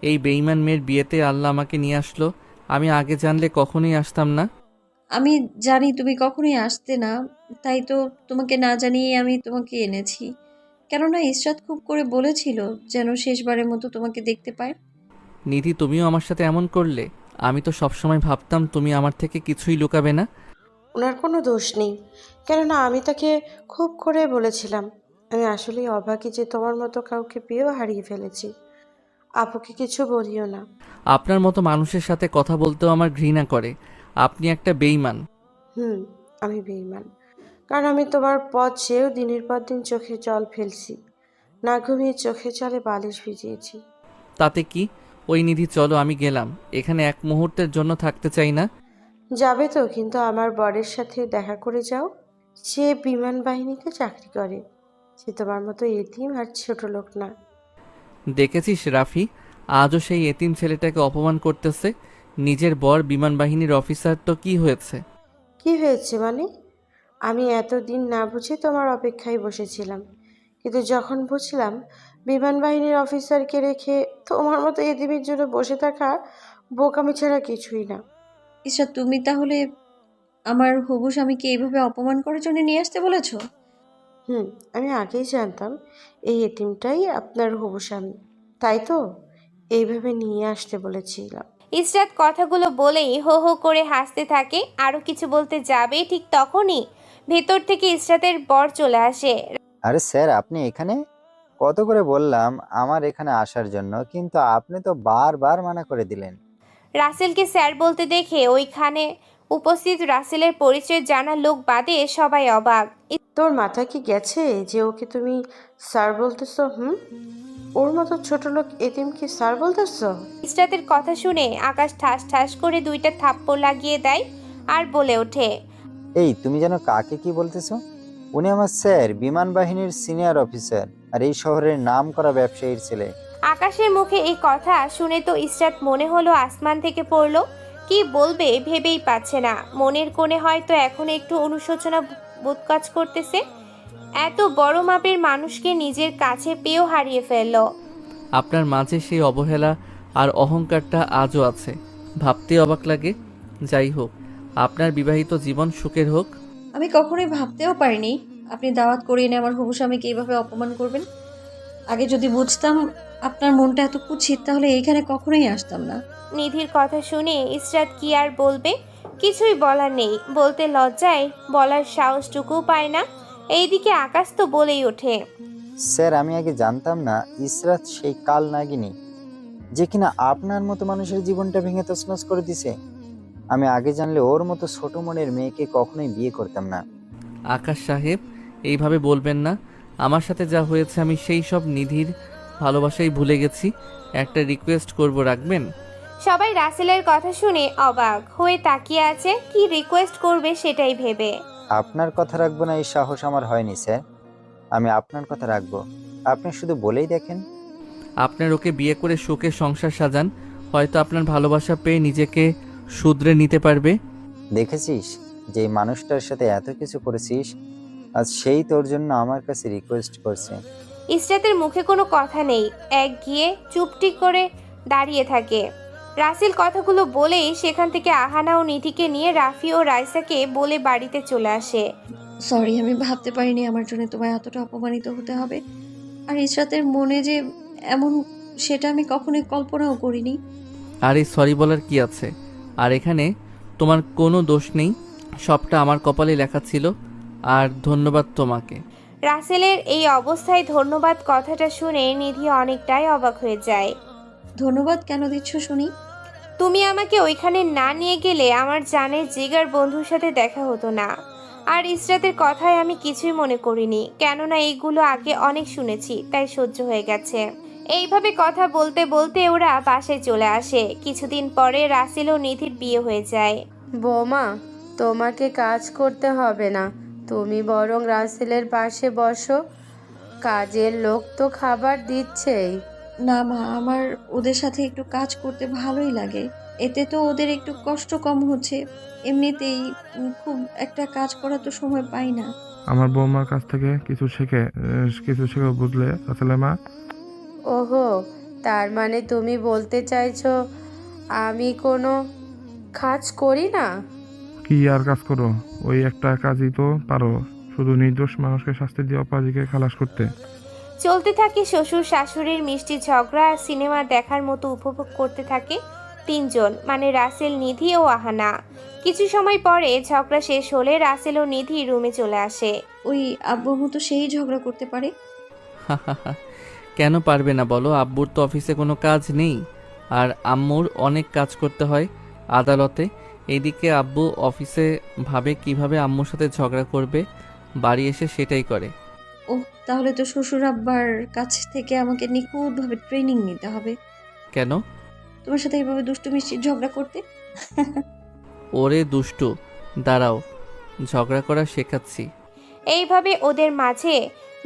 এই বেঈমান মেয়ের বিয়েতে আল্লাহ আমাকে নিয়ে আসলো। আমি আগে জানলে কখনোই আসতাম না। আমি জানি তুমি কখনোই আসতে না, তাই তো তোমাকে না জানিয়ে আমি তোমাকে এনেছি। কেননা ইশরাত খুব করে বলেছিল যেন শেষবারের মতো তোমাকে দেখতে পায়। নিধি, তুমিও আমার সাথে এমন করলে? আমি তো সবসময় ভাবতাম তুমি আমার থেকে কিছুই লুকাবে না। ওনার কোনো দোষ নেই, কেননা আমি তাকে খুব করে বলেছিলাম আমি আসলেই অভাগী যে তোমার মতো কাউকে পেয়েও হারিয়ে ফেলেছি। আপুকে কিছু বলিও না। আপনার মতো মানুষের সাথে কথা বলতেও আমার ঘৃণা করে। আপনি একটা বেঈমান। আমি বেঈমান, কারণ আমি তোমার পথ চেয়েও দিনের পর দিন চোখে জল ফেলছি, না ঘুমিয়ে চোখে জলে বালিশ ভিজিয়েছি। তাতে কি? ওই নিধি, চলো আমি গেলাম। এখানে এক মুহূর্তের জন্য থাকতে চাই না। যাবে তো, কিন্তু আমার বরের সাথে দেখা করে যাও। সে বিমান বাহিনীতে চাকরি করে। সে তোমার মতো এতিম আর ছোট লোক না। দেখেছিস রাফি, আজও সেই এতিম ছেলেটাকে অপমান করতেছে। নিজের বর বিমান বাহিনীর অফিসার, তো কি হয়েছে? কি হয়েছে মানে? আমি এতদিন না বুঝে তোমার অপেক্ষায় বসেছিলাম, কিন্তু যখন বুঝলাম বিমান বাহিনীর অফিসারকে রেখে তোমার মতো এতিমের জন্য বসে থাকা বোকামি ছাড়া কিছুই না। ইশরাত, তুমি তাহলে আমার হবু স্বামীকে এইভাবে অপমান করার জন্য নিয়ে আসতে বলেছো? আমি আগেই জানতাম এই এতিমটাই আপনার হবু স্বামী, তাই তো এইভাবে নিয়ে আসতে বলেছিলাম। ইসরাত কথাগুলো বলেই হো হো করে হাসতে থাকে। আরো কিছু বলতে যাবে, ঠিক তখনই ভেতর থেকে ইসরাতের বর চলে আসে। আরে স্যার, আপনি এখানে? কত করে বললাম আমার এখানে আসার জন্য, কিন্তু আপনি তো বারবার মানা করে দিলেন। রাসেলকে স্যার বলতে দেখে ওইখানে উপস্থিত রাসেলের পরিচয় জানা লোক বাদে সবাই অবাক। তোর মাথা কি গেছে যে ওকে তুমি স্যার বলতেছো? ওর মতো ছোট লোক এতিমকে স্যার বলতেছো? ইসরাতের কথা শুনে আকাশ ঠাস ঠাস করে দুইটা থাপ্পড় লাগিয়ে দেয় আর বলে ওঠে, এই, তুমি যেন কাকে কি বলতেছো? উনি আমার স্যার, বিমান বাহিনীর সিনিয়র অফিসার, আর এই শহরের নাম করা ব্যবসায়ীর ছেলে। আকাশের মুখে এই কথা শুনে তো ইসরাত মনে হলো আসমান থেকে পড়লো। কি বলবে ভেবেই পাচ্ছে না। মনের কোণে হয়তো এখন একটু অনুশোচনা বোধ কাজ করতেছে। এত বড় মাপের মানুষকে নিজের কাছে পেয়েও হারিয়ে ফেললো। আপনার মাঝে সেই অবহেলা আর অহংকারটা আজও আছে, ভাবতে অবাক লাগে। যাই হোক, আপনার বিবাহিত জীবন সুখের হোক। আমি কখনোই ভাবতেও পারিনি আপনি দাওয়াত করিয়ে এনে আমার হবু স্বামীকে এইভাবে অপমান করবেন। আগে যদি বুঝতাম আপনার মনটা এত কুৎসিত, তাহলে এইখানে কখনোই আসতাম না। নিধির কথা শুনে ইসরাত কি আর বলবে? কিছুই বলার নেই। বলতে লজ্জায় বলার সাহসটুকুও পায় না। এইদিকে আকাশ তো বলেই ওঠে, স্যার, আমি আগে জানতাম না ইসরাত সেই কাল নাগিনী যে কিনা আপনার মতো মানুষের জীবনটা ভেঙে তছনছ করে দিছে। আমি আগে জানলে ওর মতো ছোট মনের মেয়েকে কখনোই বিয়ে করতাম না। আকাশ সাহেব, এইভাবে বলবেন না। আমার সাথে যা হয়েছে আমি সেই সব নিধির ভালোবাসাই ভুলে গেছি। একটা রিকোয়েস্ট করব, রাখবেন? সবাই রাসেলের কথা শুনে অবাক হয়ে তাকিয়ে আছে। কি রিকোয়েস্ট করবে সেটাই ভেবে। আপনার কথা রাখবো না এই সাহস আমার হয়নি স্যার। আমি আপনার কথা রাখবো, আপনি শুধু বলেই দেখেন। আপনার ওকে বিয়ে করে সুখে সংসার সাজান, হয়তো আপনার ভালোবাসা পেয়ে নিজেকে শুধরে নিতে পারবে। দেখেছিস যে এই মানুষটার সাথে এত কিছু করেছিস, আজ সেই তোর জন্য আমার কাছে রিকোয়েস্ট করছে। ইসরাতের মুখে কোনো কথা নেই, এক গিয়ে চুপটি করে দাঁড়িয়ে থাকে। রাসেল কথাগুলো বলেই সেখান থেকে আহানা ও নিধিকে নিয়ে রাফি ও রাইসাকে বলে বাড়িতে চলে আসে। সরি, আমি ভাবতে পারিনি আমার জন্য তোমায় এতটা অপমানিত হতে হবে। আর ইশরাতের মনে যে এমন, সেটা আমি কখনোই কল্পনাও করিনি। আর এই সরি বলার কি আছে? আর এখানে তোমার কোনো দোষ নেই, সবটা আমার কপালে লেখা ছিল। আর ধন্যবাদ তোমাকে। রাসেলের এই অবস্থায় ধন্যবাদ কথাটা শুনে নিধি অনেকটাই অবাক হয়ে যায়। ধন্যবাদ কেন দিচ্ছ শুনি? তুমি আমাকে ওইখানে না নিয়ে গেলে আমার জানের জিগার বন্ধুর সাথে দেখা হতো না। আর ইসরাতের কথায় আমি কিছুই মনে করিনি, কেননা এইগুলো আগে অনেক শুনেছি, তাই সহ্য হয়ে গেছে। এইভাবে কথা বলতে বলতে ওরা বাসায় চলে আসে। কিছুদিন পরে রাসেল ও নিধির বিয়ে হয়ে যায়। বৌমা, তোমাকে কাজ করতে হবে না, তুমি বরং রাসেলের পাশে বসো। কাজের লোক তো খাবার দিচ্ছেই। না মা, আমার ওদের সাথে একটু কাজ করতে ভালোই লাগে। এতে তো ওদের একটু কষ্ট কম হচ্ছে। এমনিতেই খুব একটা কাজ করার তো সময় পাই না। আমার বৌমার কাছ থেকে কিছু শেখে বুঝলে রাসেলের মা? ওহো, তার মানে তুমি বলতে চাইছো আমি কোনো কাজ করি না? কি আর কাজ করো, ওই একটা কাজই তো পারো, শুধু নির্দোষ মানুষকে শাস্তি দিয়ে অপরাধীকে খালাস করতে। চলতে থাকে শ্বশুর শাশুড়ির মিষ্টি ঝগড়া আর সিনেমা দেখার মতো উপভোগ করতে থাকে তিনজন, মানে রাসেল, নিধি ও আহানা। কিছু সময় পরে ঝগড়া শেষ হলে রাসেল ও নিধি রুমে চলে আসে। ওই আব্বু তো সেই ঝগড়া করতে পারে। কেন পারবে না বলো? আব্বুর তো অফিসে কোনো কাজ নেই, আর আম্মুর অনেক কাজ করতে হয় আদালতে। এইদিকে আব্বু অফিসে ভাবে কিভাবে আম্মুর সাথে ঝগড়া করবে, বাড়ি এসে সেটাই করে। ওহ, তাহলে তো শ্বশুর আব্বার কাছ থেকে আমাকে নিখুঁতভাবে ট্রেনিং নিতে হবে কেন? তোমার সাথে এইভাবে দুষ্টু মিষ্টি ঝগড়া করতে। ওরে দুষ্টু, দাঁড়াও, ঝগড়া করা শেখাচ্ছি। এইভাবে ওদের মাঝে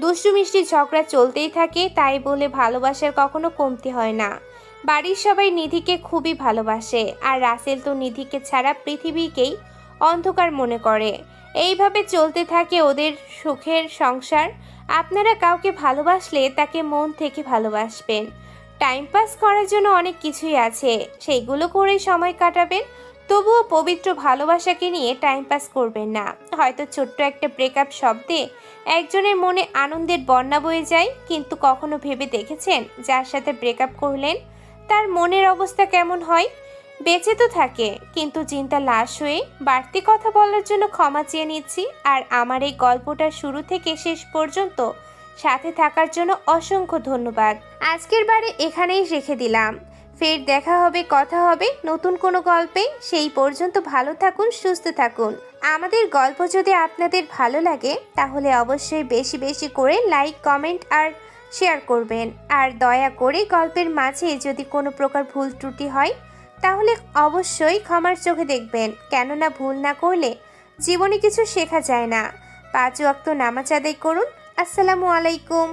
দুষ্টু মিষ্টি ঝগড়া চলতেই থাকে। তাই বলে ভালোবাসার কখনো কমতি হয় না। বাড়ির সবাই নিধিকে খুবই ভালোবাসে, আর রাসেল তো নিধিকে ছাড়া পৃথিবীকেই অন্ধকার মনে করে। এইভাবে চলতে থাকে ওদের সুখের সংসার। আপনারা কাউকে ভালোবাসলে তাকে মন থেকে ভালোবাসবেন। টাইম পাস করার জন্য অনেক কিছুই আছে, সেইগুলো করেই সময় কাটাবেন। তবুও পবিত্র ভালোবাসাকে নিয়ে টাইম পাস করবেন না। হয়তো ছোট্ট একটা ব্রেকআপ শব্দে একজনের মনে আনন্দের বন্যা বয়ে যায়, কিন্তু কখনো ভেবে দেখেছেন যার সাথে ব্রেকআপ করলেন তার মনের অবস্থা কেমন হয়? বেঁচে তো থাকে, কিন্তু চিন্তা লাশ হয়ে। বাড়তি কথা বলার জন্য ক্ষমা চেয়ে নিচ্ছি। আর আমার এই গল্পটা শুরু থেকে শেষ পর্যন্ত সাথে থাকার জন্য অসংখ্য ধন্যবাদ। আজকের বারে এখানেই রেখে দিলাম। ফের দেখা হবে, কথা হবে নতুন কোনো গল্পে। সেই পর্যন্ত ভালো থাকুন, সুস্থ থাকুন। আমাদের গল্প যদি আপনাদের ভালো লাগে তাহলে অবশ্যই বেশি বেশি করে লাইক, কমেন্ট আর শেয়ার করবেন। আর দয়া করে গল্পের মাঝে যদি কোনো প্রকার ভুল ত্রুটি হয় তাহলে অবশ্যই ক্ষমার চোখে দেখবেন, কেননা ভুল না করলে জীবনে কিছু শেখা যায় না। 5 ওয়াক্ত নামাজ আদায় করুন। আসসালামু আলাইকুম।